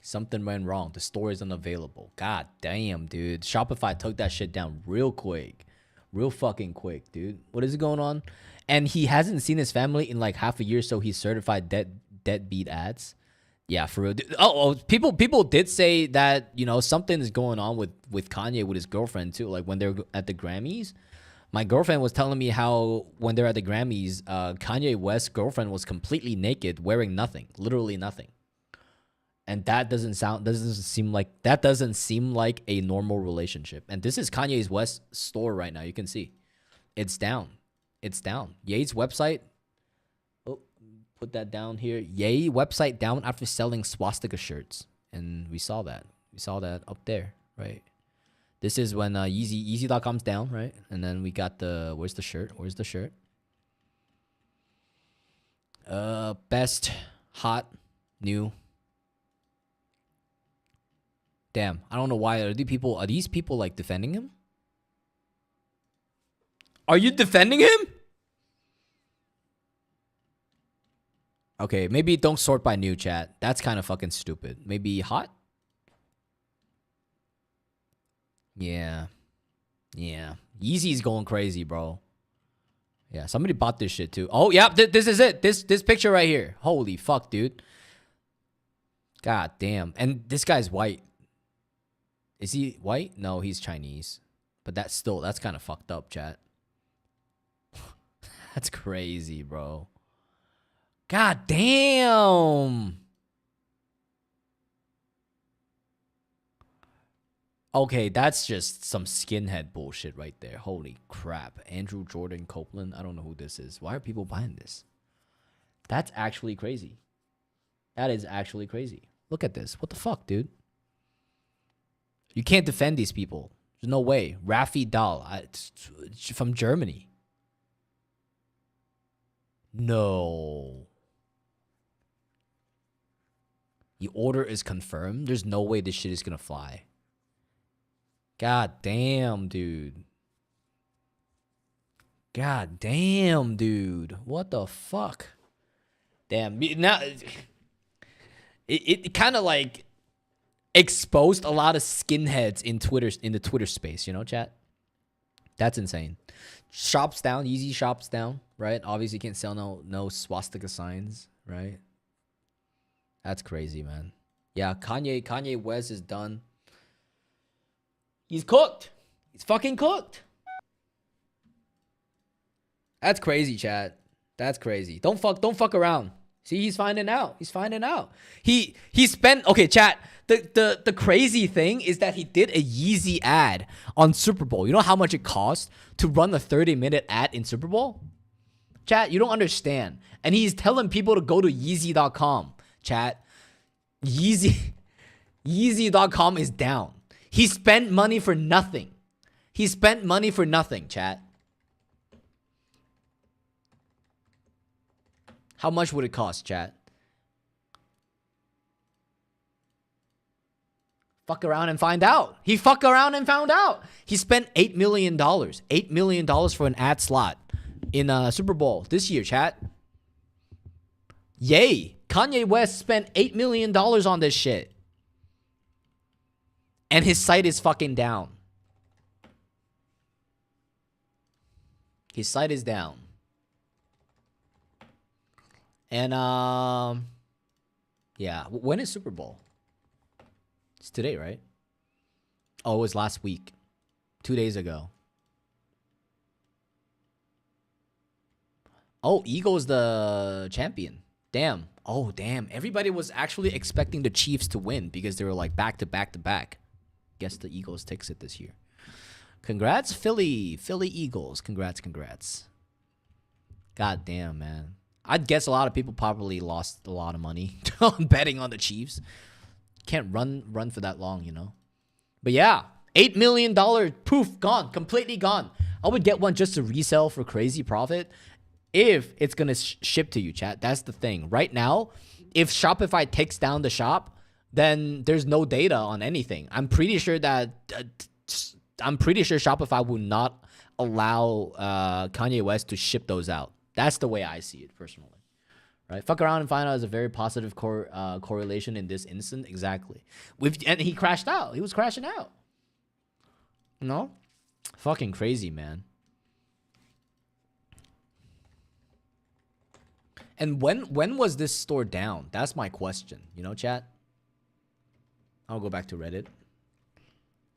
Speaker 1: Something went wrong. The store isn't available. God damn, dude. Shopify took that shit down real quick. Real fucking quick, dude. What is going on? And he hasn't seen his family in like half a year, so he's certified deadbeat ads. Yeah, for real. People did say that, you know, something is going on with Kanye with his girlfriend too. Like when they're at the Grammys. My girlfriend was telling me how when they're at the Grammys, Kanye West's girlfriend was completely naked, wearing nothing, literally nothing. And that doesn't seem like a normal relationship. And this is Kanye's West store right now. You can see it's down. It's down. Ye's website. Oh, put that down here. Ye website down after selling swastika shirts. And we saw that. We saw that up there, right? This is when Yeezy.com's down, right? And then we got where's the shirt? Where's the shirt? Best hot new. Damn, I don't know why. Are these people like defending him? Are you defending him? Okay, maybe don't sort by new, chat. That's kind of fucking stupid. Maybe hot? Yeah. Yeah. Yeezy's going crazy, bro. Yeah, somebody bought this shit too. Oh, yeah, this is it. This picture right here. Holy fuck, dude. God damn. And this guy's white. Is he white? No, he's Chinese. But that's kind of fucked up, chat. That's crazy, bro. God damn. Okay, that's just some skinhead bullshit right there. Holy crap. Andrew Jordan Copeland. I don't know who this is. Why are people buying this? That's actually crazy. That is actually crazy. Look at this. What the fuck, dude? You can't defend these people. There's no way. Rafi Dahl. It's from Germany. No. The order is confirmed. There's no way this shit is gonna fly. God damn, dude. God damn, dude. What the fuck? Damn. Now, it kind of like exposed a lot of skinheads in the Twitter space, you know, chat? That's insane. Shops down, Yeezy shops down, right? Obviously, you can't sell no swastika signs, right? That's crazy, man. Yeah, Kanye West is done. He's cooked. He's fucking cooked. That's crazy, chat. That's crazy. Don't fuck around. See, he's finding out. He's finding out. He spent, okay, chat. The crazy thing is that he did a Yeezy ad on Super Bowl. You know how much it costs to run a 30-minute ad in Super Bowl? Chat, you don't understand. And he's telling people to go to Yeezy.com. Chat, Yeezy.com is down. He spent money for nothing. He spent money for nothing, chat. How much would it cost, chat? Fuck around and find out. He fucked around and found out. He spent $8 million. $8 million for an ad slot in Super Bowl this year, chat. Yay. Kanye West spent $8 million on this shit. And his site is fucking down. His site is down. And, yeah. When is Super Bowl? It's today, right? Oh, it was last week. 2 days ago. Oh, Eagles the champion. Damn. Oh, damn. Everybody was actually expecting the Chiefs to win because they were like back to back to back. Guess the Eagles takes it this year. Congrats, Philly Eagles. Congrats. God damn, man. I'd guess a lot of people probably lost a lot of money on betting on the Chiefs. Can't run for that long, you know. But yeah, $8 million poof, gone, completely gone. I would get one just to resell for crazy profit if it's gonna ship to you, chat. That's the thing. Right now, if Shopify takes down the shop, then there's no data on anything. I'm pretty sure Shopify will not allow Kanye West to ship those out. That's the way I see it personally. Right? Fuck around and find out is a very positive correlation in this instant. Exactly. And he crashed out. He was crashing out. You know? Fucking crazy, man. And when was this store down? That's my question. You know, chat? I'll go back to Reddit.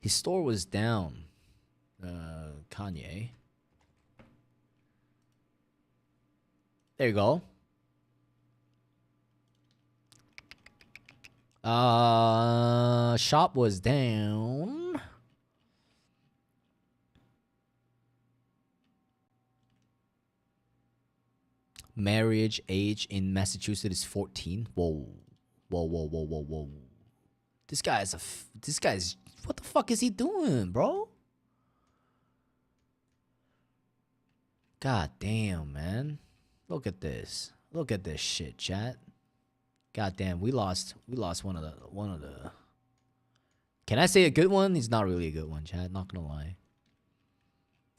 Speaker 1: His store was down. Kanye. There you go. Shop was down. Marriage age in Massachusetts is 14. Whoa. This guy's what the fuck is he doing, bro? God damn, man. Look at this. Look at this shit, chat. God damn, we lost one of the Can I say a good one? He's not really a good one, chat. Not gonna lie.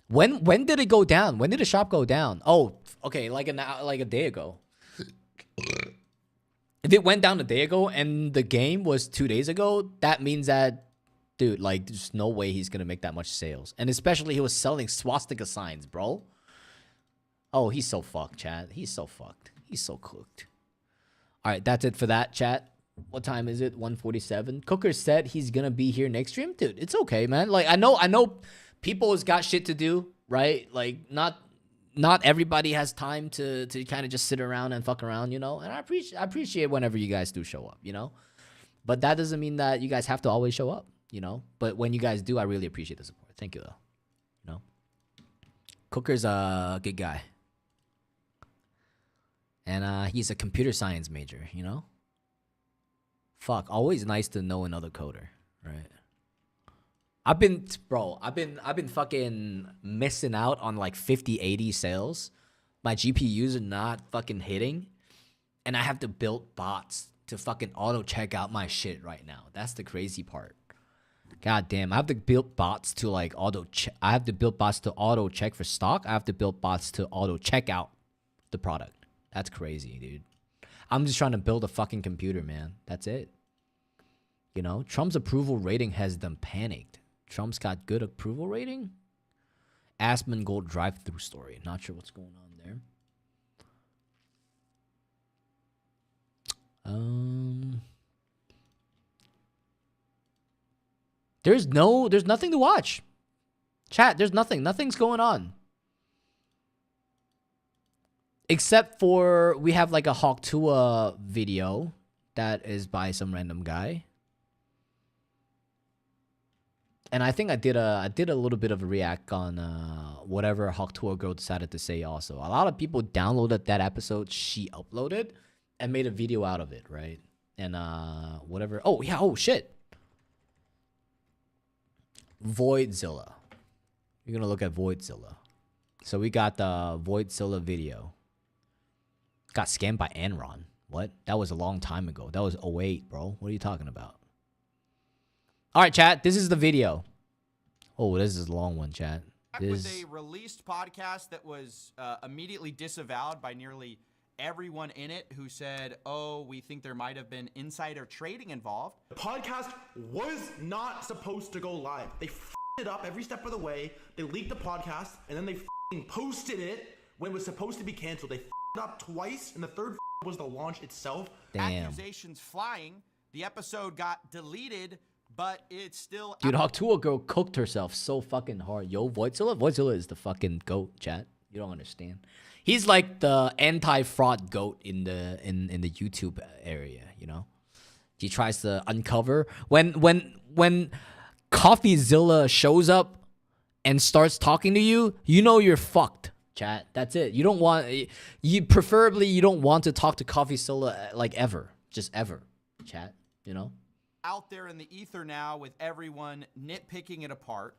Speaker 1: When did it go down? When did the shop go down? Oh, okay, like a day ago. If it went down a day ago and the game was 2 days ago, that means that, dude, like, there's no way he's gonna make that much sales. And especially he was selling swastika signs, bro. Oh, he's so fucked, chat. He's so fucked. He's so cooked. All right, that's it for that, chat. What time is it? 1:47. Cooker said he's gonna be here next stream, dude. It's okay, man. Like, I know, people has got shit to do, right? Like, not everybody has time to kind of just sit around and fuck around, you know. And I appreciate whenever you guys do show up, you know. But that doesn't mean that you guys have to always show up, you know. But when you guys do, I really appreciate the support. Thank you, though. You know, Cooker's a good guy, and he's a computer science major, you know. Fuck, always nice to know another coder, right? I've been fucking missing out on like 50, 80 sales. My GPUs are not fucking hitting, and I have to build bots to fucking auto check out my shit right now. That's the crazy part. God damn, I have to build bots to like auto check. I have to build bots to auto check for stock. I have to build bots to auto check out the product. That's crazy, dude. I'm just trying to build a fucking computer, man. That's it. You know, Trump's approval rating has them panicked. Trump's got good approval rating. Aspen Gold drive-through story. Not sure what's going on there. There's nothing to watch. Chat, there's nothing. Nothing's going on. Except for we have like a Hawk Tua video that is by some random guy. And I think I did a little bit of a react on whatever Hawk Tua girl decided to say also. A lot of people downloaded that episode she uploaded and made a video out of it, right? And whatever. Oh, yeah. Oh, shit. Voidzilla. You're going to look at Voidzilla. So we got the Voidzilla video. Got scammed by Enron. What? That was a long time ago. That was 08, bro. What are you talking about? All right, chat. This is the video. Oh, this is a long one, chat.
Speaker 13: That was a released podcast that was immediately disavowed by nearly everyone in it who said, oh, we think there might have been insider trading involved.
Speaker 14: The podcast was not supposed to go live. They f***ed it up every step of the way. They leaked the podcast, and then they f***ing posted it when it was supposed to be canceled. They f***ed it up twice, and the third was the launch itself.
Speaker 1: Damn.
Speaker 13: Accusations flying. The episode got deleted, but it's still...
Speaker 1: Dude, Hawk Tua girl cooked herself so fucking hard. Yo, Voidzilla? Voidzilla is the fucking GOAT, chat. You don't understand. He's like the anti-fraud GOAT in the YouTube area, you know? He tries to uncover... When CoffeeZilla shows up and starts talking to you, you know you're fucked, chat. That's it. You don't want... Preferably, you don't want to talk to CoffeeZilla like ever. Just ever, chat, you know?
Speaker 13: Out there in the ether now with everyone nitpicking it apart.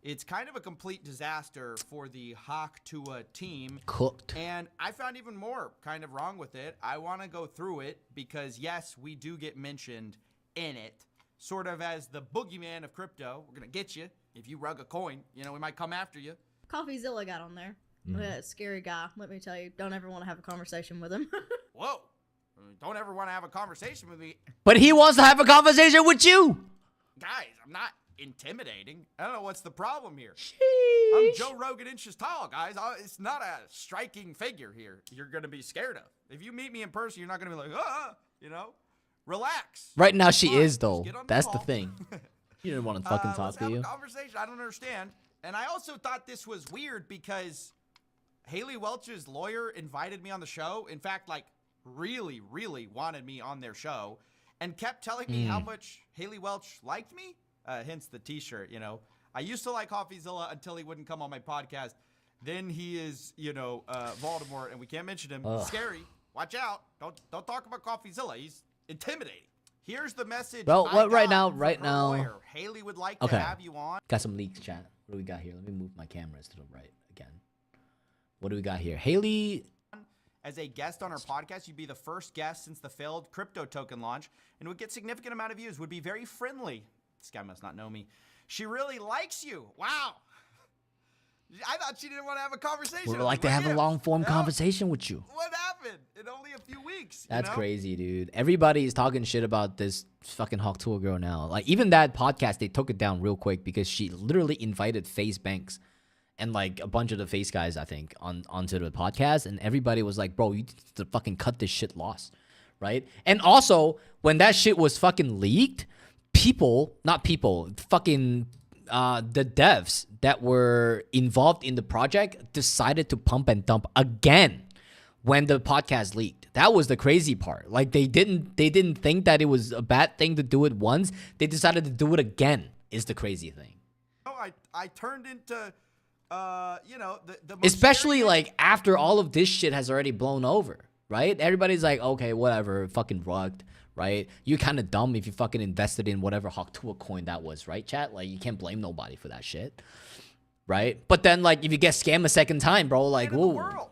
Speaker 13: It's kind of a complete disaster for the Hawk Tua team.
Speaker 1: Cooked.
Speaker 13: And I found even more kind of wrong with it. I want to go through it because, yes, we do get mentioned in it. Sort of as the boogeyman of crypto. We're going to get you. If you rug a coin, you know, we might come after you.
Speaker 15: CoffeeZilla got on there. Scary guy, let me tell you. Don't ever want to have a conversation with him.
Speaker 13: Whoa. Don't ever want to have a conversation with me.
Speaker 1: But he wants to have a conversation with you.
Speaker 13: Guys, I'm not intimidating. I don't know what's the problem here.
Speaker 1: Sheesh.
Speaker 13: I'm Joe Rogan inches tall, guys. It's not a striking figure here you're going to be scared of. If you meet me in person, you're not going to be like, you know, relax.
Speaker 1: Right now she is, though. That's the thing. She didn't want to fucking talk to you.
Speaker 13: Let's have a conversation. I don't understand. And I also thought this was weird because Haley Welch's lawyer invited me on the show. In fact, like, really, really wanted me on their show and kept telling me how much Haley Welch liked me. Hence the t-shirt, you know. I used to like CoffeeZilla until he wouldn't come on my podcast. Then he is, you know, Voldemort, and we can't mention him. He's scary. Watch out. Don't talk about CoffeeZilla. He's intimidating. Here's the message.
Speaker 1: Well, right now.
Speaker 13: Lawyer. Haley would like to have you on.
Speaker 1: Got some leaks, chat. What do we got here? Let me move my cameras to the right again. What do we got here? Haley...
Speaker 13: As a guest on our podcast, you'd be the first guest since the failed crypto token launch and would get significant amount of views, would be very friendly. This guy must not know me. She really likes you. Wow. I thought she didn't want to have a conversation.
Speaker 1: Would like to have a long-form conversation with you.
Speaker 13: What happened in only a few weeks? weeks.
Speaker 1: That's
Speaker 13: you know?
Speaker 1: crazy, dude. Everybody is talking shit about this fucking Hawk Tour girl now. Like, even that podcast, they took it down real quick because she literally invited FaZe Banks and like a bunch of the FaZe guys, I think, onto the podcast, and everybody was like, "Bro, you need to fucking cut this shit loss." Right? And also, when that shit was fucking leaked, fucking the devs that were involved in the project decided to pump and dump again when the podcast leaked. That was the crazy part. Like, they didn't think that it was a bad thing to do it once. They decided to do it again is the crazy thing.
Speaker 13: Oh, I turned into the most
Speaker 1: Especially
Speaker 13: scary-
Speaker 1: like after all of this shit has already blown over, right? Everybody's like, okay, whatever, fucking rugged, right? You're kind of dumb if you fucking invested in whatever Hawk Tour coin that was, right, chat? Like, you can't blame nobody for that shit, right? But then, like, if you get scammed a second time, bro, like, whoa.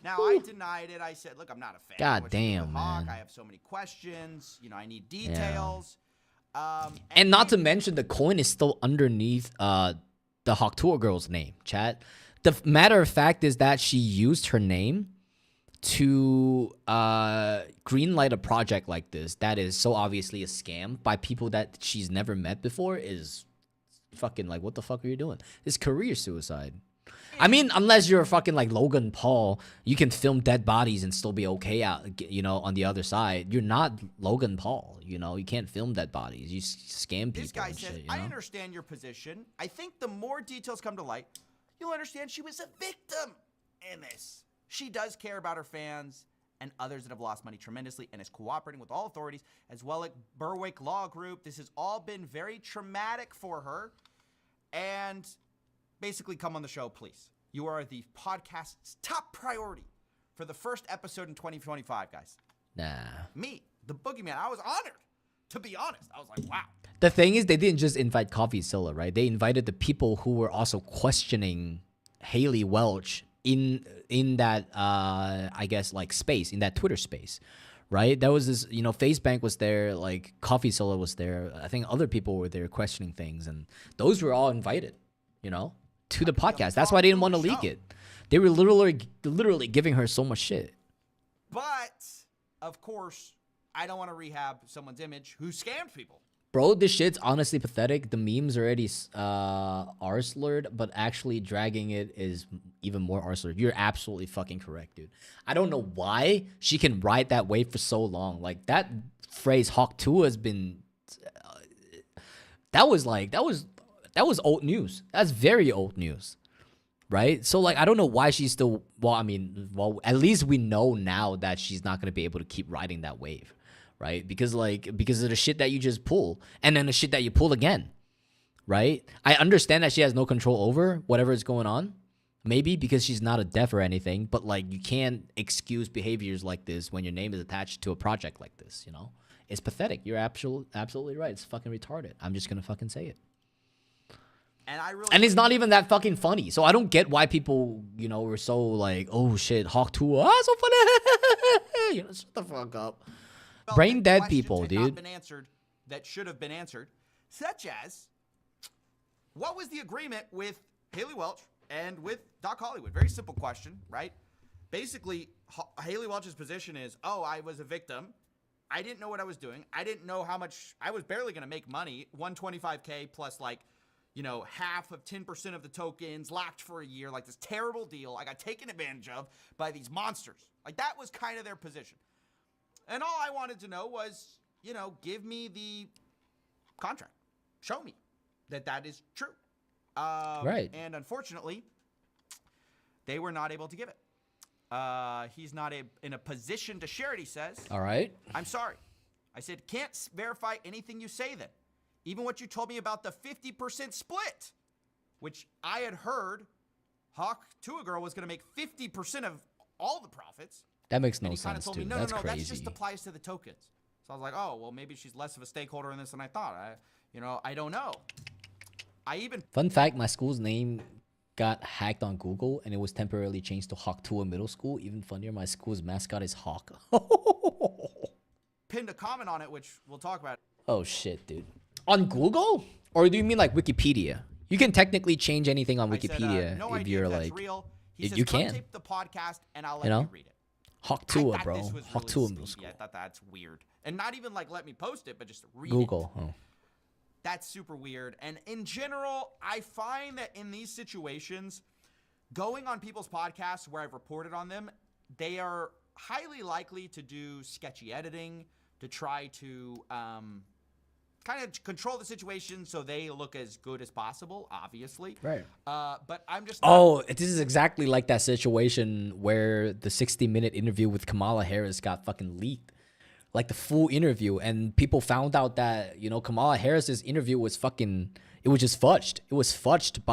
Speaker 13: Now, I denied it. I said, look, I'm not a fan.
Speaker 1: God
Speaker 13: of what you do with
Speaker 1: damn,
Speaker 13: Hawk.
Speaker 1: man.
Speaker 13: I have so many questions. You know, I need details.
Speaker 1: And not to mention, the coin is still underneath the Hawk Tour girl's name, chat. The matter of fact is that she used her name to greenlight a project like this that is so obviously a scam by people that she's never met before is fucking like, what the fuck are you doing? It's career suicide. I mean, unless you're fucking like Logan Paul, you can film dead bodies and still be okay out, you know, on the other side. You're not Logan Paul, you know. You can't film dead bodies. You scam people.
Speaker 13: This guy
Speaker 1: and
Speaker 13: says,
Speaker 1: shit, you know?
Speaker 13: I understand your position. I think the more details come to light, you'll understand she was a victim in this. She does care about her fans and others that have lost money tremendously and is cooperating with all authorities as well as Berwick Law Group. This has all been very traumatic for her. And basically, come on the show, please. You are the podcast's top priority for the first episode in 2025, guys.
Speaker 1: Nah.
Speaker 13: Me, the boogeyman, I was honored. To be honest, I was like, wow.
Speaker 1: The thing is, they didn't just invite CoffeeZilla, right? They invited the people who were also questioning Haley Welch in that, I guess, like space, in that Twitter space, right? There was this, you know, FaceBank was there, like CoffeeZilla was there. I think other people were there questioning things, and those were all invited, you know, to the podcast. That's why they didn't want to leak it. They were literally giving her so much shit.
Speaker 13: But, of course, I don't want to rehab someone's image who scammed people.
Speaker 1: Bro, this shit's honestly pathetic. The memes already R-slurred, but actually dragging it is even more R-slurred. You're absolutely fucking correct, dude. I don't know why she can ride that wave for so long. Like, that phrase Hawk 2 has been... that was old news. That's very old news, right? So, like, I don't know why she's still... Well, at least we know now that she's not going to be able to keep riding that wave. Right? Because of the shit that you just pull and then the shit that you pull again, right? I understand that she has no control over whatever is going on, maybe because she's not a deaf or anything, but like, you can't excuse behaviors like this when your name is attached to a project like this, you know? It's pathetic. You're absolutely right. It's fucking retarded. I'm just gonna fucking say it. And it's not even that fucking funny. So I don't get why people, you know, were so like, oh shit, Hawk 2, so funny. You know, shut the fuck up. Brain dead people, dude.
Speaker 13: Not been answered that should have been answered, such as, what was the agreement with Haley Welch and with Doc Hollywood? Very simple question, right? Basically, Haley Welch's position is, oh, I was a victim. I didn't know what I was doing. I didn't know how much. I was barely going to make money. $125K plus, like, you know, half of 10% of the tokens, locked for a year. Like, this terrible deal I got taken advantage of by these monsters. Like, that was kind of their position. And all I wanted to know was, you know, give me the contract. Show me that is true.
Speaker 1: Right.
Speaker 13: And unfortunately, they were not able to give it. He's not in a position to share it, he says.
Speaker 1: All right.
Speaker 13: I'm sorry. I said, can't verify anything you say then. Even what you told me about the 50% split, which I had heard Hawk to a Girl was going to make 50% of all the profits.
Speaker 1: That makes no
Speaker 13: and he kind of
Speaker 1: sense,
Speaker 13: told
Speaker 1: dude.
Speaker 13: me, no,
Speaker 1: That's
Speaker 13: that
Speaker 1: crazy.
Speaker 13: just applies to the tokens. So I was like, oh, well, maybe she's less of a stakeholder in this than I thought. I don't know.
Speaker 1: Fun fact, my school's name got hacked on Google, and it was temporarily changed to Hawk 2 Middle School. Even funnier, my school's mascot is Hawk.
Speaker 13: Pinned a comment on it, which we'll talk about.
Speaker 1: Oh, shit, dude. On Google? Or do you mean like Wikipedia? You can technically change anything on Wikipedia
Speaker 13: no
Speaker 1: if
Speaker 13: idea
Speaker 1: you're
Speaker 13: if that's
Speaker 1: like...
Speaker 13: real. He says,
Speaker 1: you
Speaker 13: come
Speaker 1: can.
Speaker 13: tape the podcast, and I'll let
Speaker 1: You know?
Speaker 13: you read it.
Speaker 1: Hawk
Speaker 13: I
Speaker 1: Tua,
Speaker 13: thought
Speaker 1: bro.
Speaker 13: this was
Speaker 1: Hawk
Speaker 13: really
Speaker 1: Tua
Speaker 13: sneaky.
Speaker 1: was cool.
Speaker 13: I thought that's weird. And not even like let me post it, but just read
Speaker 1: Google.
Speaker 13: it.
Speaker 1: Oh.
Speaker 13: That's super weird. And in general, I find that in these situations, going on people's podcasts where I've reported on them, they are highly likely to do sketchy editing, to try to kind of control the situation so they look as good as possible, obviously.
Speaker 1: Right.
Speaker 13: But I'm just
Speaker 1: This is exactly like that situation where the 60-minute interview with Kamala Harris got fucking leaked. Like the full interview, and people found out that, you know, Kamala Harris's interview was it was just fudged. It was fudged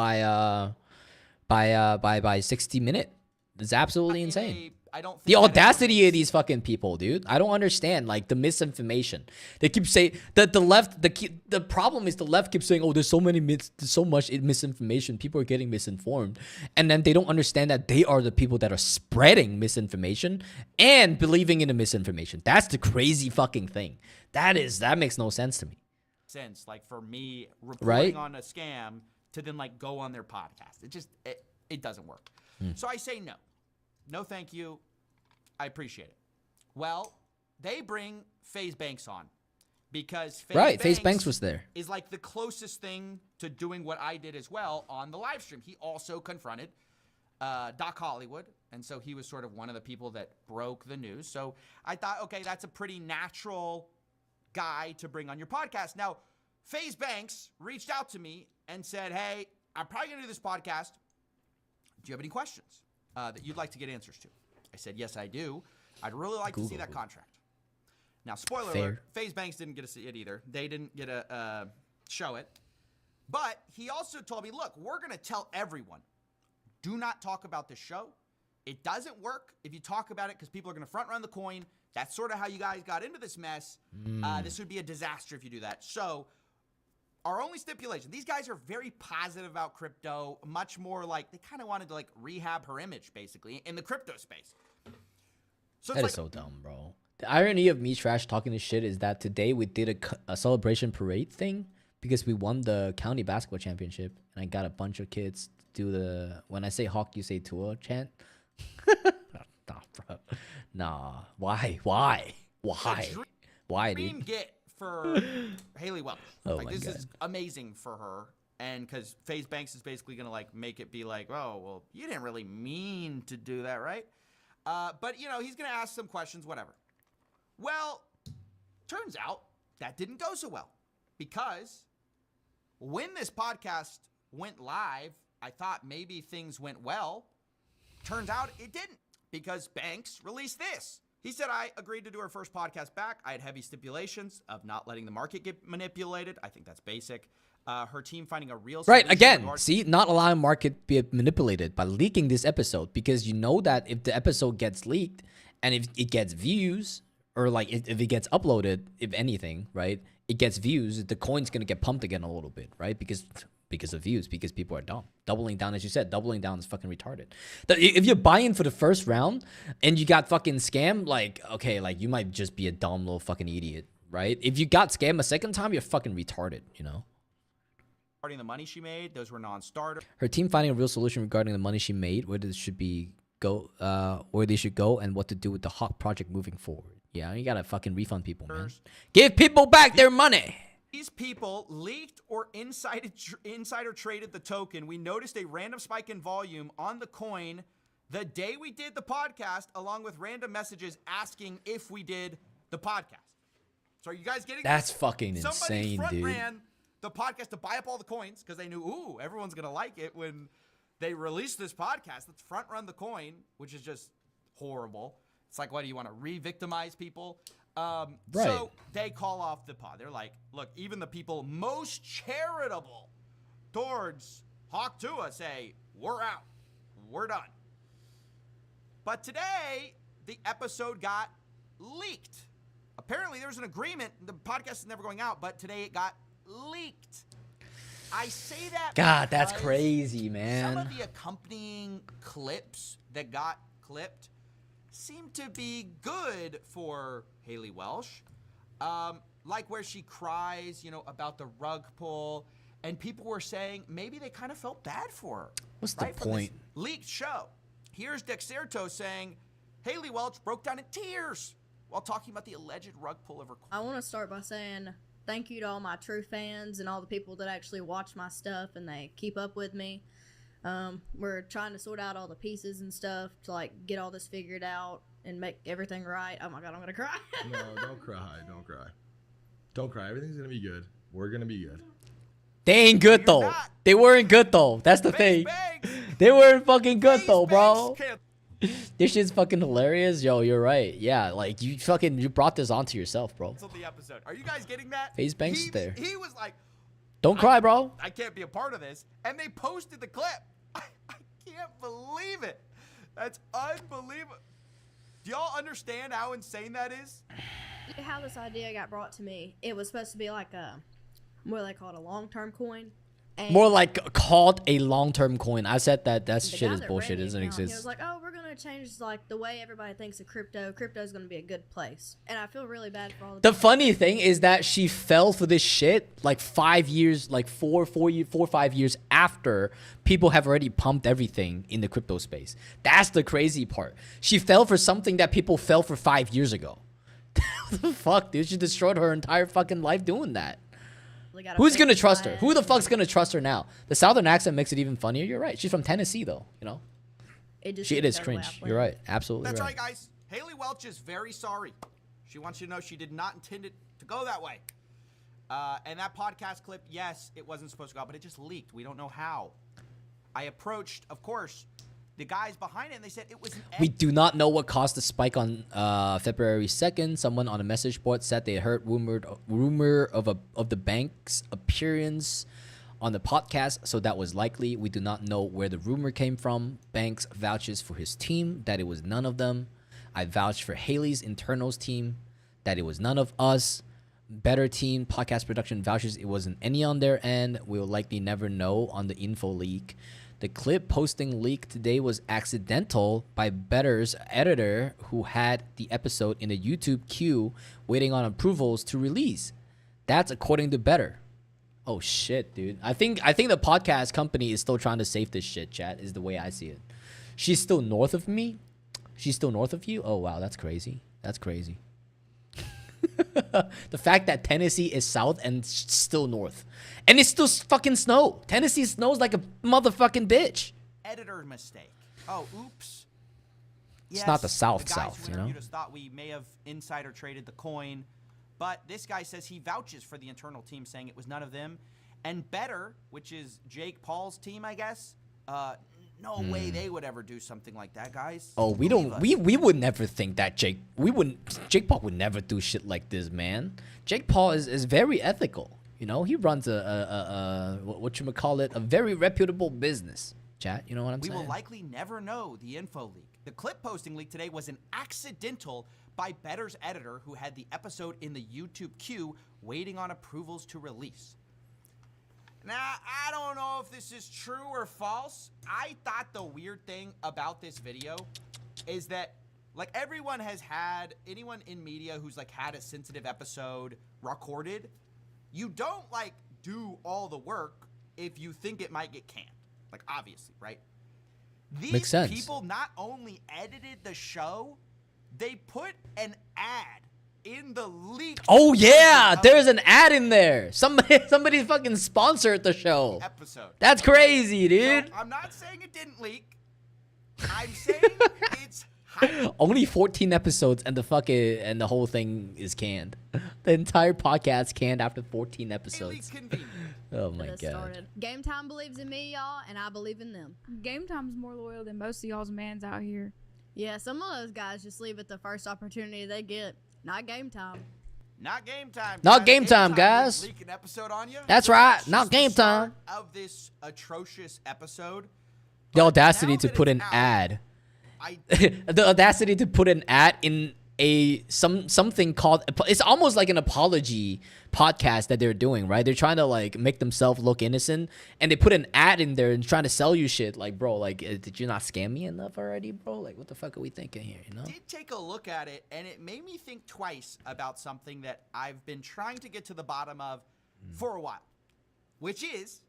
Speaker 1: by 60 Minute. It's absolutely insane.
Speaker 13: I don't think
Speaker 1: The audacity of these fucking people, dude. I don't understand, like, the misinformation. They keep saying that the left, the problem is the left keeps saying, oh, there's so much misinformation. People are getting misinformed. And then they don't understand that they are the people that are spreading misinformation and believing in the misinformation. That's the crazy fucking thing. That makes no sense to me.
Speaker 13: sense, like for me reporting
Speaker 1: Right?
Speaker 13: on a scam to then like go on their podcast. It doesn't work. So I say no. No, thank you. I appreciate it. Well, they bring FaZe Banks on because
Speaker 1: FaZe Banks was there.
Speaker 13: Is like the closest thing to doing what I did as well on the live stream. He also confronted Doc Hollywood, and so he was sort of one of the people that broke the news. So I thought, okay, that's a pretty natural guy to bring on your podcast. Now, FaZe Banks reached out to me and said, hey, I'm probably going to do this podcast. Do you have any questions that you'd like to get answers to? I said, yes, I do. I'd really like to see that contract. Now, spoiler alert, FaZe Banks didn't get to see it either. They didn't get to show it. But he also told me, look, we're going to tell everyone, do not talk about this show. It doesn't work if you talk about it because people are going to front run the coin. That's sort of how you guys got into this mess. This would be a disaster if you do that. So our only stipulation, these guys are very positive about crypto, much more like they kind of wanted to like rehab her image basically in the crypto space. So
Speaker 1: That is so dumb, bro. The irony of me trash talking this shit is that today we did a celebration parade thing because we won the county basketball championship, and I got a bunch of kids to do the when I say Hawk, you say Tua chant. Nah, bro. Nah. Why, dude?
Speaker 13: Get for Haley Welch.
Speaker 1: Oh
Speaker 13: like
Speaker 1: my
Speaker 13: this
Speaker 1: God.
Speaker 13: is amazing for her, and because FaZe Banks is basically gonna like make it be like, oh well, you didn't really mean to do that, right? But you know he's gonna ask some questions, whatever. Well, turns out that didn't go so well because when this podcast went live, I thought maybe things went well. Turns out it didn't because Banks released this. He said, I agreed to do our first podcast back. I had heavy stipulations of not letting the market get manipulated. I think that's basic. Her team finding a real
Speaker 1: Right,
Speaker 13: solution
Speaker 1: again,
Speaker 13: regarding-
Speaker 1: see, not allowing market be manipulated by leaking this episode, because you know that if the episode gets leaked and if it gets views, or like if it gets uploaded, if anything, right, it gets views, the coin's gonna get pumped again a little bit, right? Because of views, because people are dumb. Doubling down, as you said, doubling down is fucking retarded. If you're buying for the first round and you got fucking scammed, like, okay, like you might just be a dumb little fucking idiot, right? If you got scammed a second time, you're fucking retarded, you know?
Speaker 13: regarding the money she made, those were non-starters.
Speaker 1: Her team finding a real solution regarding the money she made, where they should go, and what to do with the Hawk project moving forward. Yeah, you gotta fucking refund people, man. Give people back their money.
Speaker 13: These people leaked or insider traded the token. We noticed a random spike in volume on the coin the day we did the podcast, along with random messages asking if we did the podcast. So are you guys getting
Speaker 1: That's
Speaker 13: this?
Speaker 1: fucking
Speaker 13: Somebody
Speaker 1: insane,
Speaker 13: front
Speaker 1: dude.
Speaker 13: ran the podcast to buy up all the coins because they knew, ooh, everyone's going to like it when they release this podcast. Let's front run the coin, which is just horrible. It's like, what, do you want to re-victimize people?
Speaker 1: Right.
Speaker 13: So they call off the pod. They're like, look, even the people most charitable towards Hawk Tua say, we're out. We're done. But today, the episode got leaked. Apparently, there was an agreement. The podcast is never going out, but today it got leaked. I say that
Speaker 1: God, that's
Speaker 13: because
Speaker 1: crazy, man.
Speaker 13: some of the accompanying clips that got clipped seem to be good for Haley Welch. Like where she cries, you know, about the rug pull, and people were saying maybe they kind of felt bad for her.
Speaker 1: What's the
Speaker 13: From this
Speaker 1: point?
Speaker 13: leaked show. Here's Dexerto saying, Haley Welch broke down in tears while talking about the alleged rug pull of her.
Speaker 15: I want to start by saying thank you to all my true fans and all the people that actually watch my stuff and they keep up with me. We're trying to sort out all the pieces and stuff to like get all this figured out and make everything right. Oh my god, I'm gonna cry.
Speaker 16: No, don't cry. Don't cry. Don't cry. Everything's gonna be good. We're gonna be good.
Speaker 1: They ain't good though. They weren't good though. That's the thing. They weren't fucking good though, bro. This shit's fucking hilarious. Yo, you're right. Yeah, like you brought this onto yourself, bro.
Speaker 13: The episode. Are you guys getting that?
Speaker 1: FaZe Banks is there.
Speaker 13: He was like,
Speaker 1: don't cry, bro.
Speaker 13: I can't be a part of this. And they posted the clip. I can't believe it. That's unbelievable. Do y'all understand how insane that is?
Speaker 15: How this idea got brought to me, it was supposed to be like what do they call it, a long-term coin. And
Speaker 1: More like called a long-term coin. I said that shit is bullshit. It doesn't
Speaker 15: He
Speaker 1: exist.
Speaker 15: was like, oh, we're going to change like the way everybody thinks of crypto. Crypto's going to be a good place. And I feel really bad for all
Speaker 1: The funny thing is that she fell for this shit like 5 years, like four or 5 years after people have already pumped everything in the crypto space. That's the crazy part. She fell for something that people fell for 5 years ago. What the fuck, dude? She destroyed her entire fucking life doing that. Who's gonna trust her? Who the fuck's gonna trust her now? The southern accent makes it even funnier. You're right. She's from Tennessee, though. You know. It is cringe. You're right. Absolutely.
Speaker 13: That's
Speaker 1: right.
Speaker 13: right, guys. Haley Welch is very sorry. She wants you to know she did not intend it to go that way. And that podcast clip, yes, it wasn't supposed to go out, but it just leaked. We don't know how. I approached, of course, the guys behind it, and they said it was an
Speaker 1: We do not know what caused the spike on February 2nd. Someone on a message board said they heard rumor of the bank's appearance on the podcast, so that was likely. We do not know where the rumor came from. Banks vouches for his team that it was none of them. I vouched for Haley's internals team that it was none of us. Better Team podcast production vouchers it wasn't any on their end. We'll likely never know on the info leak. The clip posting leak today was accidental by Better's editor who had the episode in a YouTube queue waiting on approvals to release. That's according to Better. Oh shit, dude. I think the podcast company is still trying to save this shit, chat, is the way I see it. She's still north of me? She's still north of you? Oh wow, that's crazy. That's crazy. The fact that Tennessee is south and still north. And it's still fucking snow. Tennessee snows like a motherfucking bitch.
Speaker 13: editor mistake. Oh, oops.
Speaker 1: It's not the South,
Speaker 13: the guys
Speaker 1: South,
Speaker 13: who
Speaker 1: you know?
Speaker 13: interviewed us thought we may have insider traded the coin, but this guy says he vouches for the internal team, saying it was none of them. And Better, which is Jake Paul's team, I guess, no way they would ever do something like that, guys.
Speaker 1: Oh, we don't. We would never think that Jake Paul would never do shit like this, man. Jake Paul is very ethical. You know, he runs a whatchamacallit, a very reputable business. Chat, you know what I'm saying?
Speaker 13: We will likely never know the info leak. The clip posting leak today was an accidental by Better's editor who had the episode in the YouTube queue waiting on approvals to release. Now, I don't know if this is true or false. I thought the weird thing about this video is that, like, everyone has had, anyone in media who's, like, had a sensitive episode recorded, you don't, like, do all the work if you think it might get canned. Like, obviously, right? These
Speaker 1: Makes sense.
Speaker 13: people not only edited the show, they put an ad in the leak.
Speaker 1: Oh yeah, there's an ad in there. Somebody fucking sponsored the show.
Speaker 13: Episode.
Speaker 1: That's crazy, dude.
Speaker 13: So, I'm not saying it didn't leak. I'm saying it's
Speaker 1: Only 14 episodes and the whole thing is canned. The entire podcast canned after 14 episodes. Oh my god.
Speaker 15: Game Time believes in me, y'all, and I believe in them.
Speaker 17: Game Time's more loyal than most of y'all's mans out here.
Speaker 15: Yeah, some of those guys just leave it the first opportunity they get. Not Game Time.
Speaker 13: Not Game Time.
Speaker 1: Not
Speaker 13: guys.
Speaker 1: Game Time, guys.
Speaker 13: Leak an episode on you.
Speaker 1: That's right.
Speaker 13: Just
Speaker 1: Not
Speaker 13: the
Speaker 1: Game
Speaker 13: start
Speaker 1: Time.
Speaker 13: Of this atrocious episode.
Speaker 1: The audacity to put an ad. The audacity to put an ad in something called, it's almost like an apology podcast that they're doing, right? They're trying to like make themselves look innocent, and they put an ad in there and trying to sell you shit. Like, bro, like, did you not scam me enough already, bro? Like, what the fuck are we thinking here? You know?
Speaker 13: I did take a look at it, and it made me think twice about something that I've been trying to get to the bottom of for a while, which is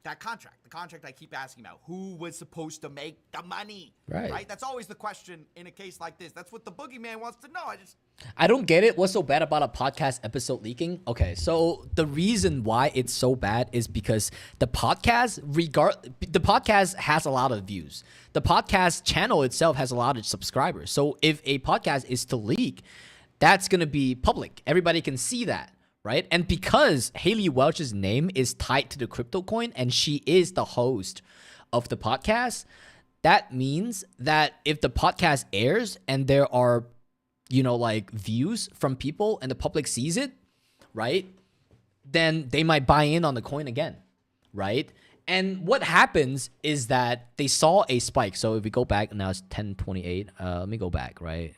Speaker 13: that contract, the contract I keep asking about. Who was supposed to make the money?
Speaker 1: Right.
Speaker 13: That's always the question in a case like this. That's what the boogeyman wants to know.
Speaker 1: I don't get it. What's so bad about a podcast episode leaking? Okay, so the reason why it's so bad is because the podcast has a lot of views. The podcast channel itself has a lot of subscribers. So if a podcast is to leak, that's going to be public. Everybody can see that, right? And because Haley Welch's name is tied to the crypto coin and she is the host of the podcast, that means that if the podcast airs and there are views from people and the public sees it, right? Then they might buy in on the coin again, right? And what happens is that they saw a spike. So if we go back, now it's 10:28. Let me go back, right?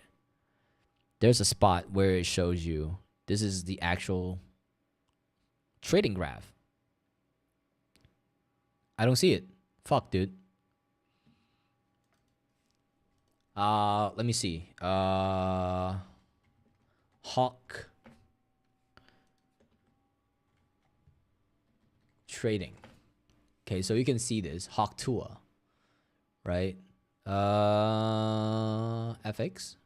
Speaker 1: There's a spot where it shows you, this is the actual trading graph. I don't see it. Fuck, dude. Let me see. Hawk trading. Okay, so you can see this Hawk Tua, right? FX.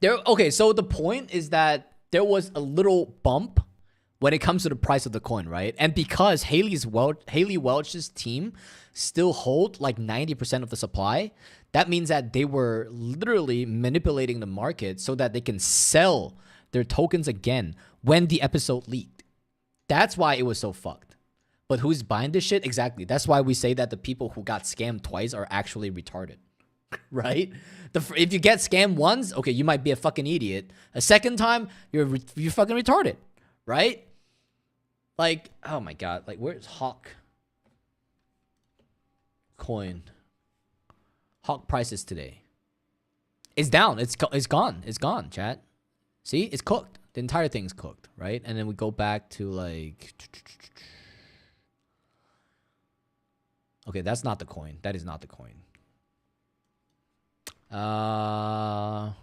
Speaker 1: Okay, so the point is that there was a little bump when it comes to the price of the coin, right? And because Haley Welch's team still hold like 90% of the supply, that means that they were literally manipulating the market so that they can sell their tokens again when the episode leaked. That's why it was so fucked. But who's buying this shit? Exactly. That's why we say that the people who got scammed twice are actually retarded, right? If you get scammed once, okay, you might be a fucking idiot. A second time, you're fucking retarded, right? Like, oh my god, like where's Hawk coin? Hawk prices today. It's down. It's gone. It's gone, chat. See? It's cooked. The entire thing's cooked, right? And then we go back to like, okay, that's not the coin. That is not the coin. I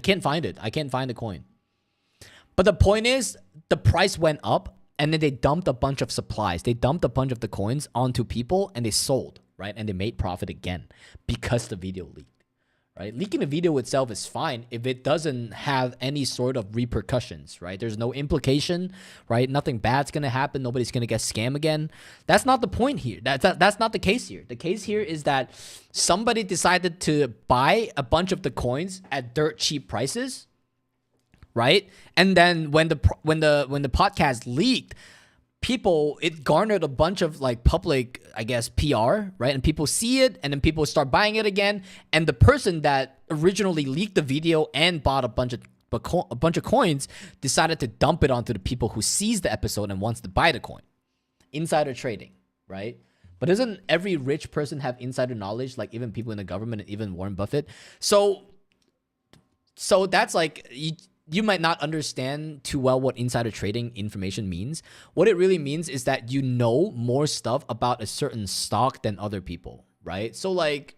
Speaker 1: can't find it. I can't find the coin. But the point is, the price went up, and then they dumped a bunch of supplies. They dumped a bunch of the coins onto people, and they sold, right? And they made profit again because the video leaked, right? Leaking a video itself is fine if it doesn't have any sort of repercussions, right? There's no implication, right? Nothing bad's going to happen. Nobody's going to get scammed again. That's not the point here. That's not the case here. The case here is that somebody decided to buy a bunch of the coins at dirt cheap prices, right? And then when the podcast leaked, it garnered a bunch of like public, I guess, PR, right? And people see it, and then people start buying it again. And the person that originally leaked the video and bought a bunch of coins decided to dump it onto the people who sees the episode and wants to buy the coin. Insider trading, right? But doesn't every rich person have insider knowledge, like even people in the government and even Warren Buffett? So that's like, you might not understand too well what insider trading information means. What it really means is that you know more stuff about a certain stock than other people, right? So like,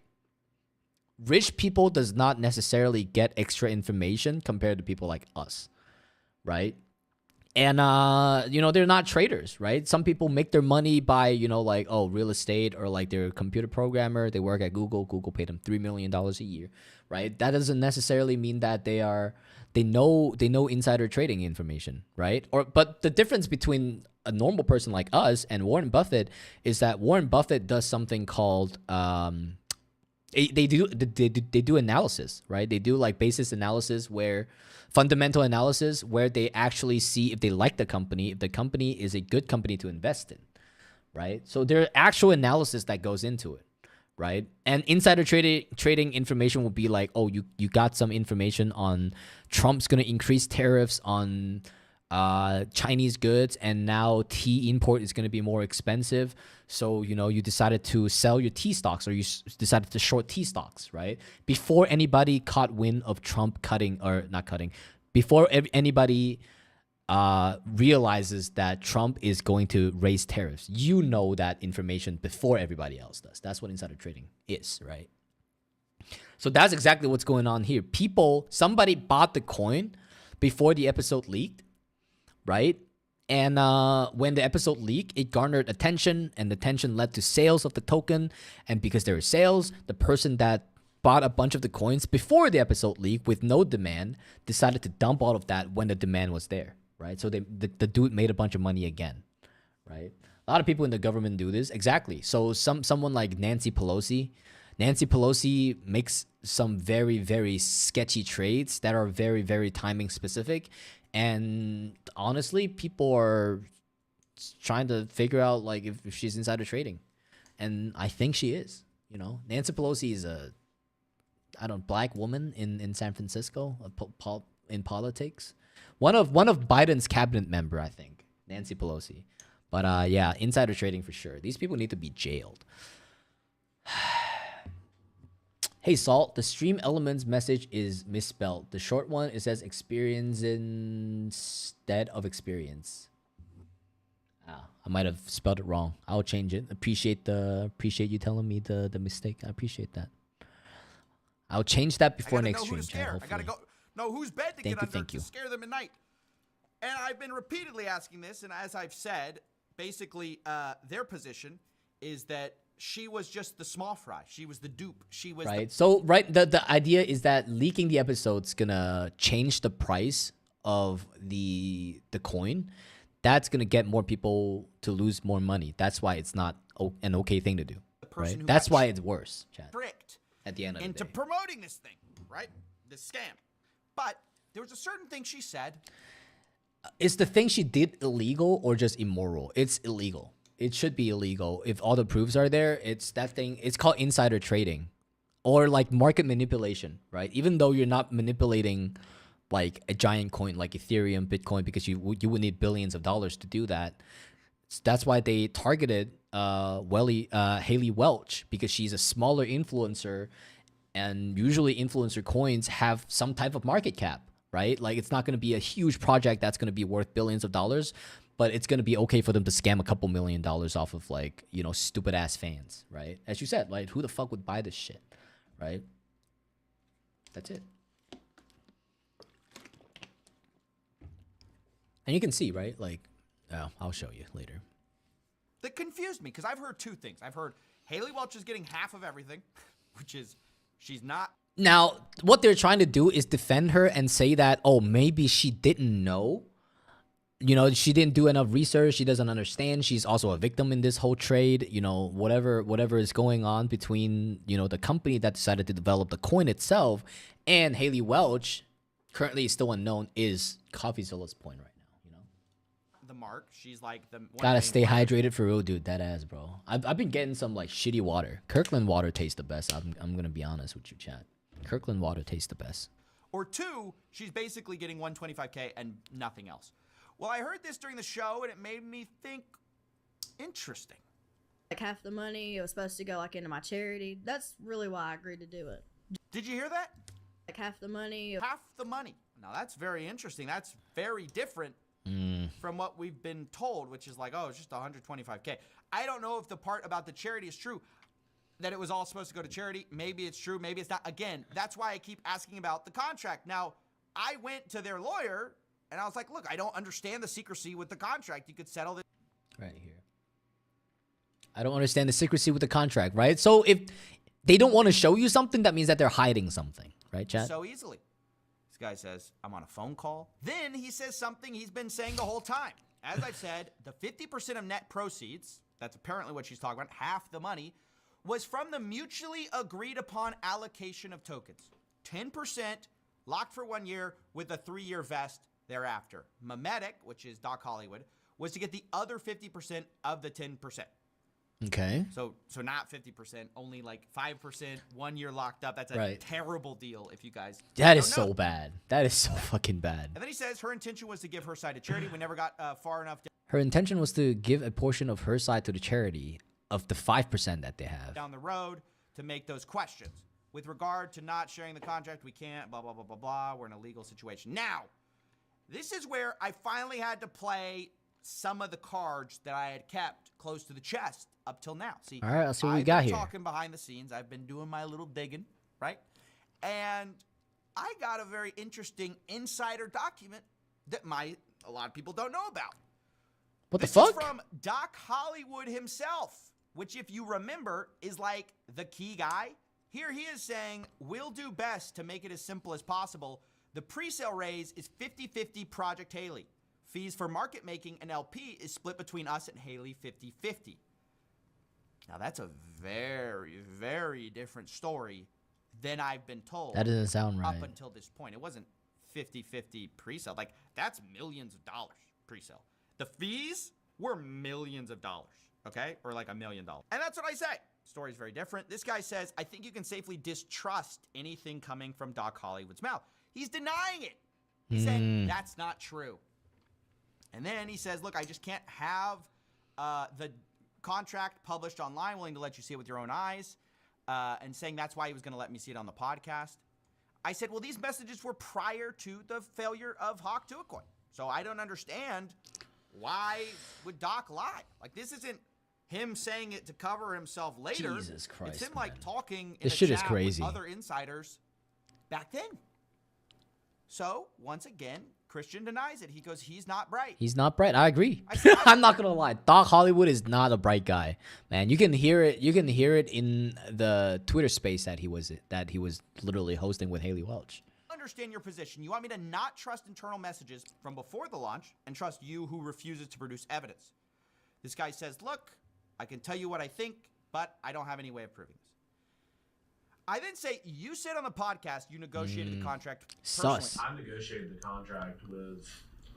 Speaker 1: rich people does not necessarily get extra information compared to people like us, right? And, they're not traders, right? Some people make their money by, real estate, or like they're a computer programmer. They work at Google. Google paid them $3 million a year, right? That doesn't necessarily mean that they know insider trading information, right? But the difference between a normal person like us and Warren Buffett is that Warren Buffett does something called they do analysis, right? They do like basis analysis, fundamental analysis, where they actually see if they like the company, if the company is a good company to invest in, right? So there's actual analysis that goes into it, right? And insider trading information will be like, oh, you got some information on Trump's going to increase tariffs on Chinese goods, and now tea import is going to be more expensive. So, you decided to sell your tea stocks, or you decided to short tea stocks, right? Before anybody caught wind of Trump before anybody realizes that Trump is going to raise tariffs, you know that information before everybody else does. That's what insider trading is, right? So that's exactly what's going on here. Somebody bought the coin before the episode leaked, right? And when the episode leaked, it garnered attention, and the attention led to sales of the token. And because there were sales, the person that bought a bunch of the coins before the episode leak with no demand decided to dump all of that when the demand was there, right? So the dude made a bunch of money again, right? A lot of people in the government do this. Exactly. So someone like Nancy Pelosi makes some very, very sketchy trades that are very, very timing specific. And honestly, people are trying to figure out like if she's insider trading. And I think she is. You know, Nancy Pelosi is a black woman in San Francisco in politics. One of Biden's cabinet member, I think, Nancy Pelosi. But yeah, insider trading for sure. These people need to be jailed. Hey, Salt, the stream elements message is misspelled. The short one, it says experience instead of experience. I might have spelled it wrong. I'll change it. Appreciate you telling me the mistake. I appreciate that. I'll change that before next stream, chat.
Speaker 13: I gotta know whose bed to get under to scare them at night. And I've been repeatedly asking this, and as I've said, basically their position is that she was just the small fry. She was the dupe. She was
Speaker 1: right. The idea is that leaking the episode's gonna change the price of the coin. That's gonna get more people to lose more money. That's why it's not an okay thing to do. Right. That's why it's worse. Chat.
Speaker 13: Tricked
Speaker 1: at the end of the day
Speaker 13: into promoting this thing, right? This scam. But there was a certain thing she said.
Speaker 1: Is the thing she did illegal or just immoral? It's illegal. It should be illegal. If all the proofs are there, it's that thing. It's called insider trading or like market manipulation, right? Even though you're not manipulating like a giant coin like Ethereum, Bitcoin, because you would need billions of dollars to do that. That's why they targeted Haley Welch, because she's a smaller influencer, and usually influencer coins have some type of market cap, right? Like it's not going to be a huge project that's going to be worth billions of dollars, but it's going to be okay for them to scam a couple $1 million off of like, you know, stupid ass fans, right? As you said, like who the fuck would buy this shit, right? That's it. And you can see, right? Like, oh, I'll show you later.
Speaker 13: That confused me because I've heard two things. I've heard Haley Welch is getting half of everything, which is she's not.
Speaker 1: Now, what they're trying to do is defend her and say that, oh, maybe she didn't know. You know, she didn't do enough research. She doesn't understand. She's also a victim in this whole trade. You know, whatever is going on between, you know, the company that decided to develop the coin itself and Haley Welch, currently still unknown, is CoffeeZilla's point right now.
Speaker 13: The mark. She's like the
Speaker 1: gotta stay hydrated for real, dude. That ass, bro. I've been getting some like shitty water. Kirkland water tastes the best. I'm gonna be honest with you, chat. Kirkland water tastes the best.
Speaker 13: Or two, she's basically getting 125K and nothing else. Well, I heard this during the show and it made me think interesting.
Speaker 15: Like half the money, it was supposed to go like into my charity. That's really why I agreed to do it.
Speaker 13: Did you hear that?
Speaker 15: Like half the money.
Speaker 13: Half the money. Now that's very interesting. That's very different from what we've been told, which is like, oh, it's just 125K. I don't know if the part about the charity is true, that it was all supposed to go to charity. Maybe it's true, maybe it's not. Again, that's why I keep asking about the contract. Now, I went to their lawyer, and I was like, look, I don't understand the secrecy with the contract. You could settle this.
Speaker 1: Right here. I don't understand the secrecy with the contract, right? So if they don't want to show you something, that means that they're hiding something, right, chat?
Speaker 13: So easily. This guy says, I'm on a phone call. Then he says something he's been saying the whole time. As I've said, the 50% of net proceeds, that's apparently what she's talking about, half the money, was from the mutually agreed upon allocation of tokens. 10% locked for 1 year with a 3-year vest thereafter. Memetic, which is Doc Hollywood, was to get the other 50% of the 10%.
Speaker 1: Okay.
Speaker 13: So not 50%, only like 5%, 1 year locked up. That's a terrible deal if you guys
Speaker 1: That is so bad. That is so fucking bad.
Speaker 13: And then he says her intention was to give her side to charity. We never got far enough
Speaker 1: Her intention was to give a portion of her side to the charity of the 5% that they have.
Speaker 13: down the road to make those questions. With regard to not sharing the contract, we can't, blah, blah, blah, blah, blah. We're in a legal situation. Now, this is where I finally had to play some of the cards that I had kept close to the chest up till now. See,
Speaker 1: all right, let's see what we got here.
Speaker 13: I've been talking behind the scenes. I've been doing my little digging, right? And I got a very interesting insider document that a lot of people don't know about.
Speaker 1: What the
Speaker 13: This
Speaker 1: fuck?
Speaker 13: is from Doc Hollywood himself, which, if you remember, is like the key guy. Here he is saying, we'll do best to make it as simple as possible. The pre-sale raise is 50-50 Project Haley. Fees for market making and LP is split between us and Haley 50-50. Now, that's a very, very different story than I've been told.
Speaker 1: That doesn't sound right.
Speaker 13: Up until this point. It wasn't 50-50 pre-sale. Like, that's millions of dollars pre-sale. The fees were millions of dollars, okay? Or like $1 million. And that's what I say. Story's very different. This guy says, I think you can safely distrust anything coming from Doc Hollywood's mouth. He's denying it. He's saying that's not true. And then he says, look, I just can't have the contract published online, willing to let you see it with your own eyes, and saying that's why he was going to let me see it on the podcast. I said, well, these messages were prior to the failure of Hawk Tuacoin. So I don't understand why would Doc lie? Like, this isn't him saying it to cover himself later.
Speaker 1: Jesus Christ,
Speaker 13: it's him,
Speaker 1: man.
Speaker 13: like, talking in
Speaker 1: This
Speaker 13: a
Speaker 1: shit is
Speaker 13: chat
Speaker 1: crazy.
Speaker 13: with other insiders back then. So, once again, Christian denies it. He goes, he's not bright.
Speaker 1: He's not bright. I agree. I'm not gonna lie. Doc Hollywood is not a bright guy, man. You can hear it. You can hear it in the Twitter space that he was literally hosting with Haley Welch.
Speaker 13: Understand your position. You want me to not trust internal messages from before the launch and trust you who refuses to produce evidence. This guy says, look, I can tell you what I think, but I don't have any way of proving this. I then say, you said on the podcast you negotiated the contract personally.
Speaker 1: Sus.
Speaker 18: I negotiated the contract with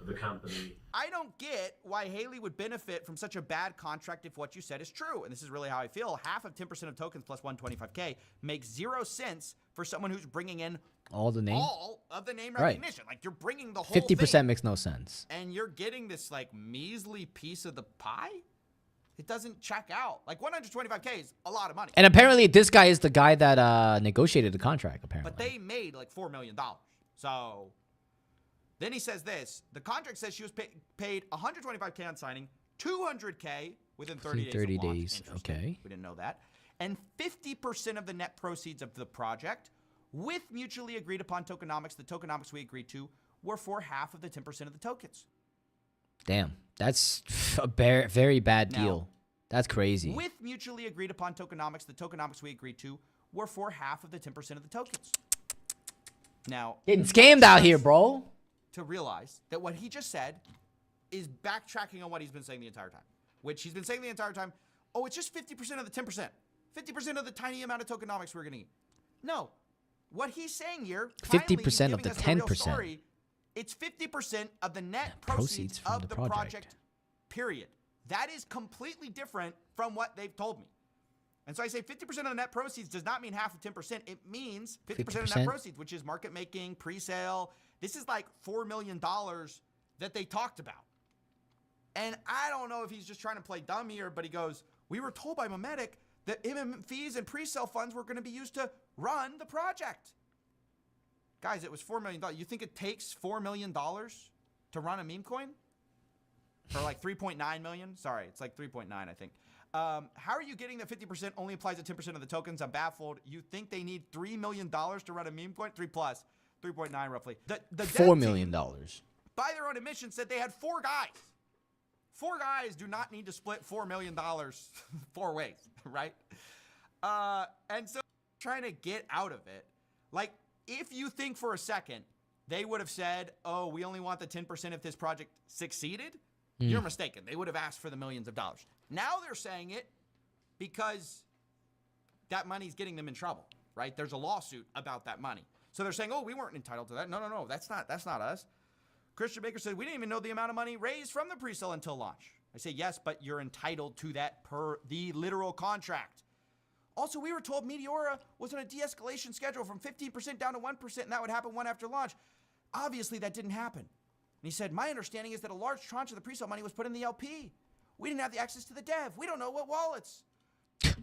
Speaker 18: the company.
Speaker 13: I don't get why Haley would benefit from such a bad contract if what you said is true. And this is really how I feel. Half of 10% of tokens plus 125K makes 0 sense for someone who's bringing in
Speaker 1: All the name?
Speaker 13: all of the name
Speaker 1: Right.
Speaker 13: recognition. Like, you're bringing the whole
Speaker 1: 50%
Speaker 13: thing.
Speaker 1: makes no sense.
Speaker 13: And you're getting this, like, measly piece of the pie? It doesn't check out. Like, 125K is a lot of money.
Speaker 1: And apparently, this guy is the guy that negotiated the contract. Apparently,
Speaker 13: But they made, like, $4 million. So then he says this. The contract says she was paid 125K on signing, 200K within 30 days.
Speaker 1: 30
Speaker 13: of launch.
Speaker 1: days.
Speaker 13: Interesting.
Speaker 1: Okay.
Speaker 13: We didn't know that. And 50% of the net proceeds of the project, with mutually agreed upon tokenomics, the tokenomics we agreed to, were for half of the 10% of the tokens.
Speaker 1: Damn, that's a very bad
Speaker 13: Now,
Speaker 1: deal. That's crazy.
Speaker 13: With mutually agreed upon tokenomics, the tokenomics we agreed to were for half of the 10% of the tokens. Now,
Speaker 1: Getting scammed out here, bro.
Speaker 13: to realize that what he just said is backtracking on what he's been saying the entire time, which he's been saying the entire time, oh, it's just 50% of the 10%. 50% of the tiny amount of tokenomics we're going to eat. No. What he's saying here,
Speaker 1: 50% of the 10%.
Speaker 13: Story, it's 50% of the net proceeds
Speaker 1: from
Speaker 13: of
Speaker 1: the
Speaker 13: the project,
Speaker 1: project.
Speaker 13: period. That is completely different from what they've told me. And so I say 50% of the net proceeds does not mean half of 10%. It means 50% of net
Speaker 1: 50%?
Speaker 13: proceeds, which is market making, pre-sale. This is like $4 million that they talked about. And I don't know if he's just trying to play dumb here, but he goes, we were told by Memetic that fees and pre-sale funds were going to be used to run the project. Guys, it was $4 million. You think it takes $4 million to run a meme coin? Or like 3.9 million? Sorry, it's like 3.9, I think. How are you getting that 50% only applies to 10% of the tokens? I'm baffled. You think they need $3 million to run a meme coin? 3 plus. 3.9 roughly. The
Speaker 1: $4 million.
Speaker 13: By their own admission, said they had 4 guys. 4 guys do not need to split $4 million 4 ways, right? And so trying to get out of it. Like, if you think for a second they would have said, oh, we only want the 10% if this project succeeded, you're mistaken. They would have asked for the millions of dollars. Now they're saying it because that money's getting them in trouble, right? There's a lawsuit about that money. So they're saying, oh, we weren't entitled to that. No, that's not us. Christian Baker said, we didn't even know the amount of money raised from the pre-sale until launch. I say, yes, but you're entitled to that per the literal contract. Also, we were told Meteora was on a de-escalation schedule from 15% down to 1%, and that would happen one after launch. Obviously, that didn't happen. And he said, my understanding is that a large tranche of the pre-sale money was put in the LP. We didn't have the access to the dev. We don't know what wallets.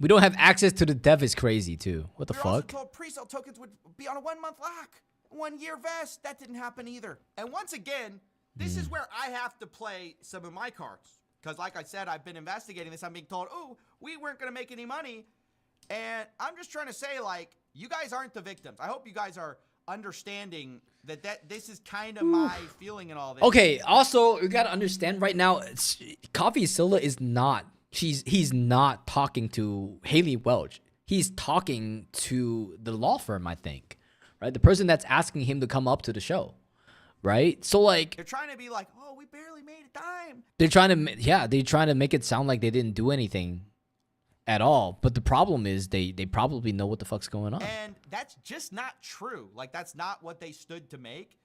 Speaker 1: We don't have access to the dev is crazy, too. What the
Speaker 13: We were also
Speaker 1: fuck?
Speaker 13: told pre-sale tokens would be on a 1-month lock, 1-year vest. That didn't happen either. And once again, this is where I have to play some of my cards. Because like I said, I've been investigating this. I'm being told, oh, we weren't going to make any money. And I'm just trying to say, like, you guys aren't the victims. I hope you guys are understanding that this is kind of my feeling and all this.
Speaker 1: Okay, also, you gotta understand right now, Coffee Silla is not, he's not talking to Haley Welch. He's talking to the law firm, I think, right? The person that's asking him to come up to the show, right? So, like,
Speaker 13: they're trying to be like, oh, we barely made a dime.
Speaker 1: they're trying to make it sound like they didn't do anything at all. But the problem is they probably know what the fuck's going on.
Speaker 13: And that's just not true. Like, that's not what they stood to make.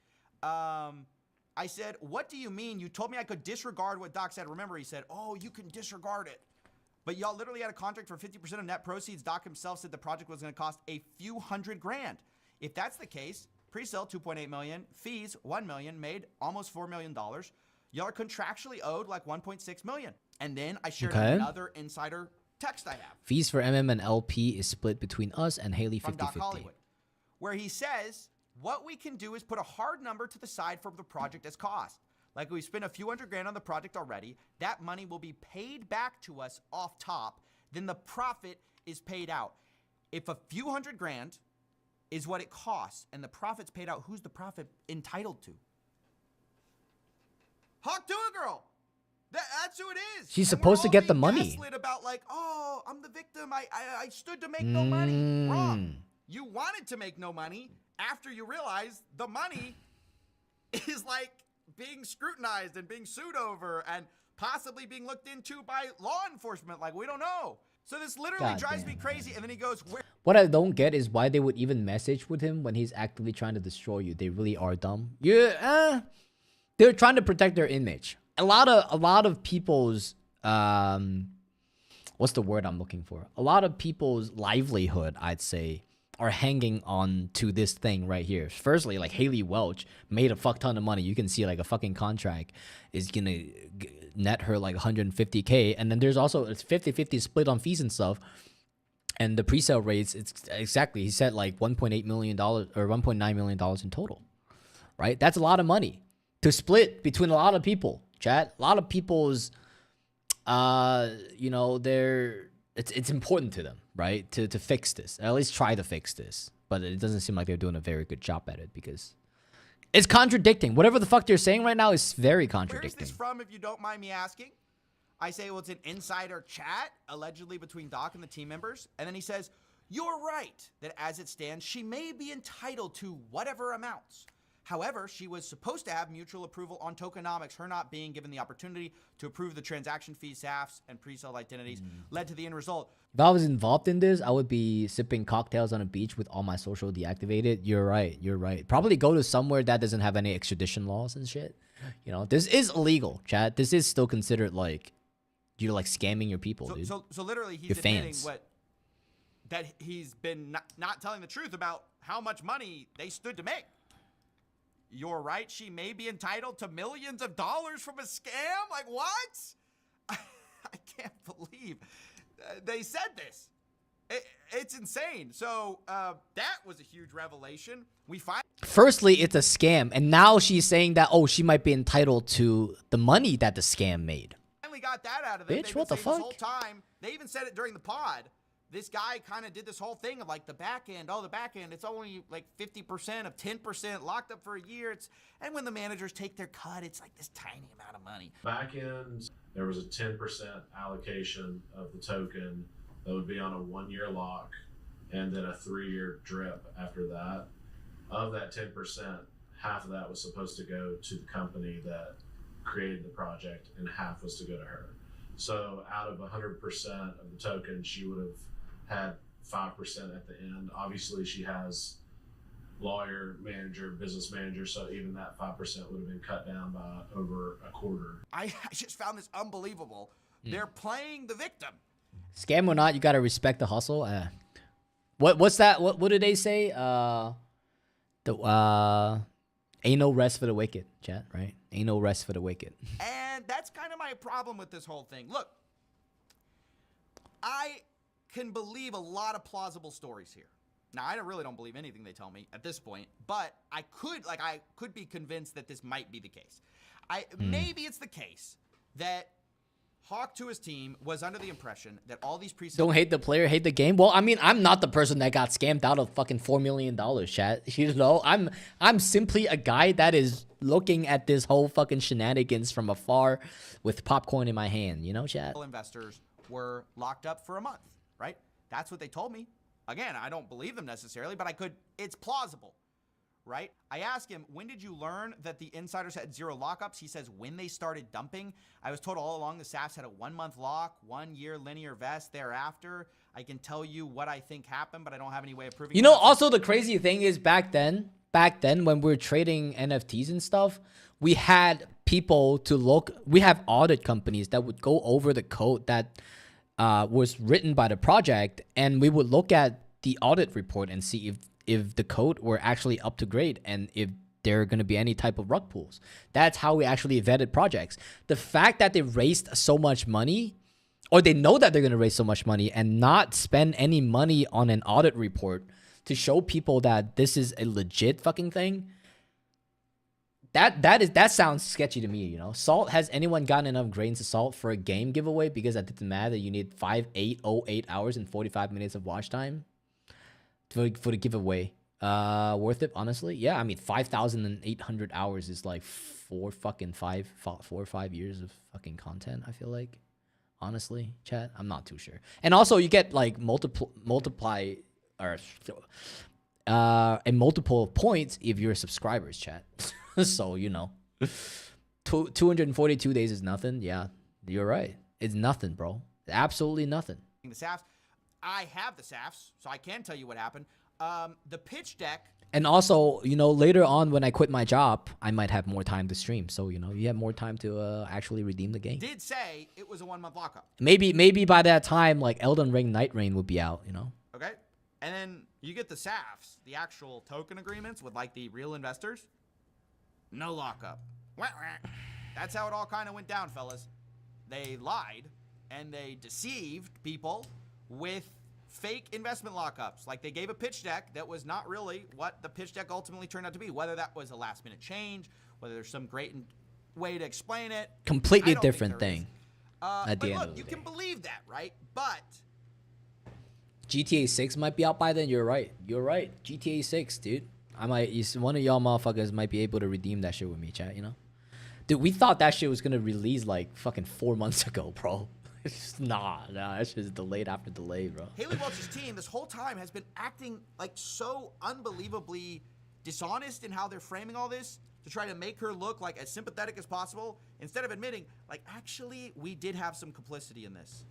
Speaker 13: I said, what do you mean? You told me I could disregard what Doc said. Remember, he said, oh, you can disregard it. But y'all literally had a contract for 50% of net proceeds. Doc himself said the project was going to cost a few $100,000. If that's the case, pre-sale $2.8 million, fees $1 million, made almost $4 million. Y'all are contractually owed like $1.6 million. And then I shared another insider text I have.
Speaker 1: Fees for MM and LP is split between us and Haley 50-50.
Speaker 13: From Doc Hollywood, where he says, what we can do is put a hard number to the side for the project as cost. Like, we spent a few $100,000 on the project already. That money will be paid back to us off top. Then the profit is paid out. If a few $100,000 is what it costs and the profit's paid out, who's the profit entitled to? Hawk to a girl. That's who it is.
Speaker 1: She's supposed to get the money.
Speaker 13: Gaslit about like, oh, I'm the victim. I stood to make no money. Wrong. You wanted to make no money after you realized the money is like being scrutinized and being sued over and possibly being looked into by law enforcement. Like, we don't know. So this literally drives me crazy. And then he goes, where?
Speaker 1: What I don't get is why they would even message with him when he's actively trying to destroy you. They really are dumb. Yeah, they're trying to protect their image. A lot of people's what's the word I'm looking for? A lot of people's livelihood, I'd say, are hanging on to this thing right here. Firstly, like Haley Welch made a fuck ton of money. You can see like a fucking contract is gonna net her like 150K, and then there's also it's 50-50 split on fees and stuff. And the pre-sale rates, it's exactly, he said like $1.8 million or $1.9 million in total, right? That's a lot of money to split between a lot of people, chat. A lot of people's, you know, it's important to them, right? To fix this, at least try to fix this. But it doesn't seem like they're doing a very good job at it because it's contradicting. Whatever the fuck they're saying right now is very contradicting.
Speaker 13: Where's this from, if you don't mind me asking? I say, well, it's an insider chat, allegedly between Doc and the team members. And then he says, you're right that as it stands, she may be entitled to whatever amounts. However, she was supposed to have mutual approval on tokenomics. Her not being given the opportunity to approve the transaction fees, SAFs, and pre-sale identities led to the end result.
Speaker 1: If I was involved in this, I would be sipping cocktails on a beach with all my social deactivated. You're right. You're right. Probably go to somewhere that doesn't have any extradition laws and shit. You know, this is illegal, chat. This is still considered like you're like scamming your people, dude.
Speaker 13: So literally, he's
Speaker 1: your
Speaker 13: admitting
Speaker 1: fans.
Speaker 13: that he's been not telling the truth about how much money they stood to make. You're right. She may be entitled to millions of dollars from a scam. Like, what? I can't believe they said this. It's insane. So that was a huge revelation.
Speaker 1: Firstly, it's a scam, and now she's saying that she might be entitled to the money that the scam made.
Speaker 13: Finally got that out of them.
Speaker 1: Bitch, what the fuck?
Speaker 13: This whole time, they even said it during the pod. This guy kind of did this whole thing of like the back end. Oh, the back end, it's only like 50% of 10% locked up for a year. And when the managers take their cut, it's like this tiny amount of money.
Speaker 18: Back end, there was a 10% allocation of the token that would be on a 1-year lock and then a 3-year drip after that. Of that 10%, half of that was supposed to go to the company that created the project and half was to go to her. So out of 100% of the token, she would have had 5% at the end. Obviously, she has lawyer, manager, business manager, so even that 5% would have been cut down by over a quarter.
Speaker 13: I just found this unbelievable. They're playing the victim.
Speaker 1: Scam or not, you gotta respect the hustle. What's that? What did they say? Ain't no rest for the wicked, chat, right? Ain't no rest for the wicked.
Speaker 13: And that's kind of my problem with this whole thing. Look, I can believe a lot of plausible stories here. Now, I really don't believe anything they tell me at this point, but I could be convinced that this might be the case. Maybe it's the case that Hawk to his team was under the impression that all these presets...
Speaker 1: Don't hate the player, hate the game. Well, I mean, I'm not the person that got scammed out of fucking $4 million, chat. You know, I'm simply a guy that is looking at this whole fucking shenanigans from afar with popcorn in my hand. You know, chat?
Speaker 13: Investors were locked up for a month, right? That's what they told me. Again, I don't believe them necessarily, but it's plausible, right? I asked him, when did you learn that the insiders had 0 lockups? He says, when they started dumping. I was told all along the SAFs had a 1-month lock, 1-year linear vest thereafter. I can tell you what I think happened, but I don't have any way of proving it.
Speaker 1: You know, also the crazy thing is back then when we were trading NFTs and stuff, we had people to look, we have audit companies that would go over the code that was written by the project, and we would look at the audit report and see if the code were actually up to grade and if there are going to be any type of rug pulls. That's how we actually vetted projects. The fact that they raised so much money, or they know that they're going to raise so much money and not spend any money on an audit report to show people that this is a legit fucking thing, that sounds sketchy to me, you know. Salt, has anyone gotten enough grains of salt for a game giveaway? Because I did the math that you need 8 hours and 45 minutes of watch time for the giveaway. Worth it, honestly? Yeah, I mean 5,800 hours is like 4 or 5 years of fucking content, I feel like. Honestly, chat, I'm not too sure. And also you get like multiply or and multiple points if you're subscribers, chat. So, you know, 242 days is nothing. Yeah, you're right. It's nothing, bro. Absolutely nothing.
Speaker 13: The SAFs. I have the SAFs, so I can tell you what happened. The pitch deck.
Speaker 1: And also, you know, later on when I quit my job, I might have more time to stream. So, you know, you have more time to actually redeem the game.
Speaker 13: Did say it was a 1-month lockup.
Speaker 1: Maybe by that time, like Elden Ring, Night Rain would be out, you know?
Speaker 13: Okay. And then you get the SAFs, the actual token agreements with like the real investors. No lockup. That's how it all kind of went down, fellas. They lied and they deceived people with fake investment lockups. Like they gave a pitch deck that was not really what the pitch deck ultimately turned out to be. Whether that was a last minute change, whether there's some great way to explain it.
Speaker 1: Completely different thing. At the end of the day.
Speaker 13: You can believe that, right? But
Speaker 1: GTA 6 might be out by then. You're right. You're right. GTA 6, dude. One of y'all motherfuckers might be able to redeem that shit with me, chat, you know? Dude, we thought that shit was gonna release like fucking 4 months ago, bro. It's just, nah, that shit is delayed after delay, bro.
Speaker 13: Haley Welch's team this whole time has been acting like so unbelievably dishonest in how they're framing all this to try to make her look like as sympathetic as possible instead of admitting, like, actually, we did have some complicity in this.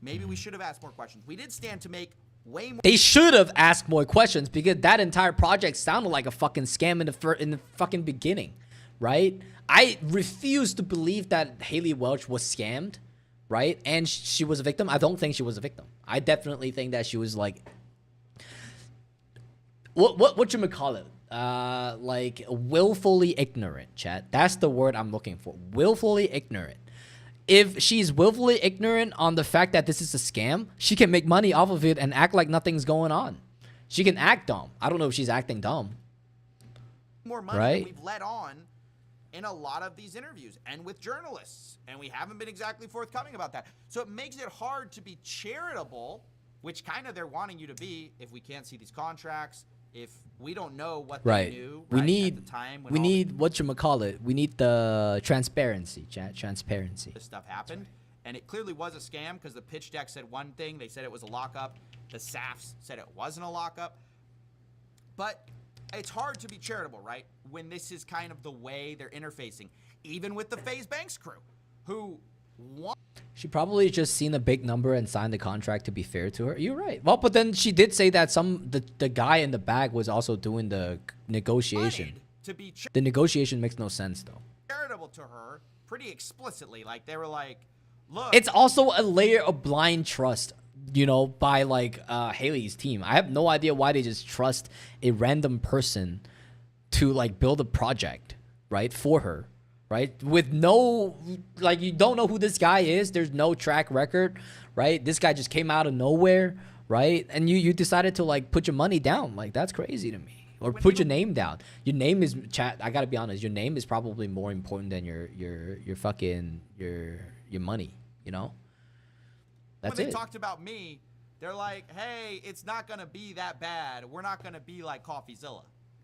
Speaker 13: Maybe we should have asked more questions. We did stand to make way more.
Speaker 1: They should have asked more questions because that entire project sounded like a fucking scam in the fucking beginning, right? I refuse to believe that Haley Welch was scammed, right? And she was a victim. I don't think she was a victim. I definitely think that she was like, what you call it? Like willfully ignorant, chat. That's the word I'm looking for. Willfully ignorant. If she's willfully ignorant on the fact that this is a scam, she can make money off of it and act like nothing's going on. She can act dumb. I don't know if she's acting dumb.
Speaker 13: More money
Speaker 1: right?
Speaker 13: than we've let on in a lot of these interviews and with journalists. And we haven't been exactly forthcoming about that. So it makes it hard to be charitable, which kind of they're wanting you to be if we can't see these contracts, if we don't know what they knew
Speaker 1: we
Speaker 13: right,
Speaker 1: need,
Speaker 13: at the time.
Speaker 1: We need, whatchamacallit, we need the transparency, chat, transparency.
Speaker 13: This stuff happened. And it clearly was a scam because the pitch deck said one thing. They said it was a lockup. The SAFs said it wasn't a lockup. But it's hard to be charitable, right? When this is kind of the way they're interfacing. Even with the FaZe Banks crew, who want...
Speaker 1: She probably just seen a big number and signed the contract to be fair to her. You're right. Well, but then she did say that the guy in the bag was also doing the negotiation. The negotiation makes no sense, though.
Speaker 13: Charitable to her pretty explicitly. Like, they were like, look...
Speaker 1: It's also a layer of blind trust, you know, by, like, Haley's team. I have no idea why they just trust a random person to, like, build a project, right, for her. Right? With no, like, you don't know who this guy is. There's no track record, right? This guy just came out of nowhere, right? And you decided to, like, put your money down. Like, that's crazy to me. Or put your name down. Your name is, chat, I gotta be honest, your name is probably more important than your fucking, your money, You know, that's
Speaker 13: when
Speaker 1: it.
Speaker 13: they talked about me, they're like, "Hey, it's not gonna be that bad. We're not gonna be like CoffeeZilla."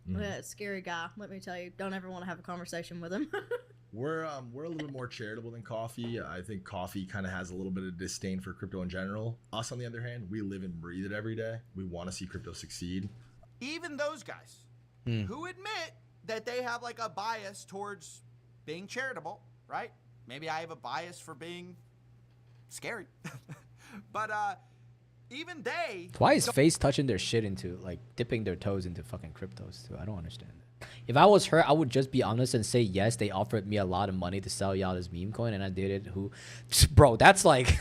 Speaker 15: Yeah, scary guy. Let me tell you, don't ever want to have a conversation with him.
Speaker 16: We're a little bit more charitable than Coffee. I think Coffee kind of has a little bit of disdain for crypto in general. Us, on the other hand, we live and breathe it every day. We want to see crypto succeed.
Speaker 13: Even those guys who admit that they have like a bias towards being charitable, right? Maybe I have a bias for being scary, but even they.
Speaker 1: Why is Face touching their shit into, like, dipping their toes into fucking cryptos too? I don't understand it. If I was her, I would just be honest and say, yes, they offered me a lot of money to sell y'all this meme coin, and I did it. Bro, that's like,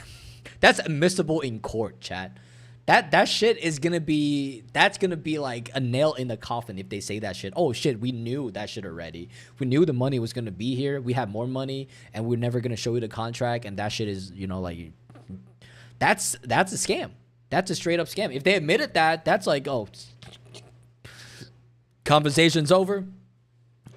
Speaker 1: that's admissible in court, chat. That shit is gonna be, that's gonna be like a nail in the coffin if they say that shit. Oh shit, we knew that shit already. We knew the money was gonna be here. We had more money, and we're never gonna show you the contract. And that shit is, you know, like, that's a scam. That's a straight up scam. If they admitted that, that's like, oh, conversation's over.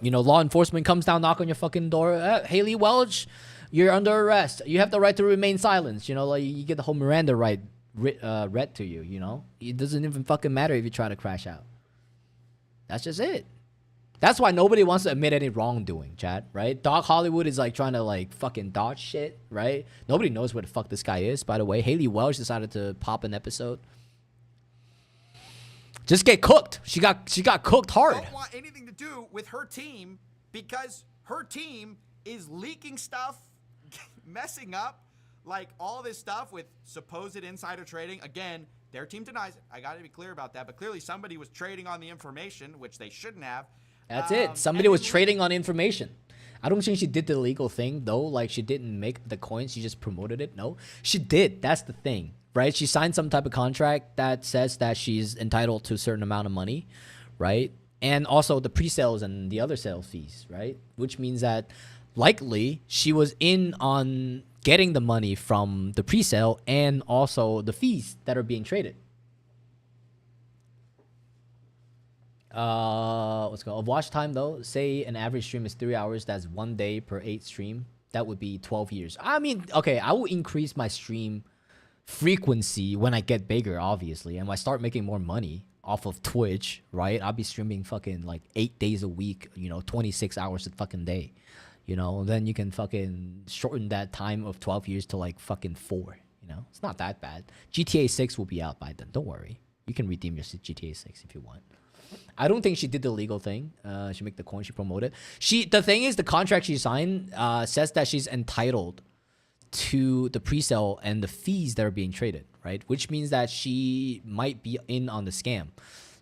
Speaker 1: You know, law enforcement comes down, knock on your fucking door. Haley Welch, you're under arrest. You have the right to remain silent. You know, like, you get the whole Miranda right read to you. You know, it doesn't even fucking matter if you try to crash out. That's just it. That's why nobody wants to admit any wrongdoing, chat, right? Doc Hollywood is like trying to like fucking dodge shit, right? Nobody knows where the fuck this guy is, by the way. Haley Welch decided to pop an episode. Just get cooked. She got cooked hard.
Speaker 13: Don't want anything to do with her team because her team is leaking stuff, messing up, like all this stuff with supposed insider trading. Again, their team denies it. I got to be clear about that. But clearly somebody was trading on the information, which they shouldn't have.
Speaker 1: That's it. Somebody was trading on information. I don't think she did the legal thing, though. Like, she didn't make the coin. She just promoted it. No, she did. That's the thing, right? She signed some type of contract that says that she's entitled to a certain amount of money, right? And also the pre-sales and the other sale fees, right? Which means that likely she was in on getting the money from the pre-sale and also the fees that are being traded. What's called watch time though? Say an average stream is 3 hours. That's 1 day per 8 stream. That would be 12 years. I mean, okay, I will increase my stream frequency when I get bigger, obviously, and when I start making more money off of Twitch, right? I'll be streaming fucking like 8 days a week, you know, 26 hours a fucking day, you know. Then you can fucking shorten that time of 12 years to like fucking 4. You know, it's not that bad. GTA 6 will be out by then. Don't worry. You can redeem your GTA 6 if you want. I don't think she did the legal thing. She make the coin, she promoted. The thing is, the contract she signed says that she's entitled to the pre-sale and the fees that are being traded, right? Which means that she might be in on the scam,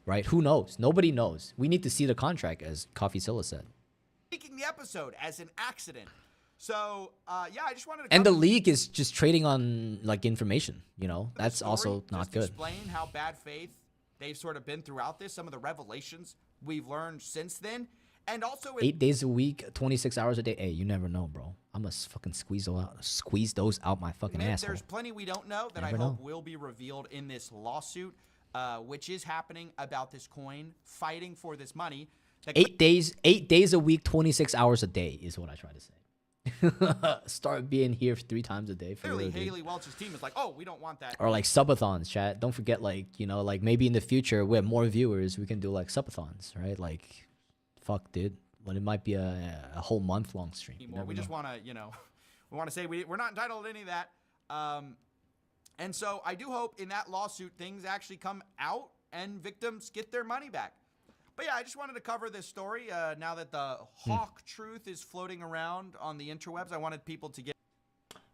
Speaker 1: right? Who knows? Nobody knows. We need to see the contract, as CoffeeZilla said.
Speaker 13: Leaking the episode as an accident. So, yeah, I just wanted to...
Speaker 1: And the leak is just trading on, like, information, you know? That's also not good.
Speaker 13: Explain how bad faith they've sort of been throughout this, some of the revelations we've learned since then, and also
Speaker 1: 8 days a week, 26 hours a day. Hey, you never know, bro. I'm gonna fucking squeeze those out my fucking asshole.
Speaker 13: There's plenty we don't know that I hope will be revealed in this lawsuit, which is happening about this coin, fighting for this money.
Speaker 1: 8 days a week, 26 hours a day is what I try to say. Start being here 3 times a day. For
Speaker 13: clearly,
Speaker 1: real,
Speaker 13: Haley Welch's team is like, oh, we don't want that.
Speaker 1: Or like subathons, chat. Don't forget, like, you know, like maybe in the future we have more viewers, we can do like subathons, right? Like, fuck, dude. Well, it might be a whole month-long stream.
Speaker 13: We just want to, you know, we want to say we're not entitled to any of that. And so I do hope in that lawsuit things actually come out and victims get their money back. But yeah, I just wanted to cover this story now that the hawk truth is floating around on the interwebs. I wanted people to get...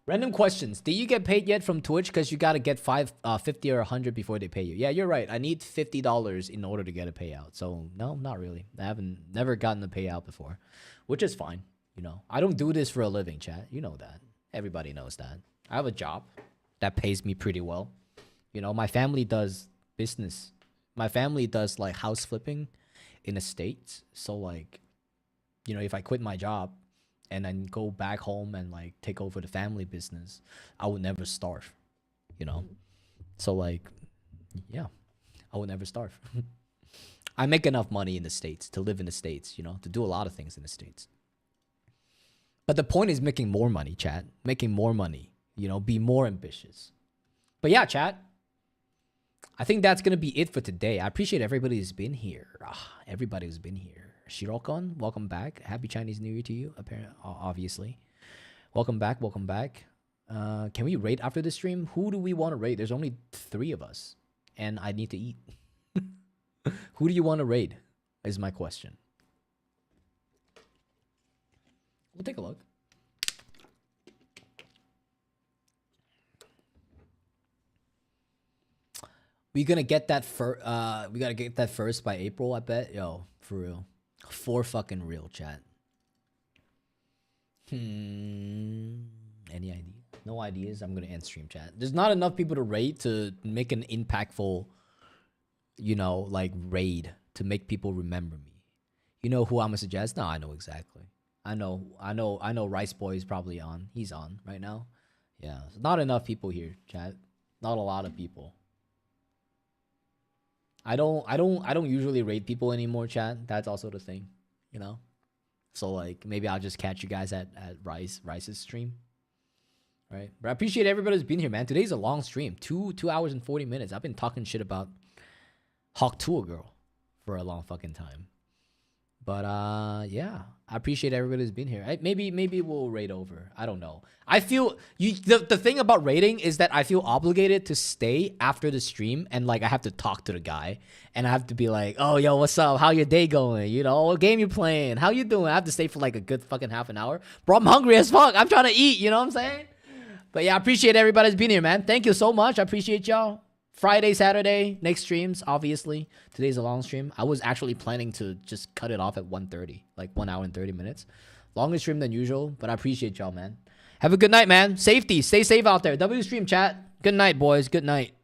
Speaker 1: Random questions. Do you get paid yet from Twitch? Because you got to get 50 or 100 before they pay you. Yeah, you're right. I need $50 in order to get a payout. So, no, not really. I never gotten a payout before, which is fine. You know, I don't do this for a living, chat. You know that. Everybody knows that. I have a job that pays me pretty well. You know, my family does business. My family does, like, house flipping in the States. So, like, you know, if I quit my job and then go back home and like take over the family business, I would never starve, you know? So like, yeah, I would never starve. I make enough money in the States to live in the States, you know, to do a lot of things in the States. But the point is making more money, chat. Making more money, You know, be more ambitious. But yeah, chat. I think that's going to be it for today. I appreciate everybody who's been here. Everybody who's been here. Shirokon, welcome back. Happy Chinese New Year to you, apparently, obviously. Welcome back, welcome back. Can we raid after the stream? Who do we want to raid? There's only 3 of us, and I need to eat. Who do you want to raid is my question. We'll take a look. We gonna get that we gotta get that first by April, I bet. Yo, for real. For fucking real, chat. Any idea? No ideas? I'm gonna end stream chat. There's not enough people to raid to make an impactful, you know, like raid to make people remember me. You know who I'm gonna suggest? No, I know exactly. I know Rice Boy is probably on. He's on right now. Yeah. Not enough people here, chat. Not a lot of people. I don't usually raid people anymore, chat. That's also the thing, you know? So like maybe I'll just catch you guys at Rice's stream. Right? But I appreciate everybody who's been here, man. Today's a long stream. 2 hours and 40 minutes. I've been talking shit about Hawk Tour Girl for a long fucking time. But yeah, I appreciate everybody who's been here. Maybe we'll raid over. I don't know. I feel the thing about raiding is that I feel obligated to stay after the stream, and like I have to talk to the guy, and I have to be like, oh yo, what's up? How your day going? You know, what game you playing? How you doing? I have to stay for like a good fucking half an hour. Bro, I'm hungry as fuck. I'm trying to eat. You know what I'm saying? But yeah, I appreciate everybody who's been here, man. Thank you so much. I appreciate y'all. Friday, Saturday, next streams, obviously. Today's a long stream. I was actually planning to just cut it off at 1:30, like 1 hour and 30 minutes. Longer stream than usual, but I appreciate y'all, man. Have a good night, man. Safety. Stay safe out there. W stream chat. Good night, boys. Good night.